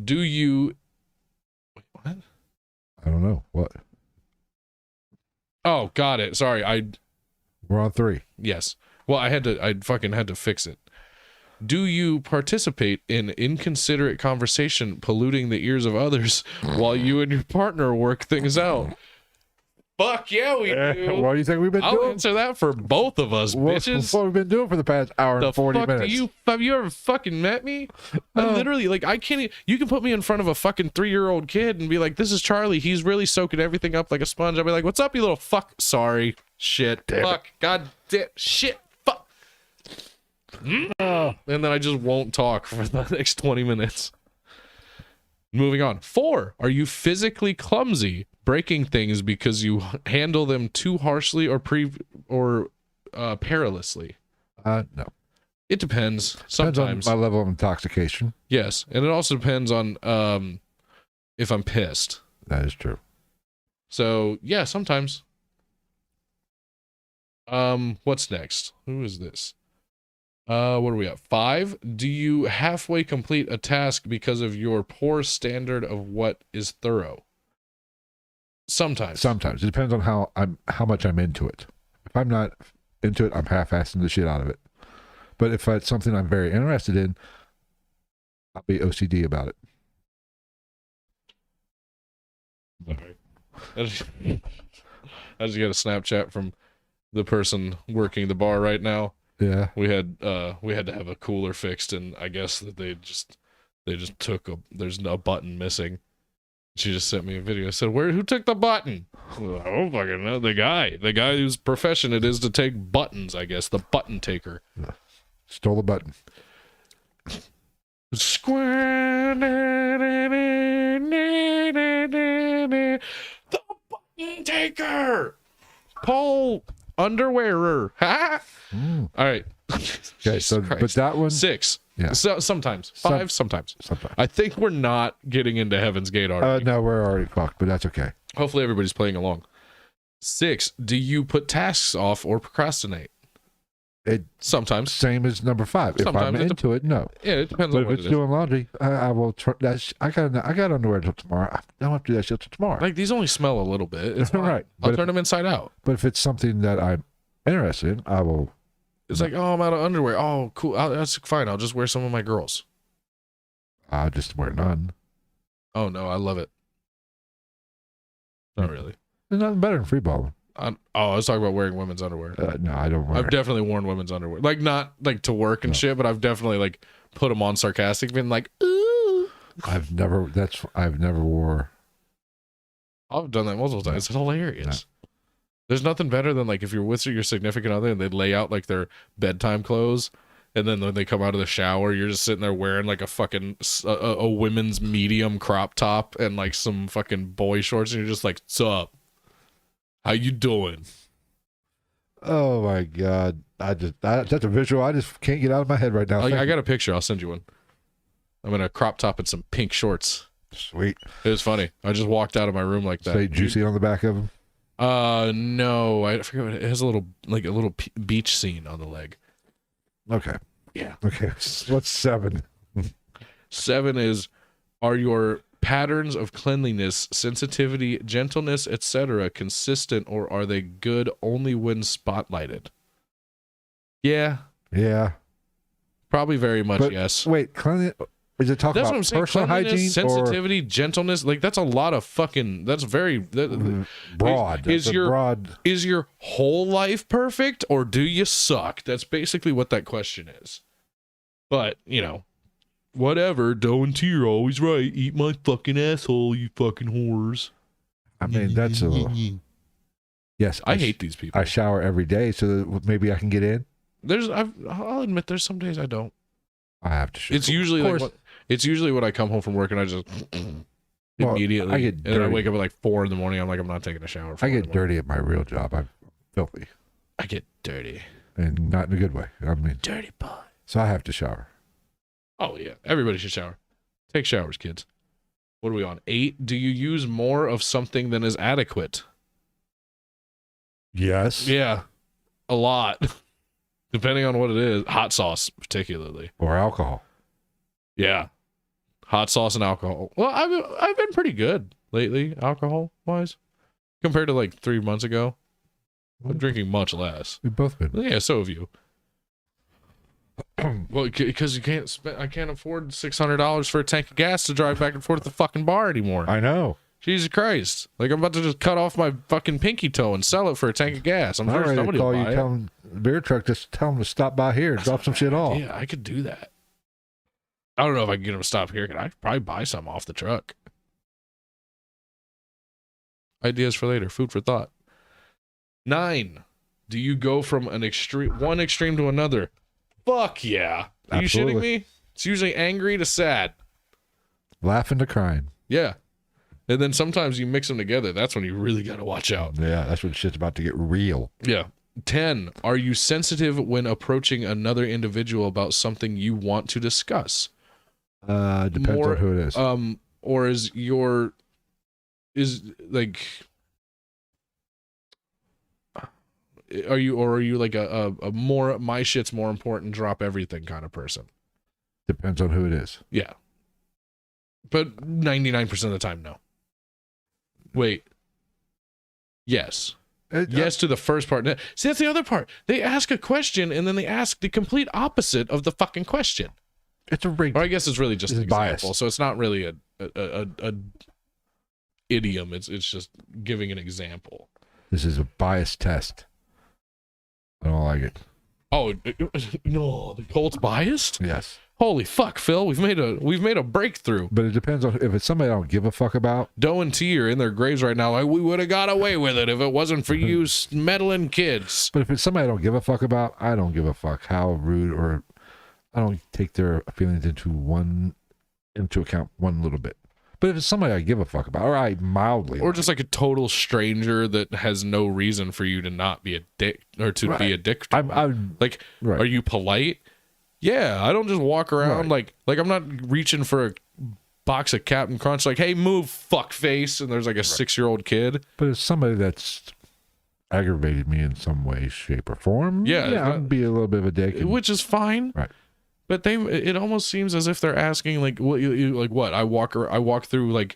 do you... Wait, what? I don't know. What? Oh, got it. Sorry, We're on 3. Yes. Well, I fucking had to fix it. Do you participate in inconsiderate conversation polluting the ears of others while you and your partner work things out? Fuck yeah, we do. What do you think we've been doing? I'll answer that for both of us, bitches. What we've been doing for the past hour and 40 minutes. Have you ever fucking met me? I literally, like, I can't... You can put me in front of a fucking 3-year-old kid and be like, this is Charlie. He's really soaking everything up like a sponge. I'll be like, what's up, you little fuck? Sorry. Shit. Damn fuck. it. God damn. Shit. Fuck. And then I just won't talk for the next 20 minutes. Moving on. 4. Are you physically clumsy, breaking things because you handle them too harshly or perilously? No. It depends. Depends Sometimes. on my level of intoxication. Yes, and it also depends on if I'm pissed. That is true. So yeah, sometimes. What's next? Who is this? What are we at? 5. Do you halfway complete a task because of your poor standard of what is thorough? Sometimes. Sometimes. It depends on how much I'm into it. If I'm not into it, I'm half-assing the shit out of it. But if it's something I'm very interested in, I'll be OCD about it. Sorry. I just got a Snapchat from the person working the bar right now. Yeah. We had to have a cooler fixed, and I guess that they just there's no button missing. She just sent me a video. I said, who took the button? I don't fucking know. The guy whose profession it is to take buttons, I guess. The button taker. Stole the button. The button taker. Paul Underwearer. All right. Okay, so Christ. but that one 6. Yeah. So, sometimes 5. Sometimes. Sometimes. I think we're not getting into Heaven's Gate already. No, we're already fucked, but that's okay. Hopefully everybody's playing along. 6. Do you put tasks off or procrastinate? Sometimes. Same as number 5. If Sometimes I'm into it, no. Yeah, it depends But on if what it's it is. doing laundry, I will. I got underwear till tomorrow. I don't have to do that shit till tomorrow. Like, these only smell a little bit. It's fine. Right. I'll turn them inside out. But if it's something that I'm interested in, I will. It's like, oh, I'm out of underwear. Oh, cool. That's fine. I'll just wear some of my girls. I'll just wear none. Oh, no, I love it. Not really. There's nothing better than free balling. I was talking about wearing women's underwear. No, I don't wear I've definitely worn women's underwear. Like, not like to work and shit, but I've definitely like put them on sarcastic, been like, ooh. I've never wore I've done that multiple times. It's hilarious. There's nothing better than like if you're with your significant other and they lay out like their bedtime clothes, and then when they come out of the shower, you're just sitting there wearing like a fucking a women's medium crop top and like some fucking boy shorts, and you're just like, "What's up? How you doing?" Oh my God. That's a visual I just can't get out of my head right now. I got a picture. I'll send you one. I'm in a crop top and some pink shorts. Sweet. It was funny. I just walked out of my room like that. Say juicy on the back of them? No. I forget what it has. A little beach scene on the leg. Okay. Yeah. Okay. What's 7? 7 is, are your patterns of cleanliness, sensitivity, gentleness, etc. consistent, or are they good only when spotlighted? Yeah. Yeah. Probably very much But yes. Wait, cleanliness? Is it talking about personal hygiene? Sensitivity, gentleness? Like that's a lot of fucking. That's very broad. Is your whole life perfect, or do you suck? That's basically what that question is. But you know, whatever. Doe and T are always right. Eat my fucking asshole, you fucking whores. I mean, that's a little. Yes, I hate these people. I shower every day, so that maybe I can get in. I'll admit, there's some days I don't. I have to shower. It's usually it's usually when I come home from work and I just immediately. I get dirty. And then I wake up at like 4 in the morning. I'm like, I'm not taking a shower. I get dirty at my real job. I'm filthy. I get dirty. And not in a good way. I mean, dirty boy. So I have to shower. Oh, yeah. Everybody should shower. Take showers, kids. What are we on? 8. Do you use more of something than is adequate? Yes. Yeah. A lot. Depending on what it is. Hot sauce, particularly. Or alcohol. Yeah. Hot sauce and alcohol. Well, I've been pretty good lately, alcohol-wise. Compared to like 3 months ago. I'm drinking much less. We've both been. Yeah, so have you. Well, because I can't afford $600 for a tank of gas to drive back and forth to the fucking bar anymore. I know. Jesus Christ. Like, I'm about to just cut off my fucking pinky toe and sell it for a tank of gas. I'm sure somebody will buy it. Tell them, beer truck, just tell them to stop by here and drop some shit off. Yeah, I could do that. I don't know if I can get them to stop here. I could probably buy some off the truck. Ideas for later. Food for thought. 9. Do you go from one extreme to another? Fuck yeah. Are Absolutely. You shitting me? It's usually angry to sad. Laughing to crying. Yeah. And then sometimes you mix them together. That's when you really got to watch out. Yeah, that's when shit's about to get real. Yeah. 10. Are you sensitive when approaching another individual about something you want to discuss? Depends on who it is. Or are you like a more my shit's more important, drop everything kind of person? Depends on who it is. Yeah. But 99% of the time, no. Wait. Yes. Yes to the first part. See, that's the other part. They ask a question and then they ask the complete opposite of the fucking question. It's a ring. Or I guess it's really just an example. Bias. So it's not really a idiom. It's just giving an example. This is a bias test. I don't like it. Oh no, the Colt's biased? Yes. Holy fuck, Phil! We've made a breakthrough. But it depends on if it's somebody I don't give a fuck about. Doe and T are in their graves right now. Like, we would have got away with it if it wasn't for you meddling kids. But if it's somebody I don't give a fuck about, I don't give a fuck how rude, or I don't take their feelings into account one little bit. But if it's somebody I give a fuck about, or I mildly, or just like a total stranger that has no reason for you to not be a dick or to be a dick. I'm like, are you polite? Yeah, I don't just walk around like I'm not reaching for a box of Captain Crunch like, hey, move, fuck face, and there's like a 6-year-old kid. But it's somebody that's aggravated me in some way, shape, or form. Yeah, I'd be a little bit of a dick, which is fine. Right. But it almost seems as if they're asking like, what? I walk through like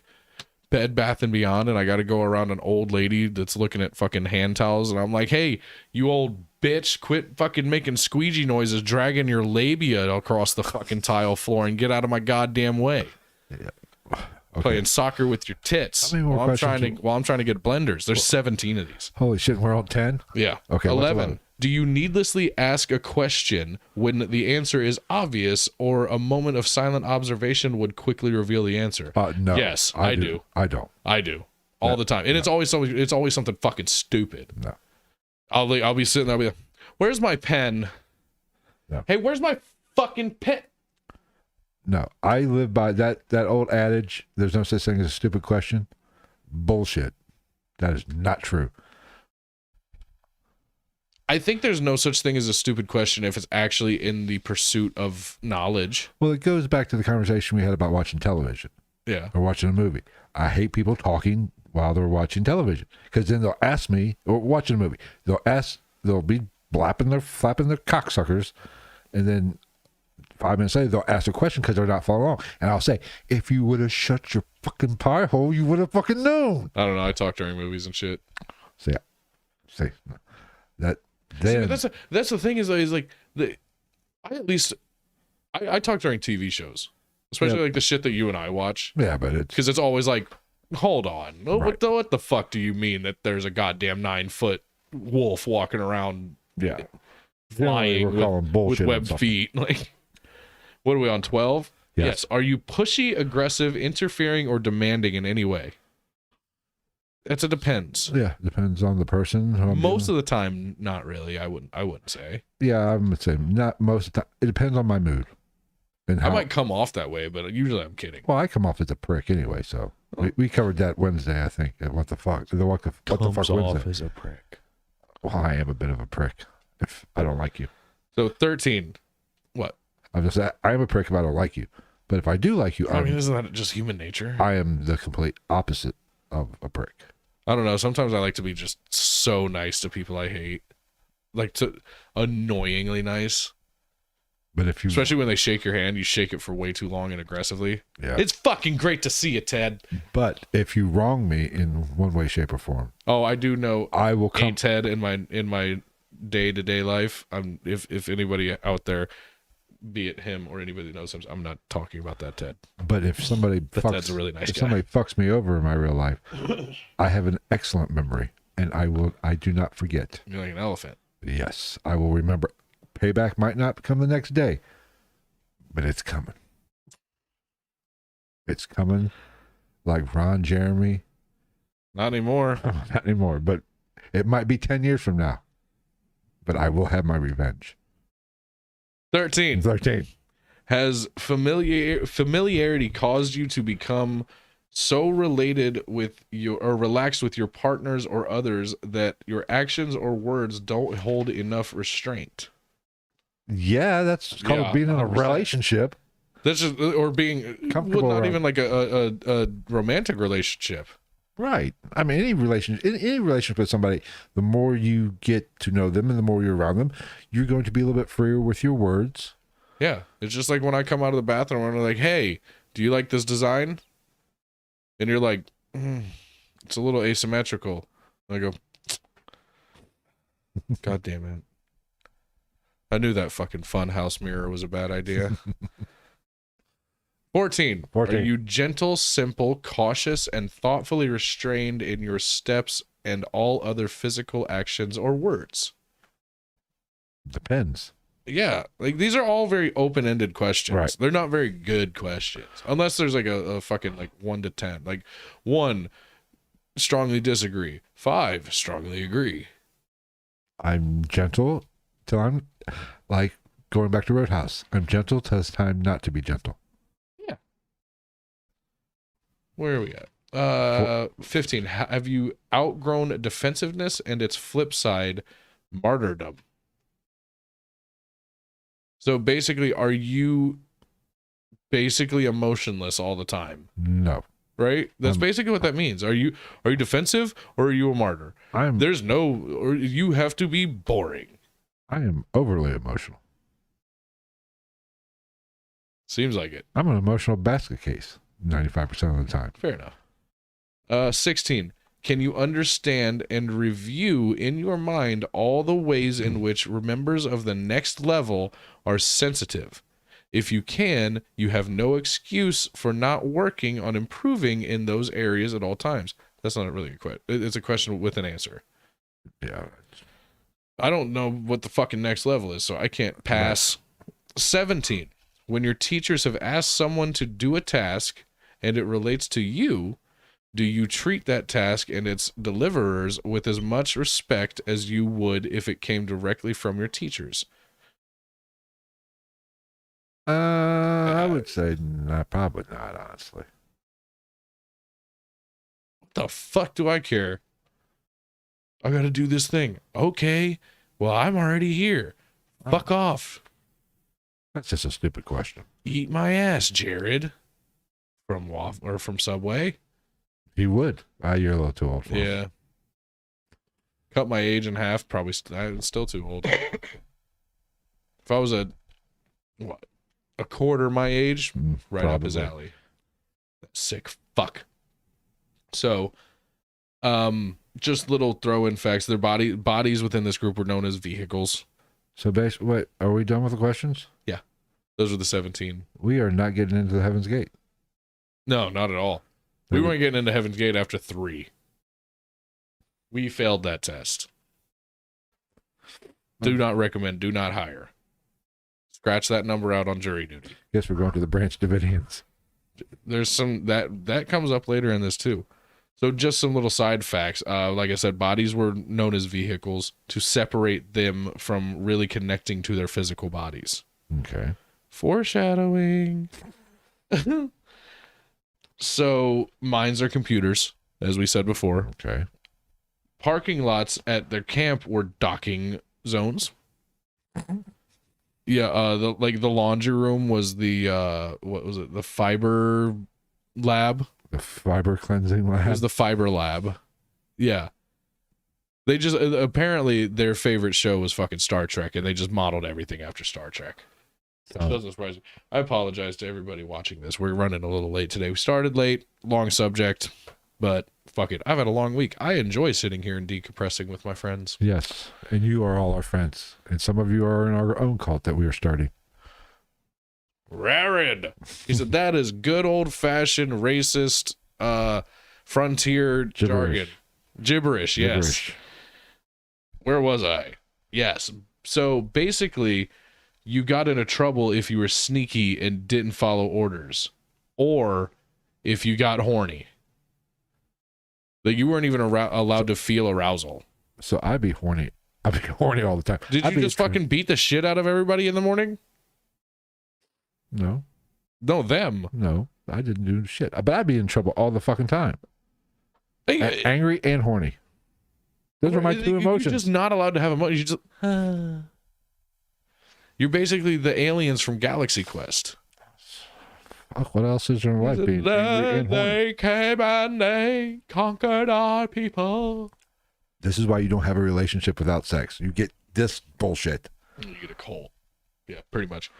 Bed Bath and Beyond, and I got to go around an old lady that's looking at fucking hand towels, and I'm like, hey, you old bitch, quit fucking making squeegee noises, dragging your labia across the fucking tile floor, and get out of my goddamn way. Yeah. Okay. Playing soccer with your tits while I'm trying to get blenders. There's 17 of these. Holy shit, we're on 10? Yeah. Okay. 11. Do you needlessly ask a question when the answer is obvious, or a moment of silent observation would quickly reveal the answer? No. Yes, I do. I don't. I do. all the time, and it's always something fucking stupid. No. I'll be sitting there, I'll be like, "Where's my pen?" No. Hey, where's my fucking pen? No, I live by that old adage, there's no such thing as a stupid question. Bullshit. That is not true. I think there's no such thing as a stupid question if it's actually in the pursuit of knowledge. Well, it goes back to the conversation we had about watching television. Yeah. Or watching a movie. I hate people talking while they're watching television, because then they'll ask me, or watching a movie, they'll be flapping their cocksuckers, and then 5 minutes later they'll ask a question because they're not following along, and I'll say, if you would have shut your fucking pie hole, you would have fucking known. I don't know. I talk during movies and shit. See that. Then that's the thing is like I talk during TV shows, especially like the shit that you and I watch. Yeah, but because it's always like, hold on, Right. what the fuck do you mean that there's a goddamn 9-foot wolf walking around? Yeah. Flying We're calling with bullshit webbed on feet. Like, what are we on 12? Yes. Are you pushy, aggressive, interfering, or demanding in any way? It depends. Yeah, depends on the person. Most of the time, not really. I wouldn't say. Yeah, I'm gonna say not most of the time. It depends on my mood. And I might come off that way, but usually I'm kidding. Well, I come off as a prick anyway, so we covered that Wednesday, I think. What the fuck? What the fuck Wednesday? as a prick. Well, I am a bit of a prick if I don't like you. So 13. What? I'm just I am a prick if I don't like you. But if I do like you, isn't that just human nature? I am the complete opposite of a prick. I don't know. Sometimes I like to be just so nice to people I hate. Like, to annoyingly nice. But if you, especially when they shake your hand, you shake it for way too long and aggressively. Yeah. It's fucking great to see you, Ted. But if you wrong me in one way, shape, or form, oh, I do know. I will come. Hey, Ted, in my day-to-day life, if anybody out there, be it him or anybody that knows him, I'm not talking about that Ted. But if somebody Ted's a really nice if guy. somebody fucks me over in my real life, I have an excellent memory, and I do not forget. You're like an elephant. Yes, I will remember. Payback might not come the next day, but it's coming. It's coming, like Ron Jeremy. Not anymore. Not anymore, but it might be 10 years from now. But I will have my revenge. 13. Has familiarity caused you to become so related with or relaxed with your partners or others that your actions or words don't hold enough restraint? Yeah, that's called being in a 100%. Relationship. That's just, or being Comfortable not around. even like a romantic relationship. Right. I mean, any relationship with somebody, the more you get to know them and the more you're around them, you're going to be a little bit freer with your words. Yeah. It's just like when I come out of the bathroom and I'm like, hey, do you like this design? And you're like, it's a little asymmetrical. And I go, God damn it. I knew that fucking fun house mirror was a bad idea. 14. Are you gentle, simple, cautious, and thoughtfully restrained in your steps and all other physical actions or words? Depends. Yeah, like these are all very open-ended questions. Right. They're not very good questions. Unless there's like a fucking like 1 to 10. Like 1, strongly disagree. 5, strongly agree. I'm gentle till I'm like going back to Roadhouse. I'm gentle till it's time not to be gentle. Yeah. Where are we at? 15. Have you outgrown defensiveness and its flip side, martyrdom? So basically, are you basically emotionless all the time? No. Right? That's basically what that means. Are you defensive or are you a martyr? Or you have to be boring. I am overly emotional. Seems like it. I'm an emotional basket case 95% of the time. Fair enough. 16. Can you understand and review in your mind all the ways in which members of the next level are sensitive? If you can, you have no excuse for not working on improving in those areas at all times. That's not really a question. It's a question with an answer. Yeah. I don't know what the fucking next level is, so I can't pass. 17. When your teachers have asked someone to do a task and it relates to you, do you treat that task and its deliverers with as much respect as you would if it came directly from your teachers? I would say probably not, honestly. What the fuck do I care? I gotta do this thing. Okay, well, I'm already here. Fuck off. That's just a stupid question. Eat my ass, Jared. From from Subway. He would. You're a little too old for him. Yeah. Cut my age in half. Probably I'm still too old. If I was a quarter my age, right probably. up his alley. Sick fuck. So, just little throw-in facts. Their bodies within this group were known as vehicles. So basically, wait, are we done with the questions? Yeah, those are the 17. We are not getting into the Heaven's Gate. No, not at all. We weren't getting into Heaven's Gate after 3. We failed that test. Do not recommend. Do not hire. Scratch that number out on jury duty. Guess we're going to the Branch Davidians. There's some that comes up later in this too. So just some little side facts. Like I said, bodies were known as vehicles to separate them from really connecting to their physical bodies. Okay. Foreshadowing. So minds are computers, as we said before. Okay. Parking lots at their camp were docking zones. Yeah, the laundry room was the what was it? The fiber lab. The fiber cleansing lab. It was the fiber lab. Yeah. They just apparently their favorite show was fucking Star Trek, and they just modeled everything after Star Trek. Which doesn't surprise me. I apologize to everybody watching this. We're running a little late today. We started late, long subject, but fuck it. I've had a long week. I enjoy sitting here and decompressing with my friends. Yes, and you are all our friends, and some of you are in our own cult that we are starting. Rarid. He said that is good old-fashioned racist frontier jargon. Gibberish, yes. Gibberish. Where was I? Yes. So basically, you got into trouble if you were sneaky and didn't follow orders, or if you got horny. Like you weren't even allowed to feel arousal. So I'd be horny. I'd be horny all the time. Did you just fucking beat the shit out of everybody in the morning? No. No, them. No, I didn't do shit. But I'd be in trouble all the fucking time. Hey, Angry and horny. Those are my two emotions. You're just not allowed to have emotions. You just... You're basically the aliens from Galaxy Quest. Fuck, what else is there in life being angry and horny? They came and they conquered our people. This is why you don't have a relationship without sex. You get this bullshit. You get a cult. Yeah, pretty much.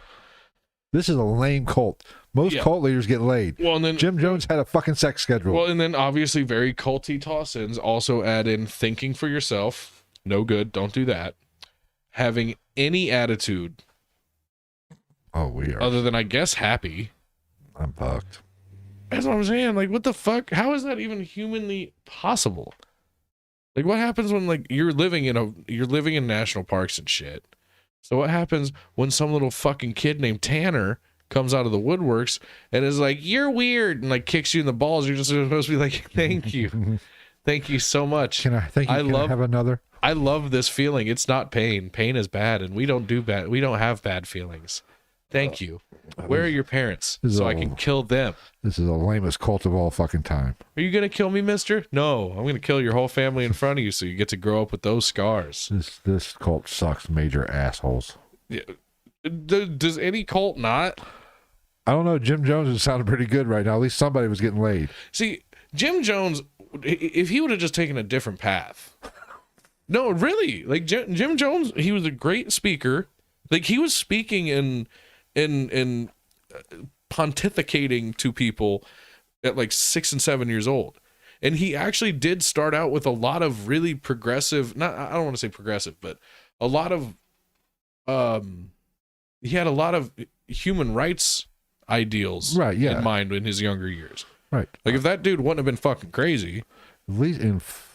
This is a lame cult. Most cult leaders get laid. Well, and then Jim Jones had a fucking sex schedule. Well, and then obviously very culty toss-ins also add in thinking for yourself. No good. Don't do that. Having any attitude. Oh, we are. Other than, I guess, happy. I'm fucked. That's what I'm saying. Like, what the fuck? How is that even humanly possible? Like, what happens when, like, you're living in national parks and shit? So what happens when some little fucking kid named Tanner comes out of the woodworks and is like, you're weird, and like kicks you in the balls? You're just supposed to be like, thank you. Thank you so much. Can I have another? I love this feeling. It's not pain. Pain is bad, and we don't have bad feelings. Thank you. Where are your parents? So I can kill them. This is the lamest cult of all fucking time. Are you going to kill me, mister? No, I'm going to kill your whole family in front of you so you get to grow up with those scars. This cult sucks major assholes. Yeah. Does any cult not? I don't know. Jim Jones is sounding pretty good right now. At least somebody was getting laid. See, Jim Jones, if he would have just taken a different path. No, really. Like Jim Jones, he was a great speaker. Like he was speaking and pontificating to people at like 6 and 7 years old. And he actually did start out with a lot of really progressive, I don't want to say progressive, but a lot of, he had a lot of human rights ideals in mind in his younger years. Right. Like if that dude wouldn't have been fucking crazy, at least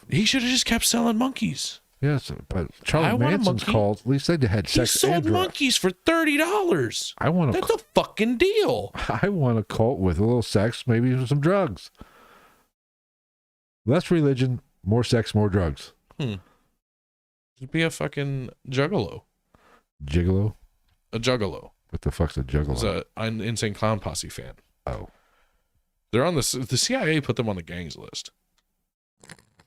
he should have just kept selling monkeys. Yes, but Charlie Manson's called. At least they had sex. He sold monkeys for $30. That's a fucking deal. I want a cult with a little sex, maybe some drugs. Less religion, more sex, more drugs. Just be a fucking juggalo. Gigolo? A juggalo. What the fuck's a juggalo? I'm an Insane Clown Posse fan. Oh. They're on the CIA put them on the gangs list.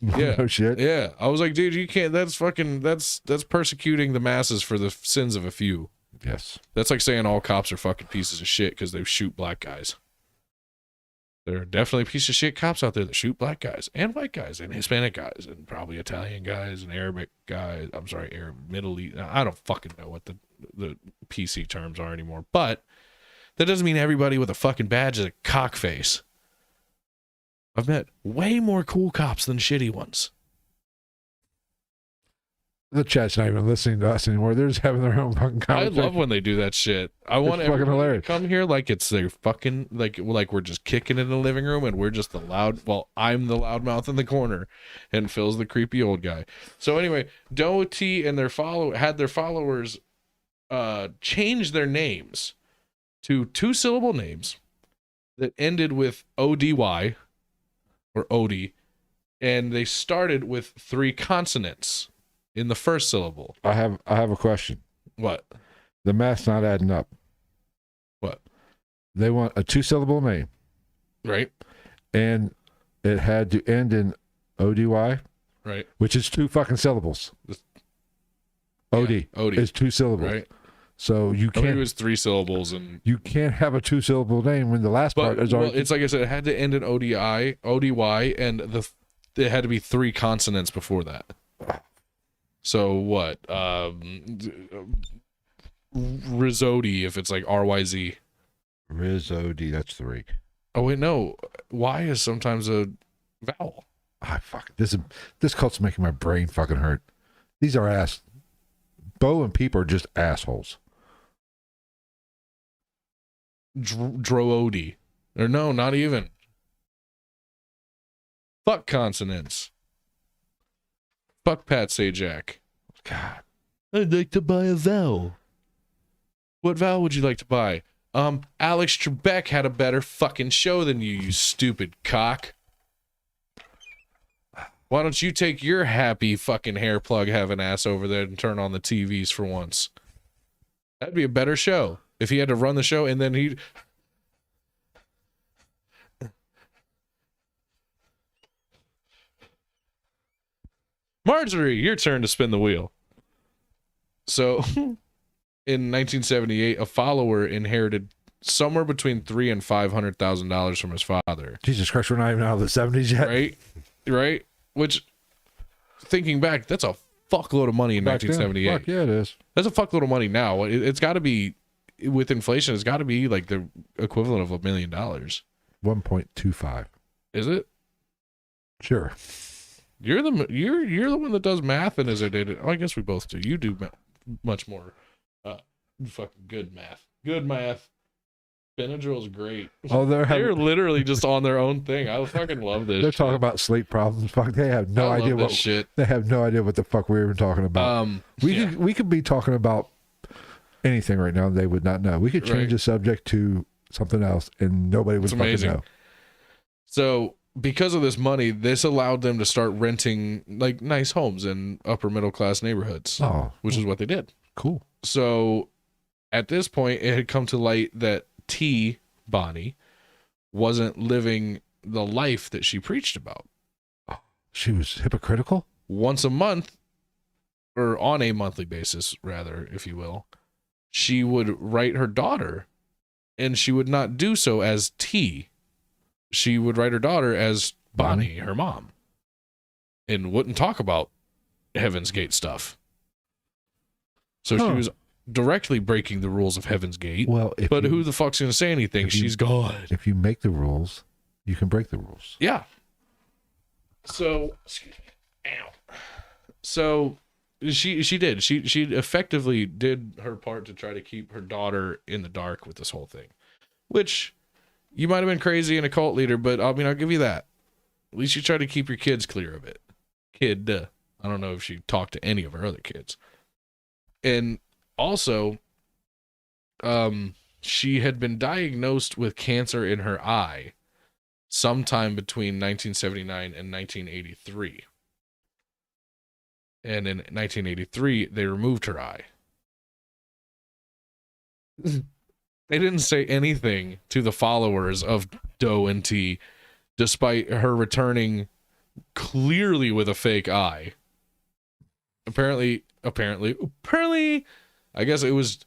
Yeah. No shit. Yeah. I was like, dude, you can't, that's persecuting the masses for the sins of a few. Yes. That's like saying all cops are fucking pieces of shit because they shoot black guys. There are definitely pieces of shit cops out there that shoot black guys and white guys and Hispanic guys and probably Italian guys and Arabic guys. I'm sorry, Arab, Middle East. I don't fucking know what the PC terms are anymore. But that doesn't mean everybody with a fucking badge is a cockface. I've met way more cool cops than shitty ones. The chat's not even listening to us anymore. They're just having their own fucking I conversation. love when they do that shit. I want fucking everybody to hilarious. come here like it's their fucking like we're just kicking it in the living room and we're just the loud. Well, I'm the loudmouth in the corner, and Phil's the creepy old guy. So anyway, Doty and their followers change their names to 2-syllable names that ended with ODY or OD, and they started with 3 consonants in the first syllable. I have a question. What? The math's not adding up. What? They want a 2-syllable name, Right? and it had to end in ODY, Right. which is 2 fucking syllables. Yeah, OD OD. is 2 syllables. Right. So you I mean, it can't was 3 syllables, and you can't have a 2-syllable name when the last part is already. it's like I said, it had to end in ODY, and it had to be 3 consonants before that. So what? Risodi, if it's like RYZ. Rizodi, that's 3. Oh wait, no. Y is sometimes a vowel. Ah, fuck. This cult's making my brain fucking hurt. These are ass. Bo and Peep are just assholes. Droodi. Or no, not even. Fuck consonants. Fuck Pat Sajak. God. I'd like to buy a vowel. What vowel would you like to buy? Alex Trebek had a better fucking show than you stupid cock. Why don't you take your happy fucking hair plug having ass over there and turn on the TVs for once? That'd be a better show. If he had to run the show and then he'd... Marjorie, your turn to spin the wheel. So, in 1978, a follower inherited somewhere between $300,000 and $500,000 from his father. Jesus Christ, we're not even out of the 70s yet. Right? Which, thinking back, that's a fuckload of money in Back then, 1978. fuck yeah, it is. That's a fuckload of money now. It's got to be, with inflation, it's got to be like the equivalent of $1 million. 1.25. Is it? Sure. You're the one that does math and is a data. Oh, I guess we both do. You do much more fucking good math. Good math. Benadryl's great. Oh, they're literally just on their own thing. I fucking love this. They're shit. talking about sleep problems. Fuck, they have no I idea love what this shit. They have no idea what the fuck we're even talking about. We could be talking about anything right now and they would not know. We could change the subject to something else and nobody would fucking know. So because of this money, this allowed them to start renting like nice homes in upper middle class neighborhoods. Which is what they did. Cool. So at this point, it had come to light that T, Bonnie, wasn't living the life that she preached about. She was hypocritical? Once a month, or on a monthly basis, rather, if you will, she would write her daughter, and she would not do so as T. She would write her daughter as Bonnie, her mom, and wouldn't talk about Heaven's Gate stuff. So she was directly breaking the rules of Heaven's Gate. Well, but who the fuck's going to say anything? She's God. If you make the rules, you can break the rules. Yeah. So, excuse me. Ow. So she did. She effectively did her part to try to keep her daughter in the dark with this whole thing, which you might have been crazy and a cult leader, but I mean, I'll give you that. At least you try to keep your kids clear of it. I don't know if she talked to any of her other kids. And also, she had been diagnosed with cancer in her eye sometime between 1979 and 1983. And in 1983, they removed her eye. They didn't say anything to the followers of Doe and T, despite her returning clearly with a fake eye. Apparently, I guess it was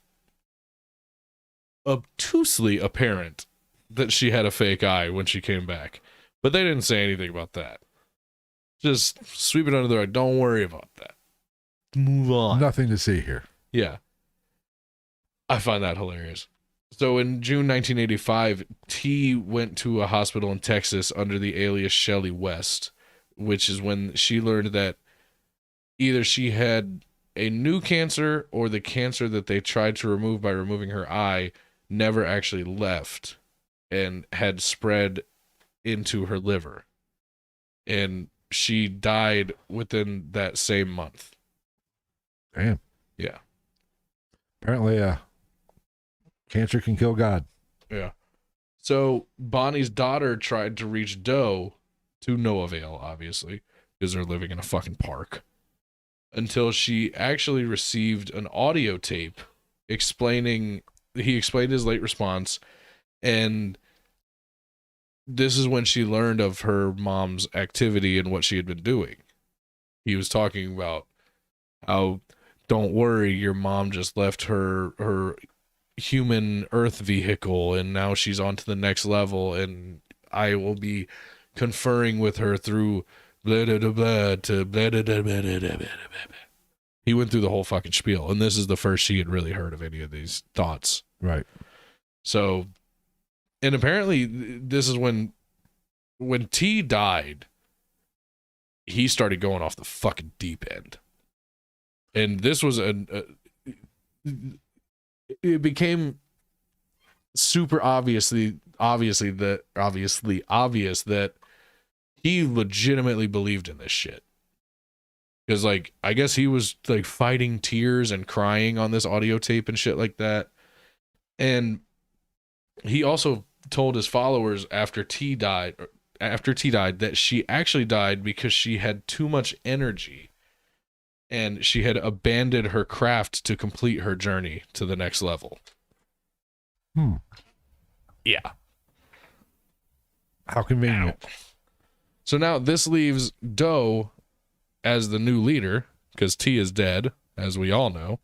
obtusely apparent that she had a fake eye when she came back. But they didn't say anything about that. Just sweep it under the rug. Don't worry about that. Move on. Nothing to see here. Yeah. I find that hilarious. So in June 1985, T went to a hospital in Texas under the alias Shelley West, which is when she learned that either she had a new cancer or the cancer that they tried to remove by removing her eye never actually left and had spread into her liver. And she died within that same month. Damn. Yeah. Apparently, cancer can kill God. Yeah. So Bonnie's daughter tried to reach Doe, to no avail, obviously, because they're living in a fucking park, until she actually received an audio tape he explained his late response, and this is when she learned of her mom's activity and what she had been doing. He was talking about how, don't worry, your mom just left her human earth vehicle and now she's on to the next level, and I will be conferring with her through blah, blah, blah, blah, to blah, blah, blah, blah, blah, blah, blah, blah. He went through the whole fucking spiel, and this is the first she had really heard of any of these thoughts. Right. So, and apparently this is when T died, he started going off the fucking deep end. And this was it became super obviously obvious that he legitimately believed in this shit. Because, like, I guess he was, like, fighting tears and crying on this audio tape and shit like that. And he also told his followers after T died that she actually died because she had too much energy and she had abandoned her craft to complete her journey to the next level. Yeah. How convenient. Ow. So now this leaves Doe as the new leader, because T is dead, as we all know.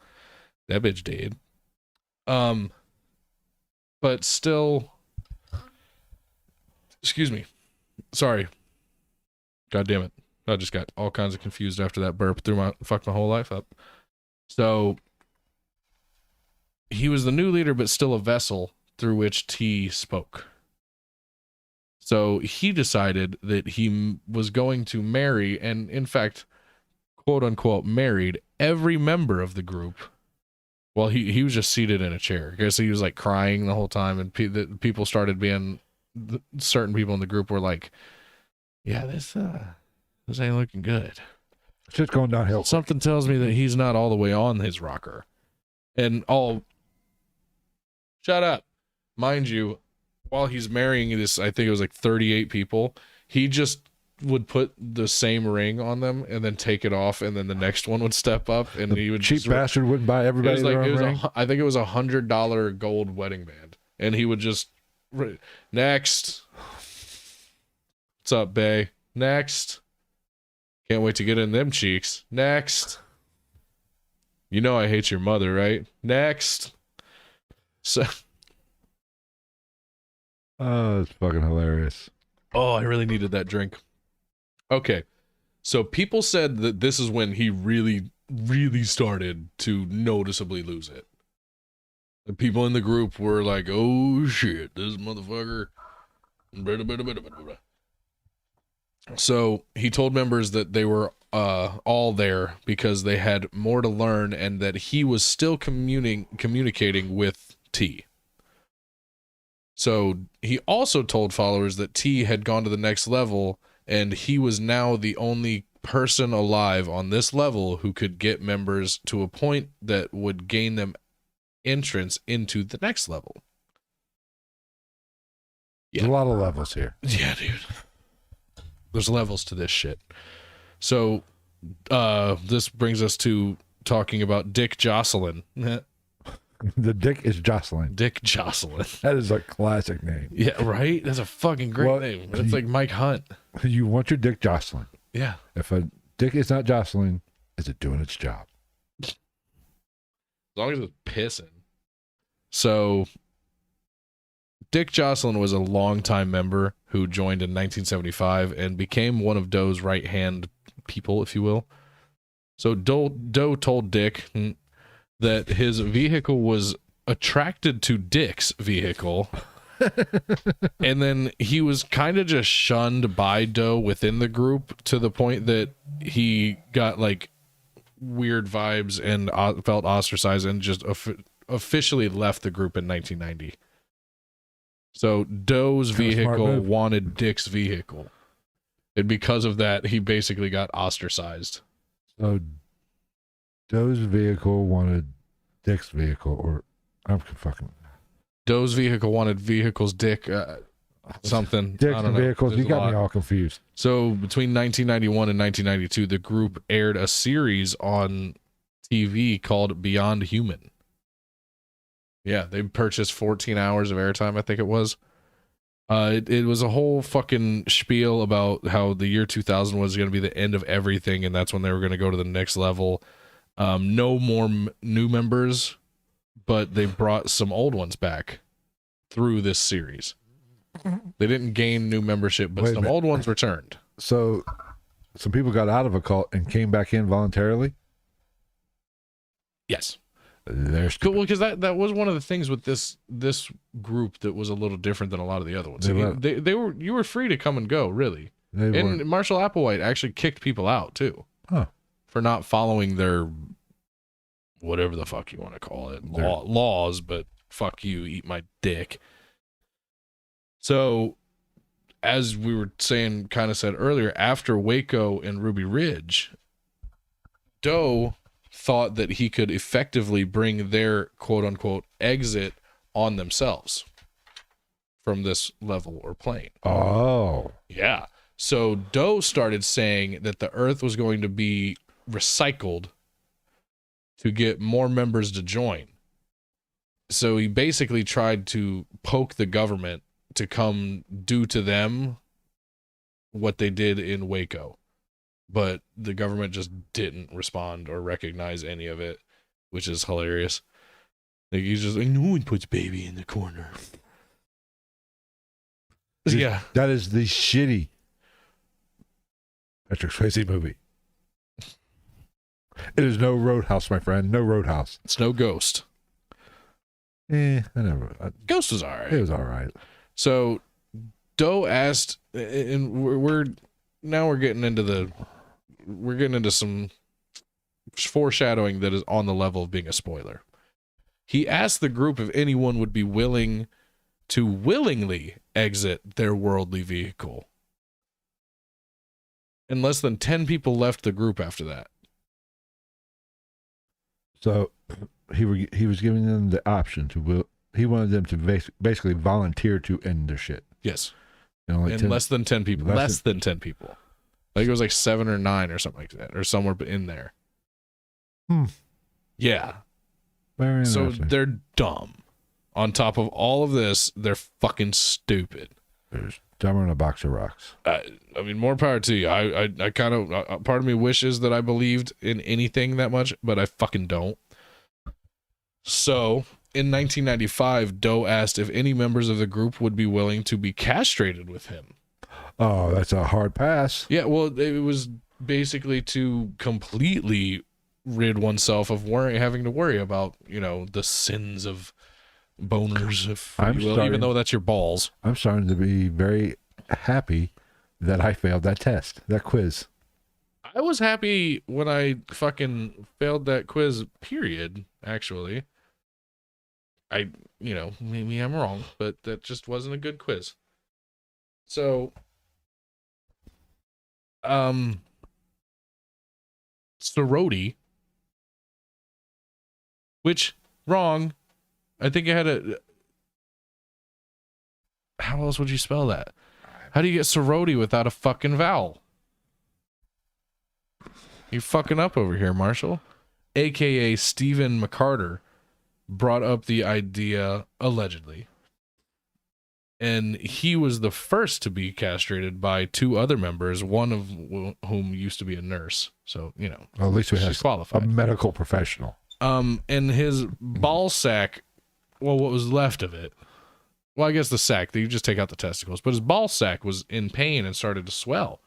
That bitch dead. But still, excuse me. Sorry. God damn it. I just got all kinds of confused after that burp. Fucked my whole life up. So he was the new leader, but still a vessel through which T spoke. So he decided that he was going to marry, and in fact, quote unquote, married every member of the group. Well, he was just seated in a chair. I guess he was like crying the whole time, and people started being, certain people in the group were like, yeah, this ain't looking good. Shit's going downhill. Something tells me that he's not all the way on his rocker. And shut up. Mind you, while he's marrying this, I think it was like 38 people, he just would put the same ring on them and then take it off, and then the next one would step up, and he would cheap bastard wouldn't buy everybody their own ring. I think it was $100 gold wedding band, and he would just next. What's up, bae? Next. Can't wait to get in them cheeks. Next. You know I hate your mother, right? Next. So. Oh, it's fucking hilarious. Oh, I really needed that drink. Okay. So people said that this is when he really, really started to noticeably lose it. The people in the group were like, oh shit, this motherfucker. So he told members that they were all there because they had more to learn, and that he was still communicating with T. So he also told followers that T had gone to the next level, and he was now the only person alive on this level who could get members to a point that would gain them entrance into the next level. There's a lot of levels here. Yeah, dude. There's levels to this shit. So, this brings us to talking about Dick Jocelyn. The Dick is Jocelyn. Dick Jocelyn. That is a classic name. Yeah, right? That's a fucking great name. It's like Mike Hunt. You want your Dick Jocelyn. Yeah. If a dick is not Jocelyn, is it doing its job? As long as it's pissing. So, Dick Jocelyn was a longtime member who joined in 1975 and became one of Doe's right-hand people, if you will. So Doe told Dick that his vehicle was attracted to Dick's vehicle. And then he was kind of just shunned by Doe within the group to the point that he got like weird vibes and felt ostracized and just officially left the group in 1990. So Doe's vehicle wanted Dick's vehicle. And because of that, he basically got ostracized. So Doe's vehicle wanted Dick's vehicle, or I'm fucking... Doe's vehicle wanted vehicles, Dick, something. Dick's I don't know. vehicles, There's you got me all confused. So between 1991 and 1992, the group aired a series on TV called Beyond Human. Yeah, they purchased 14 hours of airtime, I think it was. It was a whole fucking spiel about how the year 2000 was going to be the end of everything, and that's when they were going to go to the next level. No more new members, but they brought some old ones back through this series. They didn't gain new membership, but some old ones returned. So some people got out of a cult and came back in voluntarily? Yes. There's cool, because that was one of the things with this group that was a little different than a lot of the other ones. You were free to come and go, really. And Marshall Applewhite actually kicked people out too, for not following their whatever the fuck you want to call it laws. But fuck you, eat my dick. So, as we were saying, kind of said earlier, after Waco and Ruby Ridge, Doe thought that he could effectively bring their quote-unquote exit on themselves from this level or plane. Oh. Yeah. So Doe started saying that the Earth was going to be recycled to get more members to join. So he basically tried to poke the government to come do to them what they did in Waco. But the government just didn't respond or recognize any of it, which is hilarious. Like, he's just like, no one puts baby in the corner. Yeah. That is the shitty Patrick Swayze movie. It is no Roadhouse, my friend. No Roadhouse. It's no Ghost. Ghost was all right. It was all right. So Doe asked, and we're getting into some foreshadowing that is on the level of being a spoiler. He asked the group if anyone would be willing to willingly exit their worldly vehicle. And less than 10 people left the group after that. So he was giving them the option to he wanted them to basically volunteer to end their shit. Yes. And less than 10 people. Less than 10 people. I think it was like 7 or 9 or something like that, or somewhere in there. Yeah. Very so they're dumb. On top of all of this, they're fucking stupid. There's dumber than a box of rocks. I mean, more power to you. I kind of, part of me wishes that I believed in anything that much, but I fucking don't. So, in 1995, Doe asked if any members of the group would be willing to be castrated with him. Oh, that's a hard pass. Yeah, well, it was basically to completely rid oneself of having to worry about, the sins of boners, if you will, even though that's your balls. I'm starting to be very happy that I failed that test, that quiz. I was happy when I fucking failed that quiz, period, actually. Maybe I'm wrong, but that just wasn't a good quiz. So, sorority, which, wrong. I think it had how else would you spell that? How do you get sorority without a fucking vowel? You fucking up over here, Marshall. AKA Stephen McCarter brought up the idea, allegedly. And he was the first to be castrated by 2 other members, one of whom used to be a nurse. So, you know, well, at least we have qualified. A medical professional. And his ball sack, well, what was left of it, well, I guess the sack, you just take out the testicles, but his ball sack was in pain and started to swell.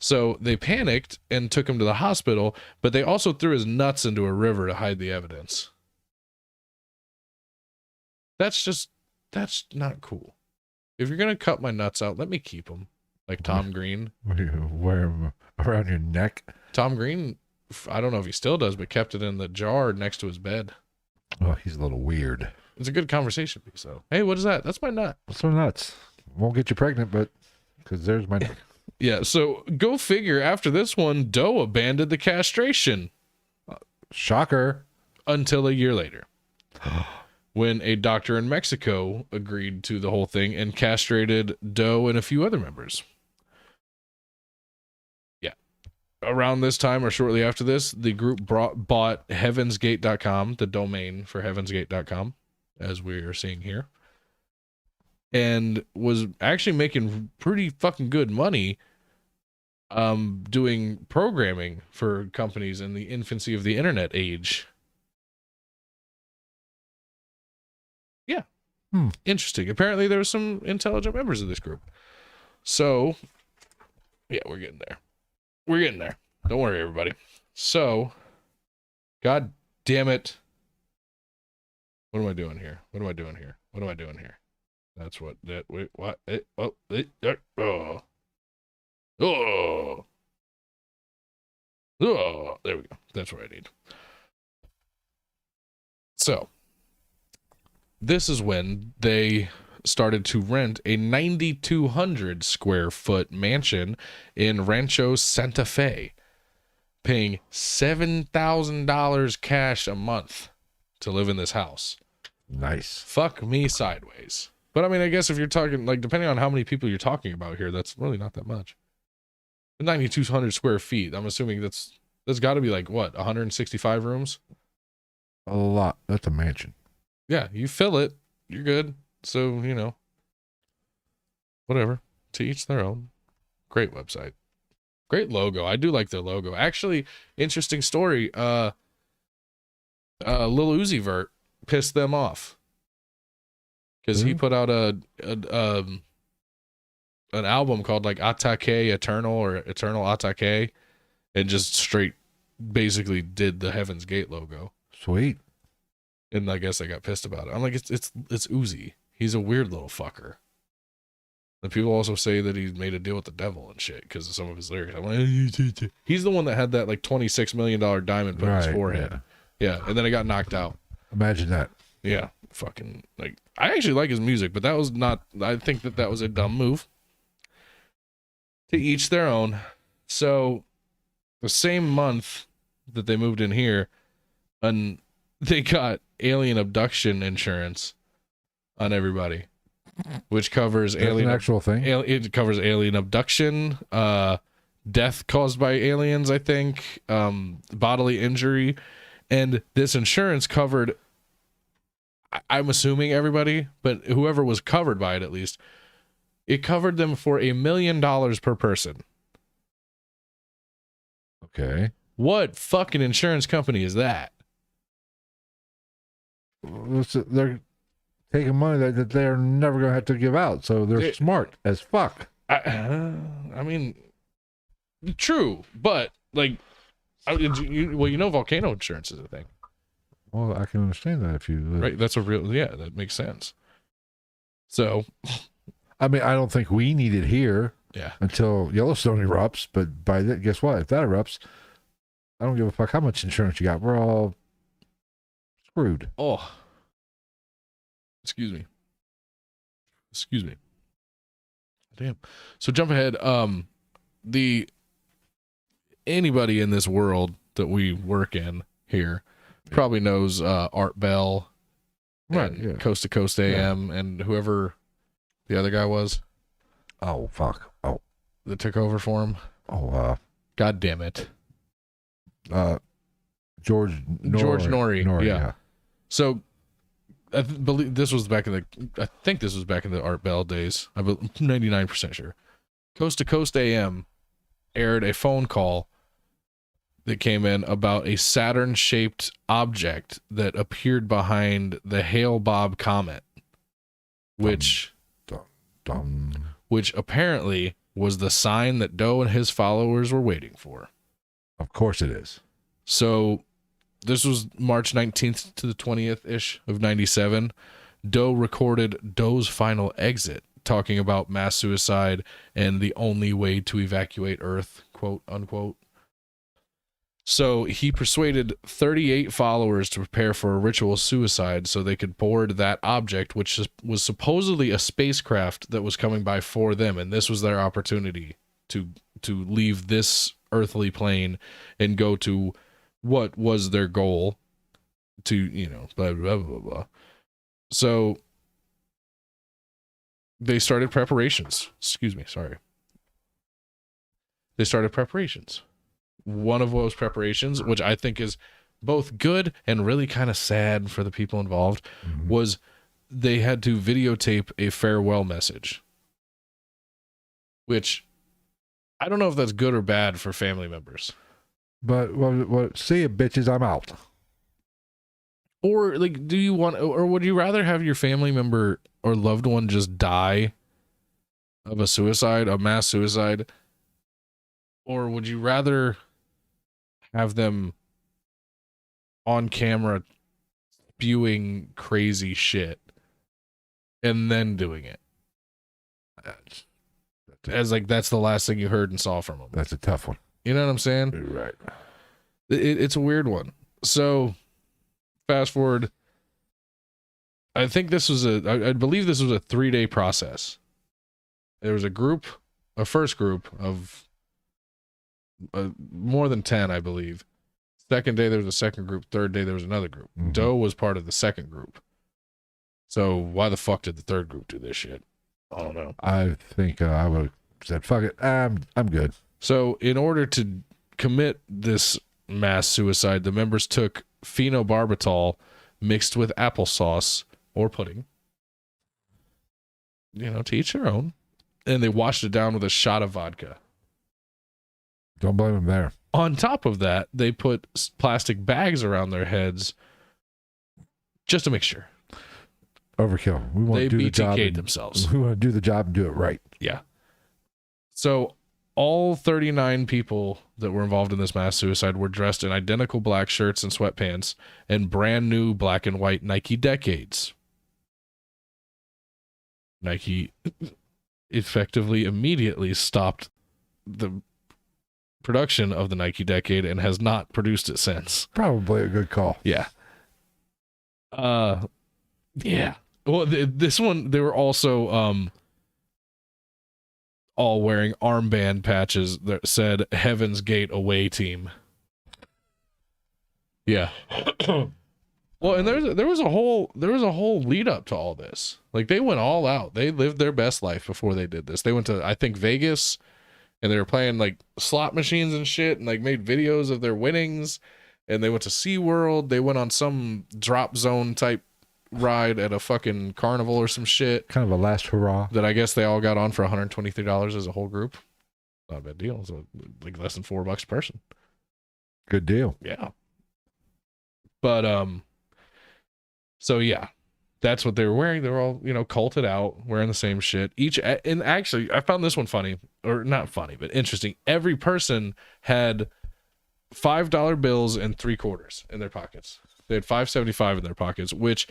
So they panicked and took him to the hospital, but they also threw his nuts into a river to hide the evidence. That's not cool. If you're going to cut my nuts out, let me keep them. Like Tom Green. What do you wear them around your neck? Tom Green, I don't know if he still does, but kept it in the jar next to his bed. Oh, he's a little weird. It's a good conversation piece, though. Hey, what is that? That's my nut. What's so nuts? Won't get you pregnant, but because there's my neck. Yeah, so go figure. After this one, Doe abandoned the castration. Shocker. Until a year later. When a doctor in Mexico agreed to the whole thing and castrated Doe and a few other members. Yeah. Around this time or shortly after this, the group bought heavensgate.com, the domain for heavensgate.com, as we are seeing here, and was actually making pretty fucking good money doing programming for companies in the infancy of the internet age. Yeah. Interesting. Apparently there were some intelligent members of this group. So, yeah, we're getting there. We're getting there. Don't worry, everybody. So, God damn it. What am I doing here? What am I doing here? What am I doing here? That's what that wait, what it, oh, it, oh. Oh. Oh, there we go. That's what I need. So, this is when they started to rent a 9,200 square foot mansion in Rancho Santa Fe, paying $7,000 cash a month to live in this house. Nice. Fuck me sideways. But I mean, I guess if you're talking, like, depending on how many people you're talking about here, that's really not that much. 9,200 square feet. I'm assuming that's got to be like, what, 165 rooms? A lot. That's a mansion. Yeah, you fill it, you're good. So, you know, whatever. To each their own. Great website. Great logo. I do like their logo. Actually, interesting story. Lil Uzi Vert pissed them off because he put out an album called like Atake Eternal or Eternal Atake, and just straight basically did the Heaven's Gate logo. Sweet. And I guess I got pissed about it. I'm like, it's Uzi. He's a weird little fucker. And people also say that he made a deal with the devil and shit because of some of his lyrics. I'm like, he's the one that had that like $26 million diamond put in his forehead. Yeah, and then it got knocked out. Imagine that. Yeah, fucking, like, I actually like his music, but that was not, I think that was a dumb move. To each their own. So, the same month that they moved in here, and they got alien abduction insurance on everybody, which covers alien, an actual thing. It covers alien abduction, death caused by aliens, I think, bodily injury, and this insurance covered, I'm assuming everybody, but whoever was covered by it, at least, it covered them for $1 million per person. Okay. What fucking insurance company is that? They're taking money that they're never going to have to give out, so they're smart as fuck. I mean, true, but like, you know, volcano insurance is a thing. Well, I can understand that if you right. That's a real, yeah, that makes sense. So, I mean, I don't think we need it here. Yeah. Until Yellowstone erupts, but by that, guess what? If that erupts, I don't give a fuck how much insurance you got. We're all screwed. Oh. Excuse me. Damn. So jump ahead. Anybody in this world that we work in here probably knows Art Bell, right? Yeah. Coast to Coast AM, and whoever The other guy was Oh fuck. Oh. that took over for him. Oh. God damn it. George Norrie. Yeah. So I believe this was back in the. I think this was back in the Art Bell days. I'm 99% sure. Coast to Coast AM aired a phone call that came in about a Saturn-shaped object that appeared behind the Hale-Bopp comet, which apparently was the sign that Doe and his followers were waiting for. Of course it is. So this was March 19th to the 20th-ish of 97. Doe recorded Doe's final exit, talking about mass suicide and the only way to evacuate Earth, quote unquote. So he persuaded 38 followers to prepare for a ritual suicide so they could board that object, which was supposedly a spacecraft that was coming by for them, and this was their opportunity to leave this earthly plane and go to what was their goal to, you know, blah, blah, blah, blah. So they started preparations. Excuse me, sorry. They started preparations. One of those preparations, which I think is both good and really kind of sad for the people involved, was they had to videotape a farewell message. Which, I don't know if that's good or bad for family members. But, well, see you, bitches, I'm out. Or, like, do you want, or would you rather have your family member or loved one just die of a suicide, a mass suicide? Or would you rather have them on camera spewing crazy shit and then doing it? As like that's the last thing you heard and saw from them. That's a tough one. You know what I'm saying? You're right. It's a weird one. So fast forward. I think this was I believe this was a 3-day process. There was a first group of more than 10, I believe. Second day there was a second group. Third day there was another group. Doe was part of the second group. So why the fuck did the third group do this shit? I don't know. I think I would have said, fuck it, I'm good. So in order to commit this mass suicide, the members took phenobarbital mixed with applesauce or pudding. You know, to each their own. And they washed it down with a shot of vodka. Don't blame them there. On top of that, they put plastic bags around their heads just to make sure. Overkill. We want to do the job. BTK'd themselves. We want to do the job and do it right. Yeah. So all 39 people that were involved in this mass suicide were dressed in identical black shirts and sweatpants and brand new black and white Nike Decades. Nike effectively immediately stopped the production of the Nike Decade and has not produced it since. Probably a good call. Yeah. Yeah. Well, this one, they were also all wearing armband patches that said Heaven's Gate Away Team. Yeah. Well, and there was a whole lead up to all this. Like, they went all out. They lived their best life before they did this. They went to, I think, Vegas, and they were playing like slot machines and shit, and like made videos of their winnings. And they went to SeaWorld. They went on some drop zone type ride at a fucking carnival or some shit. Kind of a last hurrah. That I guess they all got on for $123 as a whole group. Not a bad deal. It's like less than $4 a person. Good deal. Yeah. But so yeah, that's what they were wearing. They were all, you know, culted out, wearing the same shit. And actually, I found this one funny, or not funny, but interesting. Every person had $5 bills and 3/4 in their pockets. They had $5.75 in their pockets, which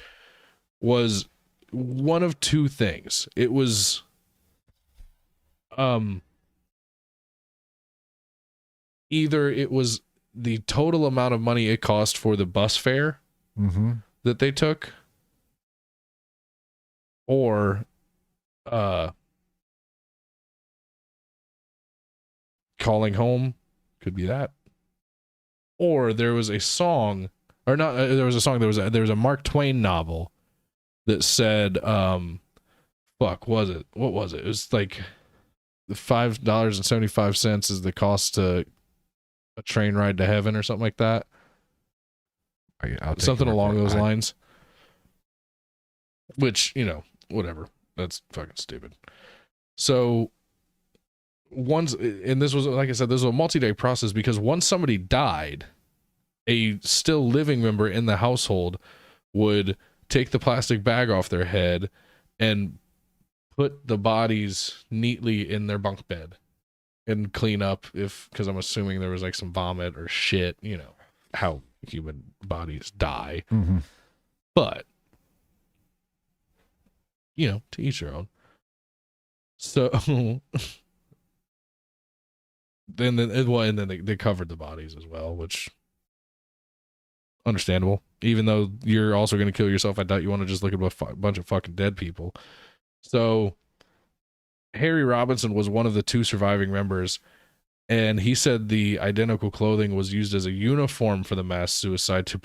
was one of two things. It was either it was the total amount of money it cost for the bus fare that they took, or calling home, could be that, or there was a song, or not, there was a song, there was a Mark Twain novel that said fuck was it? What was it? It was like $5.75 is the cost to a train ride to heaven or something like that. I'll take Something your word along for it. those lines. Which, whatever. That's fucking stupid. So once, and this was, like I said, this was a multi-day process because once somebody died, a still living member in the household would take the plastic bag off their head and put the bodies neatly in their bunk bed and clean up because I'm assuming there was like some vomit or shit, how human bodies die. Mm-hmm. But, to each their own. So then they covered the bodies as well, which understandable. Even though you're also going to kill yourself, I doubt you want to just look at a bunch of fucking dead people. So Harry Robinson was one of the 2 surviving members, and he said the identical clothing was used as a uniform for the mass suicide to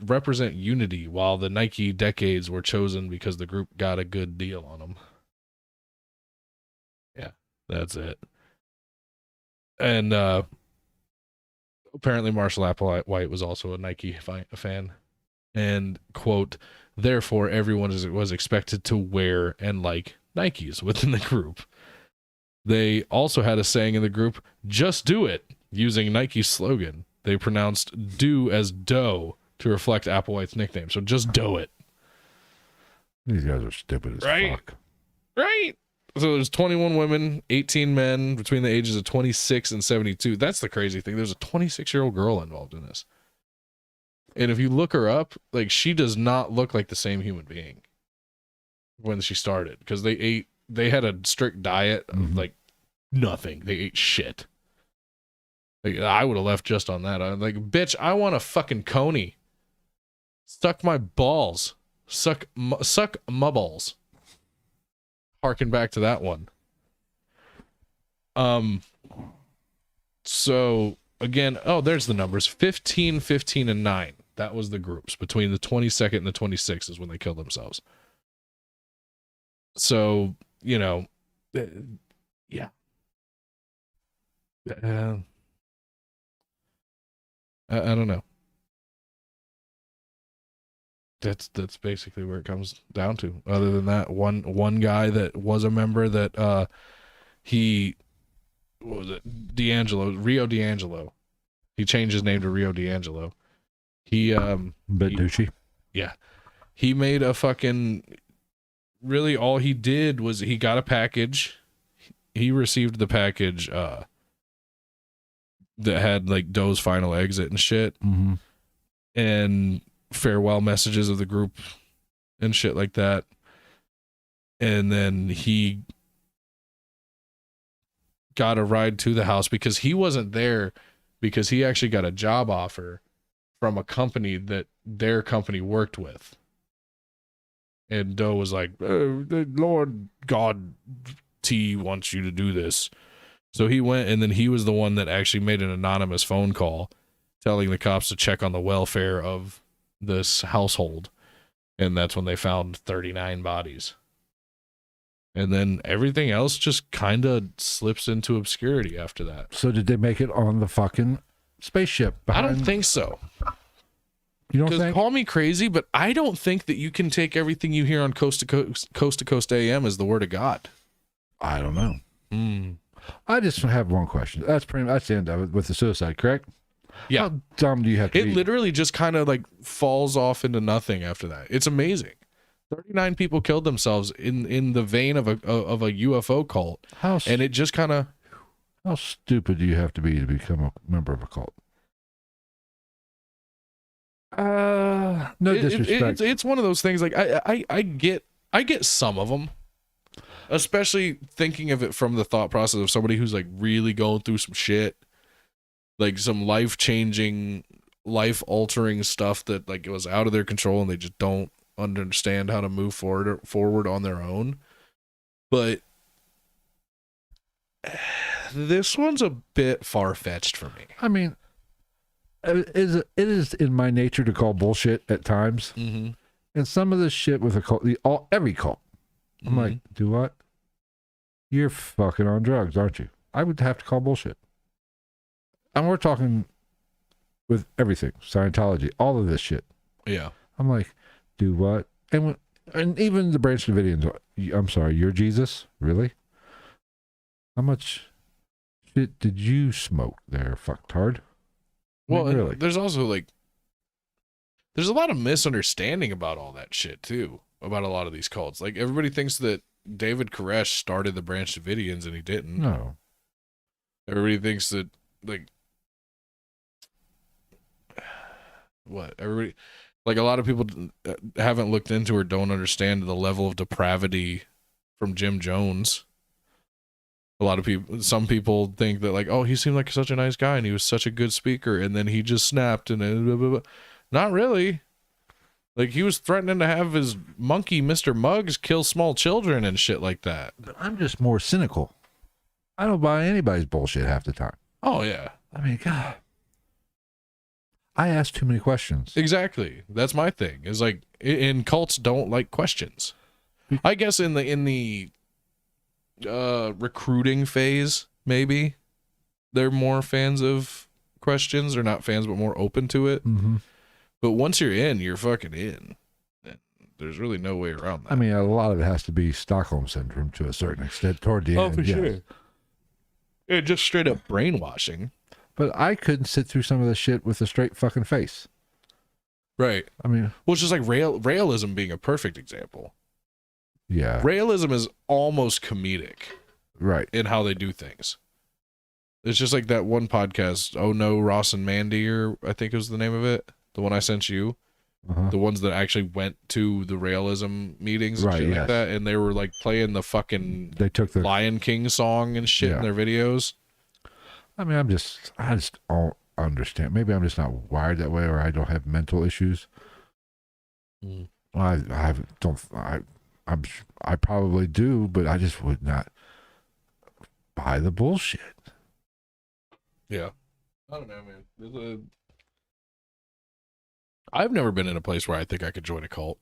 represent unity, while the Nike decades were chosen because the group got a good deal on them. Yeah, that's it. And apparently Marshall Applewhite was also a Nike fan. And, quote, therefore everyone was expected to wear and like Nikes within the group. They also had a saying in the group, just do it, using Nike's slogan. They pronounced do as dough to reflect Applewhite's nickname. So just do it. These guys are stupid as fuck. Right. So there's 21 women, 18 men between the ages of 26 and 72. That's the crazy thing. There's a 26-year-old girl involved in this. And if you look her up, like, she does not look like the same human being when she started, because they had a strict diet of like nothing. They ate shit. Like, I would have left just on that. I'm like, bitch, I want a fucking coney. Suck my balls. Suck my balls. Harken back to that one. So again, there's the numbers. 15, 15, and 9. That was the groups between the 22nd and the 26th is when they killed themselves. So, yeah. I don't know. That's basically where it comes down to. Other than that, one guy that was a member that what was it? Rio D'Angelo. He changed his name to Rio D'Angelo. Douchey. Yeah. He made a fucking, really all he did was he got a package. He received the package that had like Doe's final exit and shit. Mm-hmm. And farewell messages of the group and shit like that. And then he got a ride to the house because he wasn't there, because he actually got a job offer from a company that their company worked with. And Doe was like, the Lord God T wants you to do this. So he went, and then he was the one that actually made an anonymous phone call telling the cops to check on the welfare of this household. And that's when they found 39 bodies. And then everything else just kind of slips into obscurity after that. So did they make it on the fucking spaceship? I don't think so. You don't Because think? call me crazy, but I don't think that you can take everything you hear on Coast to Coast AM as the word of God. I don't know. I just have one question. That's the end of it with the suicide, correct? Yeah. How dumb do you have to be? It literally just kind of like falls off into nothing after that. It's amazing. 39 people killed themselves in the vein of a UFO cult. And it just kind of... How stupid do you have to become a member of a cult? No disrespect. It's one of those things. Like I get some of them, especially thinking of it from the thought process of somebody who's like really going through some shit, like some life-changing, life-altering stuff that like it was out of their control and they just don't understand how to move forward on their own. But this one's a bit far-fetched for me. I mean, it is in my nature to call bullshit at times. Mm-hmm. And some of this shit with a cult, every cult, I'm like, do what? You're fucking on drugs, aren't you? I would have to call bullshit. And we're talking with everything, Scientology, all of this shit. Yeah. I'm like, do what? And even the Branch Davidians, I'm sorry, you're Jesus? Really? How much shit did you smoke there, fucktard? Well, really? There's also like, there's a lot of misunderstanding about all that shit too, about a lot of these cults. Like everybody thinks that David Koresh started the Branch Davidians and he didn't. No. Everybody thinks that, like, what? Everybody, like a lot of people haven't looked into or don't understand the level of depravity from Jim Jones. A lot of people, some people think that like, oh, he seemed like such a nice guy and he was such a good speaker, and then he just snapped and blah, blah, blah. Not really. Like he was threatening to have his monkey Mr. Muggs kill small children and shit like that. But I'm just more cynical. I don't buy anybody's bullshit half the time. Oh yeah. I mean, God, I ask too many questions. Exactly. That's my thing. Is like, in cults don't like questions. I guess in the recruiting phase, maybe they're more fans of questions, or not fans, but more open to it. Mm-hmm. But once you're in, you're fucking in. There's really no way around that. I mean, a lot of it has to be Stockholm syndrome to a certain extent toward the end. Oh, for yes. sure. Yeah, just straight up brainwashing. But I couldn't sit through some of this shit with a straight fucking face. Right. I mean, well, it's just like realism being a perfect example. Yeah. Realism is almost comedic. Right. In how they do things. It's just like that one podcast, Oh No, Ross and Mandy, or I think it was the name of it. The one I sent you. Uh-huh. The ones that actually went to the realism meetings and right, shit yes. like that. And they were like playing the fucking they took the Lion King song and shit in their videos. I mean, I just don't understand. Maybe I'm just not wired that way, or I don't have mental issues. Mm. I probably do, but I just would not buy the bullshit. Yeah. I don't know, man. I've never been in a place where I think I could join a cult.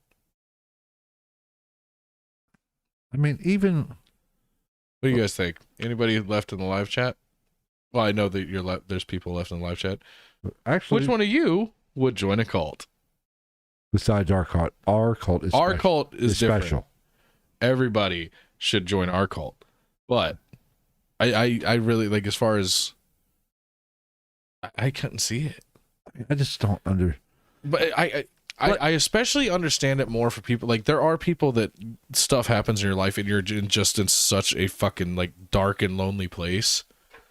I mean, even... What do you guys think? Anybody left in the live chat? Well, I know that there's people left in the live chat. Actually, which one of you would join a cult? Besides our cult is our special. cult is different. Special. Everybody should join our cult, but I really, like, as far as I couldn't see it. I just don't But I especially understand it more for people, like, there are people that stuff happens in your life and you're just in such a fucking, like, dark and lonely place.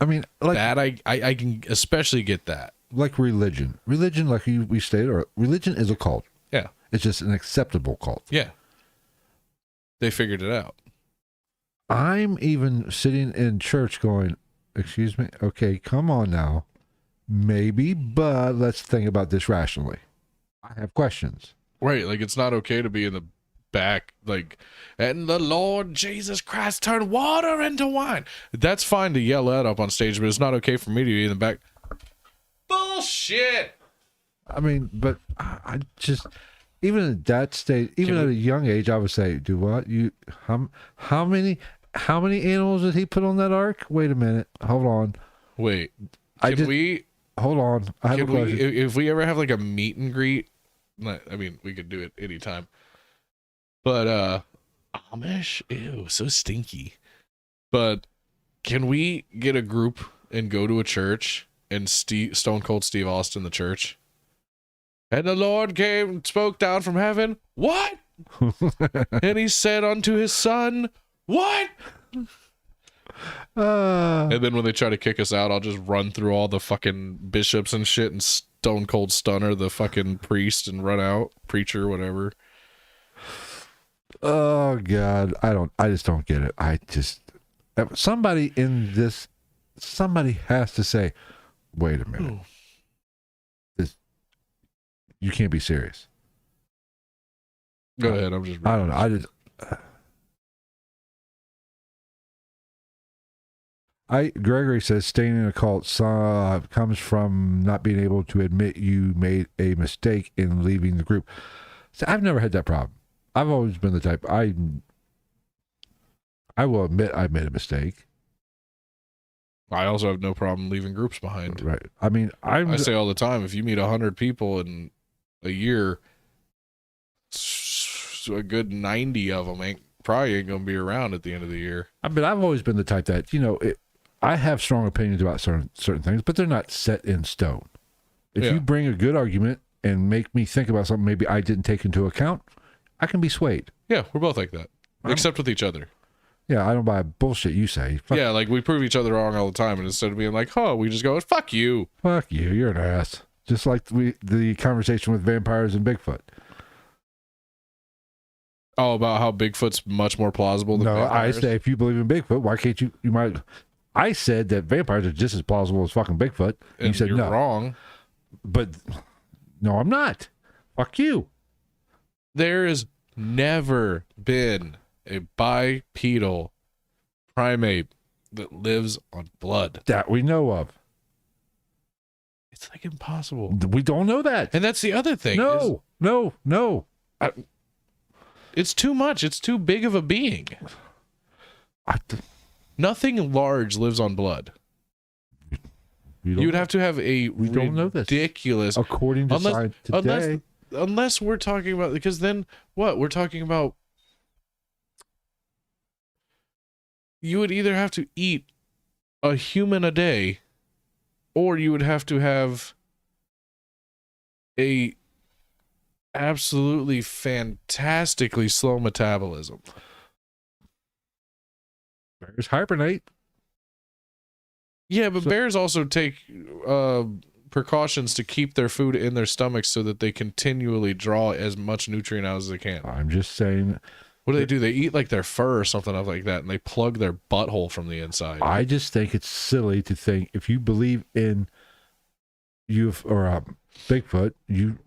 I mean, like that I can especially get that. Like religion, like we stated, or religion is a cult. Yeah, it's just an acceptable cult. Yeah, they figured it out. I'm even sitting in church going, excuse me, okay, come on now, maybe, but let's think about this rationally. I have questions. Right, like it's not okay to be in the back, like, and the Lord Jesus Christ turned water into wine. That's fine to yell that up on stage, but it's not okay for me to be in the back. Bullshit. I mean, but I just, even at that stage, even at a young age, I would say, do what? How many animals did he put on that ark? Wait a minute. Hold on. Wait. Hold on. I have a question. If we ever have like a meet and greet, I mean, we could do it anytime. But Amish, ew, so stinky. But can we get a group and go to a church and Stone Cold Steve Austin the church? And the Lord came and spoke down from heaven. What? And he said unto his son, what? And then when they try to kick us out, I'll just run through all the fucking bishops and shit and Stone Cold Stunner the fucking priest and run out, preacher, whatever. Oh God, I just don't get it. Somebody has to say, wait a minute. You can't be serious. Go ahead. I don't know. Gregory says staying in a cult comes from not being able to admit you made a mistake in leaving the group. So I've never had that problem. I've always been the type, I will admit I made a mistake. I also have no problem leaving groups behind. Right. I mean, I say all the time, if you meet 100 people in a year, a good 90 of them probably ain't gonna be around at the end of the year. I mean, I've always been the type that, I have strong opinions about certain things, but they're not set in stone. If you bring a good argument and make me think about something maybe I didn't take into account, I can be swayed. Yeah, we're both like that, except with each other. Yeah, I don't buy bullshit you say. Yeah, like we prove each other wrong all the time, and instead of being like, "Oh," we just go, "Fuck you." Fuck you. You're an ass. Just like the conversation with vampires and Bigfoot. Oh, about how Bigfoot's much more plausible than No, vampires? I say if you believe in Bigfoot, why can't you? You might. I said that vampires are just as plausible as fucking Bigfoot. And you said you're no. wrong. But no, I'm not. Fuck you. There has never been a bipedal primate that lives on blood. That we know of. It's like impossible. We don't know that. And that's the other thing. No. It's too much. It's too big of a being. Nothing large lives on blood. You would have to have a don't know this. ridiculous, according to science today. unless we're talking about, because then what? We're talking about, you would either have to eat a human a day, or you would have to have a absolutely fantastically slow metabolism. Bears hibernate. Yeah, but bears also take precautions to keep their food in their stomachs so that they continually draw as much nutrient out as they can. I'm just saying. What do? They eat like their fur or something like that, and they plug their butthole from the inside. I just think it's silly to think if you believe in Bigfoot, you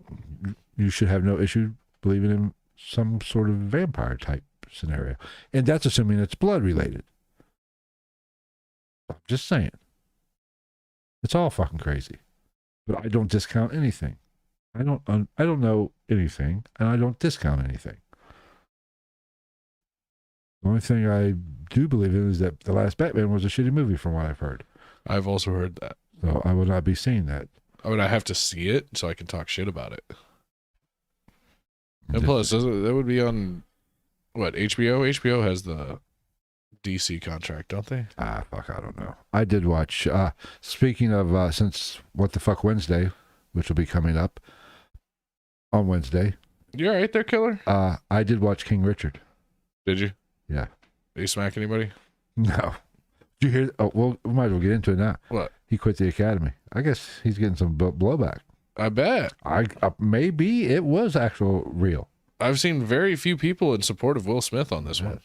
should have no issue believing in some sort of vampire type scenario, and that's assuming it's blood related. I'm just saying. It's all fucking crazy, but I don't discount anything. I don't know anything, and I don't discount anything. The only thing I do believe in is that The Last Batman was a shitty movie, from what I've heard. I've also heard that. So I will not be seeing that. I mean, I have to see it so I can talk shit about it. And plus, that would be on what, HBO? HBO has the DC contract, don't they? Fuck, I don't know. I did watch, speaking of, since What the Fuck Wednesday, which will be coming up on Wednesday. You all right there, killer? I did watch King Richard. Did you? Yeah. Did you smack anybody? No. Did you hear? Oh, well, we might as well get into it now. What? He quit the academy. I guess he's getting some blowback. I bet. Maybe it was actual real. I've seen very few people in support of Will Smith on this one.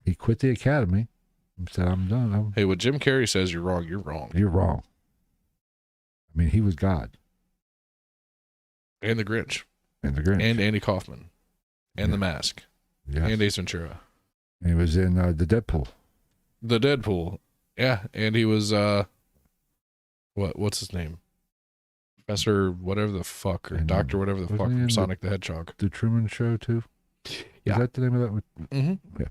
He quit the academy and said, I'm done. Hey, what Jim Carrey says, you're wrong. You're wrong. You're wrong. I mean, he was God. And the Grinch. And the Grinch. And Andy Kaufman. And The Mask. Yes. And Ace Ventura. And he was in the Deadpool. The Deadpool. Yeah. And he was, what's his name? Professor whatever the fuck, or And Doctor whatever the fuck from Sonic the Hedgehog. The Truman Show, too? Yeah. Is that the name of that? Mm-hmm. Yeah.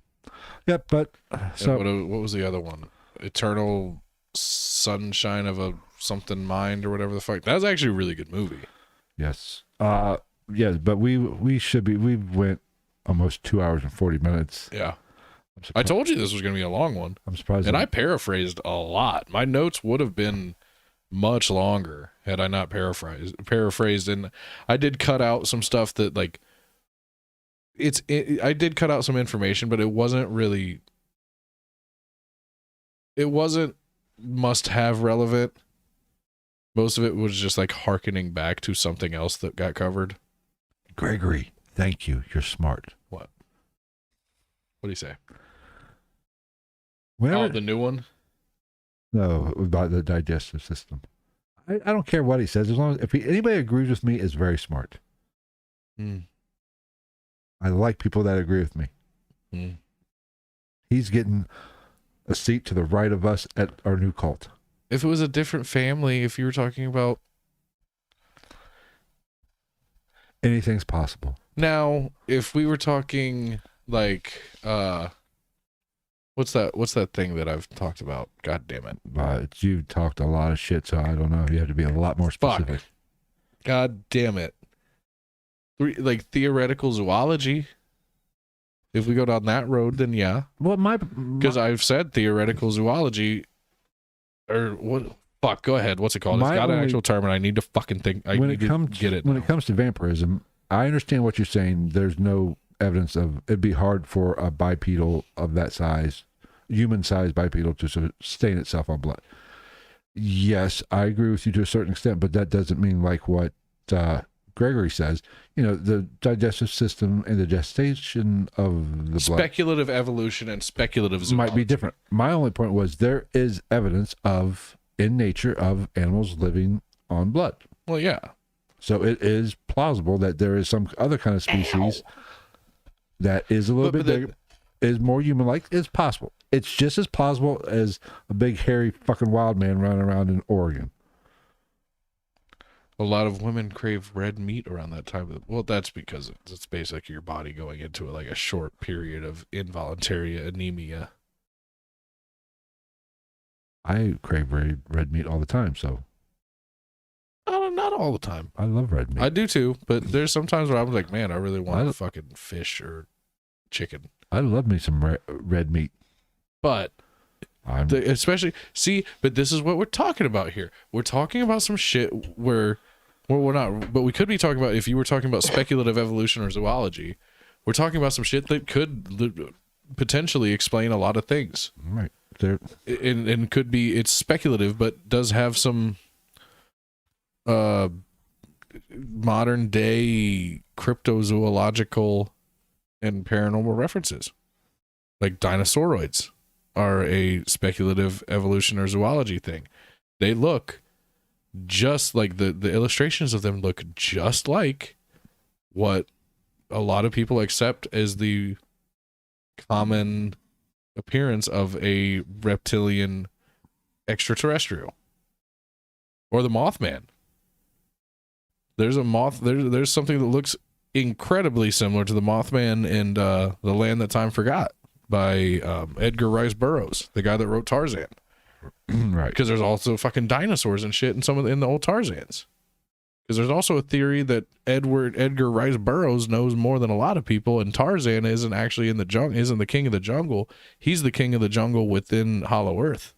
Yeah, but so what was the other one? Eternal Sunshine of a something mind or whatever the fuck. That was actually a really good movie. yes. Yes, but we went almost 2 hours and 40 minutes. Yeah. I told you this was going to be a long one. I'm surprised. And I paraphrased a lot. My notes would have been much longer had I not paraphrased. And I did cut out some stuff that, like, I did cut out some information, but it wasn't must-have relevant. Most of it was just like hearkening back to something else that got covered. Gregory, thank you. You're smart. What do you say? Whenever, the new one? No, about the digestive system. I don't care what he says, as long as anybody agrees with me, is very smart. I like people that agree with me. He's getting a seat to the right of us at our new cult. If it was a different family, if you were talking about... Anything's possible. Now, if we were talking like What's that thing that I've talked about? God damn it. You talked a lot of shit, so I don't know. You have to be a lot more specific. Fuck. God damn it. Like theoretical zoology. If we go down that road, then yeah. Well, because I've said theoretical zoology, or what? Fuck. Go ahead. What's it called? It's got an actual term, and I need to fucking think. When it comes to vampirism, I understand what you're saying. There's no evidence of it'd be hard for a bipedal of that size, human-sized bipedal, to sustain itself on blood. Yes, I agree with you to a certain extent, but that doesn't mean like what Gregory says. The digestive system and the gestation of the blood. Speculative evolution and speculative zoology might be different. My only point was there is evidence in nature of animals living on blood. Well, yeah. So it is plausible that there is some other kind of species that is a little bit bigger, is more human-like. It's possible. It's just as plausible as a big, hairy, fucking wild man running around in Oregon. A lot of women crave red meat around that time. Well, that's because it's basically your body going into a short period of involuntary anemia. I crave red meat all the time, so. Not all the time. I love red meat. I do too, but there's sometimes where I'm like, man, I really want fucking fish or chicken. I love me some red meat. But especially, but this is what we're talking about here. We're talking about some shit where we're not, but we could be talking about, if you were talking about speculative evolution or zoology, we're talking about some shit that could potentially explain a lot of things. Right. And could be, it's speculative, but does have some modern day cryptozoological and paranormal references. Like dinosauroids are a speculative evolution or zoology thing. They look just like the illustrations of them look just like what a lot of people accept as the common appearance of a reptilian extraterrestrial or the Mothman. There's a moth. There's something that looks incredibly similar to the Mothman in The Land That Time Forgot by Edgar Rice Burroughs, the guy that wrote Tarzan. Right. Because there's also fucking dinosaurs and shit in the old Tarzans. Because there's also a theory that Edgar Rice Burroughs knows more than a lot of people, and Tarzan isn't actually isn't the king of the jungle. He's the king of the jungle within Hollow Earth.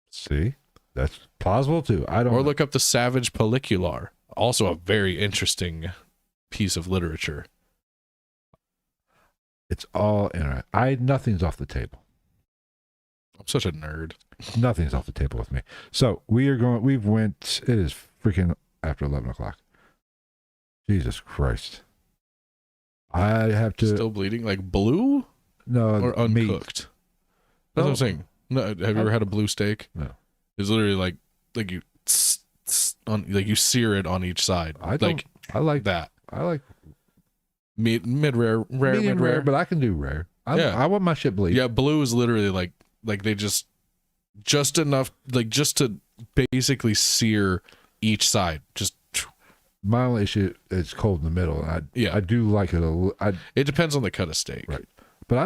See? That's plausible too. Or look up the Savage Pellicular. Also a very interesting piece of literature. It's all interesting. Nothing's off the table. I'm such a nerd. Nothing's off the table with me. So it is freaking after 11 o'clock. Jesus Christ. I have to. Still bleeding? Like blue? No. Or uncooked? That's what I'm saying. No, have you ever had a blue steak? No. It's literally like you you sear it on each side. I like that. I like mid rare, medium rare, but I can do rare. I want my shit bleed. Yeah, blue is literally like they just enough, like just to basically sear each side. Just my only issue is cold in the middle. I do like it. It depends on the cut of steak, right? But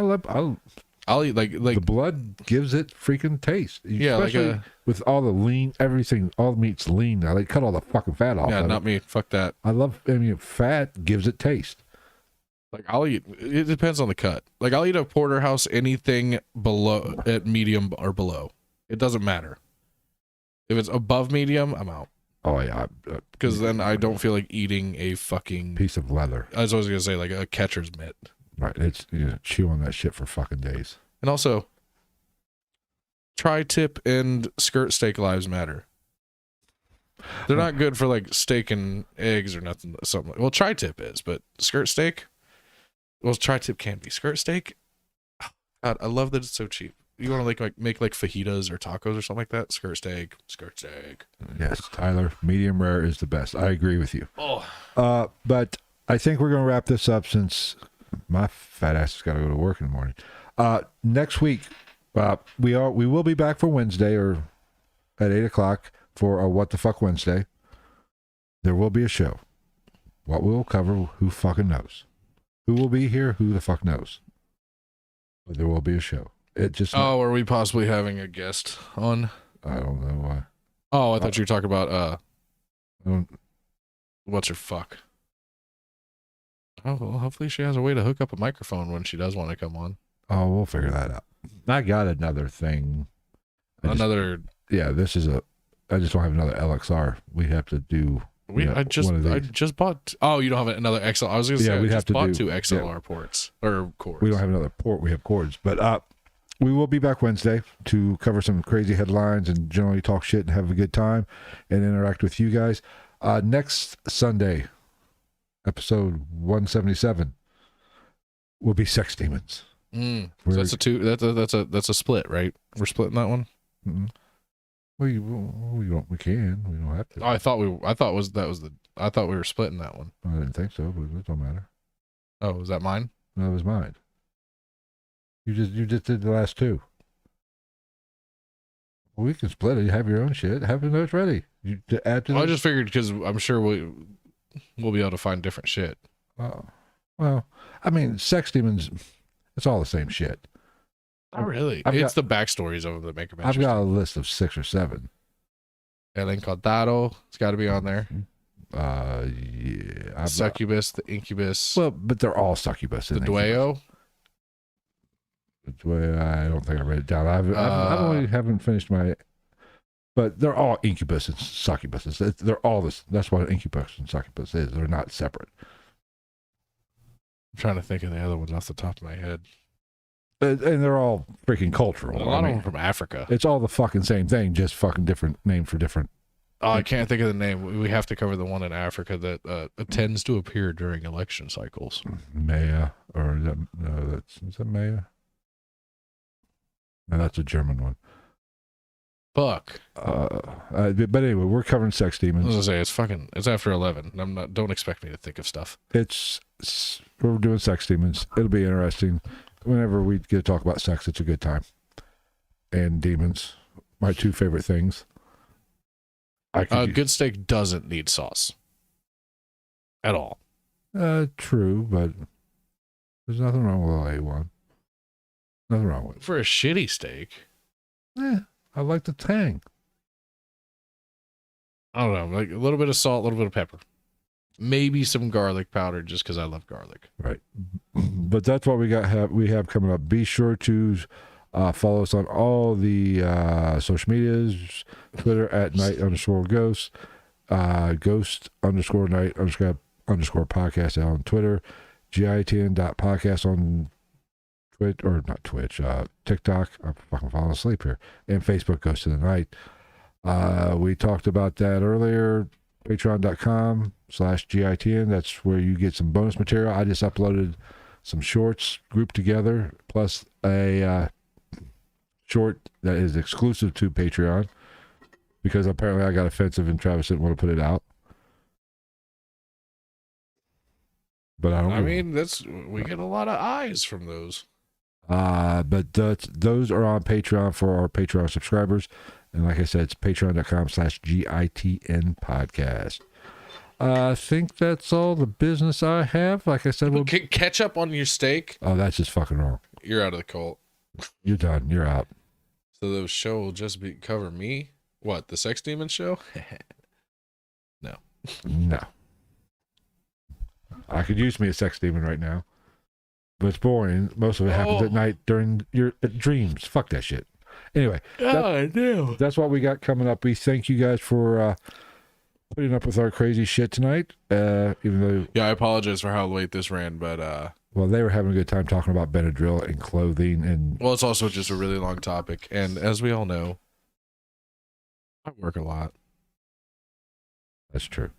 I'll eat like the blood gives it freaking taste. Yeah, especially with all the lean, everything, all the meat's lean. I cut all the fucking fat off. Yeah, not me. Fuck that. Fat gives it taste. Like I'll eat. It depends on the cut. Like I'll eat a porterhouse anything below at medium or below. It doesn't matter. If it's above medium, I'm out. Oh yeah, because then I don't feel like eating a fucking piece of leather. I was gonna say like a catcher's mitt. Right, it's chew on that shit for fucking days. And also, tri-tip and skirt steak lives matter. They're not good for like steak and eggs or nothing. Something. Well, tri-tip is, but skirt steak. Well, tri-tip can be skirt steak. God, I love that it's so cheap. You want to make fajitas or tacos or something like that? Skirt steak. Yes, Tyler, medium rare is the best. I agree with you. Oh, but I think we're gonna wrap this up since my fat ass has got to go to work in the morning. Next week, we will be back for Wednesday or at 8 o'clock for a What the Fuck Wednesday. There will be a show. What we'll cover, who fucking knows? Who will be here? Who the fuck knows? But there will be a show. It just Oh, are we possibly having a guest on? I don't know why. Oh, I thought you were talking about I don't, what's her fuck? Oh, well, hopefully she has a way to hook up a microphone when she does want to come on. oh, we'll figure that out. I got another thing. This is I just don't have another LXR. We have to do. I just bought. Oh, you don't have another XL. I was gonna say we I have just to bought do 2 XLR ports or cords. We don't have another port. We have cords, but we will be back Wednesday to cover some crazy headlines and generally talk shit and have a good time and interact with you guys. Next Sunday, episode 177, will be Sex Demons. So that's a two. That's a split, right? We're splitting that one. Mm-hmm. We don't. We can. We don't have to. Oh, I thought we were splitting that one. I didn't think so, but it don't matter. Oh, was that mine? No, it was mine. You just did the last 2. We can split it. You have your own shit. Have the notes ready. You to add to. I just figured because I'm sure we'll be able to find different shit. Oh, well, I mean, Sex Demons. It's all the same shit. Not really. It's the backstories of them that make them I've interesting. got a list of 6 or 7. El Encantado. It's got to be on there. Yeah. Succubus, the Incubus. Well, but they're all succubus. The Dueo. The Dueo. I don't think I read it down. I haven't finished my. But they're all incubus and succubus. They're all this. That's what an incubus and succubus is. They're not separate. I'm trying to think of the other ones off the top of my head. And they're all freaking cultural. A lot of them from Africa. It's all the fucking same thing, just fucking different name for different. Oh, I can't think of the name. We have to cover the one in Africa that tends to appear during election cycles. Maya, or is that Maya? No, that's a German one. Fuck. But anyway, we're covering Sex Demons. I was gonna say it's after 11. Don't expect me to think of stuff. We're doing Sex Demons. It'll be interesting. Whenever we get to talk about sex, it's a good time. And demons, my 2 favorite things. Good steak doesn't need sauce at all. True, but there's nothing wrong with A1. Nothing wrong with it. For a shitty steak. I like the tang. I don't know, like a little bit of salt, a little bit of pepper. Maybe some garlic powder just because I love garlic. Right. But that's what we have coming up. Be sure to follow us on all the social medias. Twitter at @night_ghost. Ghost_night_podcast on Twitter. GITN.podcast on Twitch, or not Twitch, TikTok. I'm fucking falling asleep here. And Facebook, Ghost of the Night. We talked about that earlier. Patreon.com/GITN. That's where you get some bonus material. I just uploaded some shorts grouped together, plus a short that is exclusive to Patreon, because apparently I got offensive and Travis didn't want to put it out. But I don't know. I mean, we get a lot of eyes from those. But those are on Patreon for our Patreon subscribers. And like I said, it's patreon.com/GITN podcast. I think that's all the business I have. Like I said, ketchup on your steak. Oh, that's just fucking wrong. You're out of the cult. You're done. You're out. So the show will just cover me? What, the Sex Demon show? No. No. I could use me a sex demon right now. But it's boring. Most of it happens at night during your dreams. Fuck that shit. Anyway, that's what we got coming up. We thank you guys for putting up with our crazy shit tonight. Even though, I apologize for how late this ran, but well, they were having a good time talking about Benadryl and clothing, and well, it's also just a really long topic. And as we all know, I work a lot. That's true.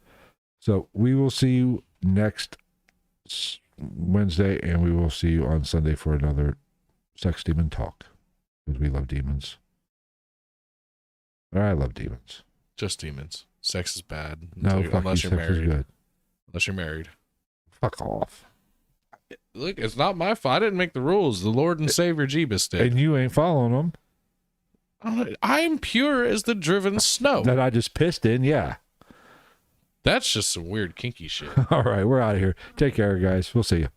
So we will see you next Wednesday, and we will see you on Sunday for another Sex Demon Talk. Because we love demons. Or I love demons. Just demons. Sex is bad. Unless you're married. Good. Unless you're married. Fuck off. Look, it's not my fault. I didn't make the rules. The Lord and Savior Jeebus did. And you ain't following them. I'm pure as the driven snow. That I just pissed in, yeah. That's just some weird kinky shit. All right, we're out of here. Take care, guys. We'll see you.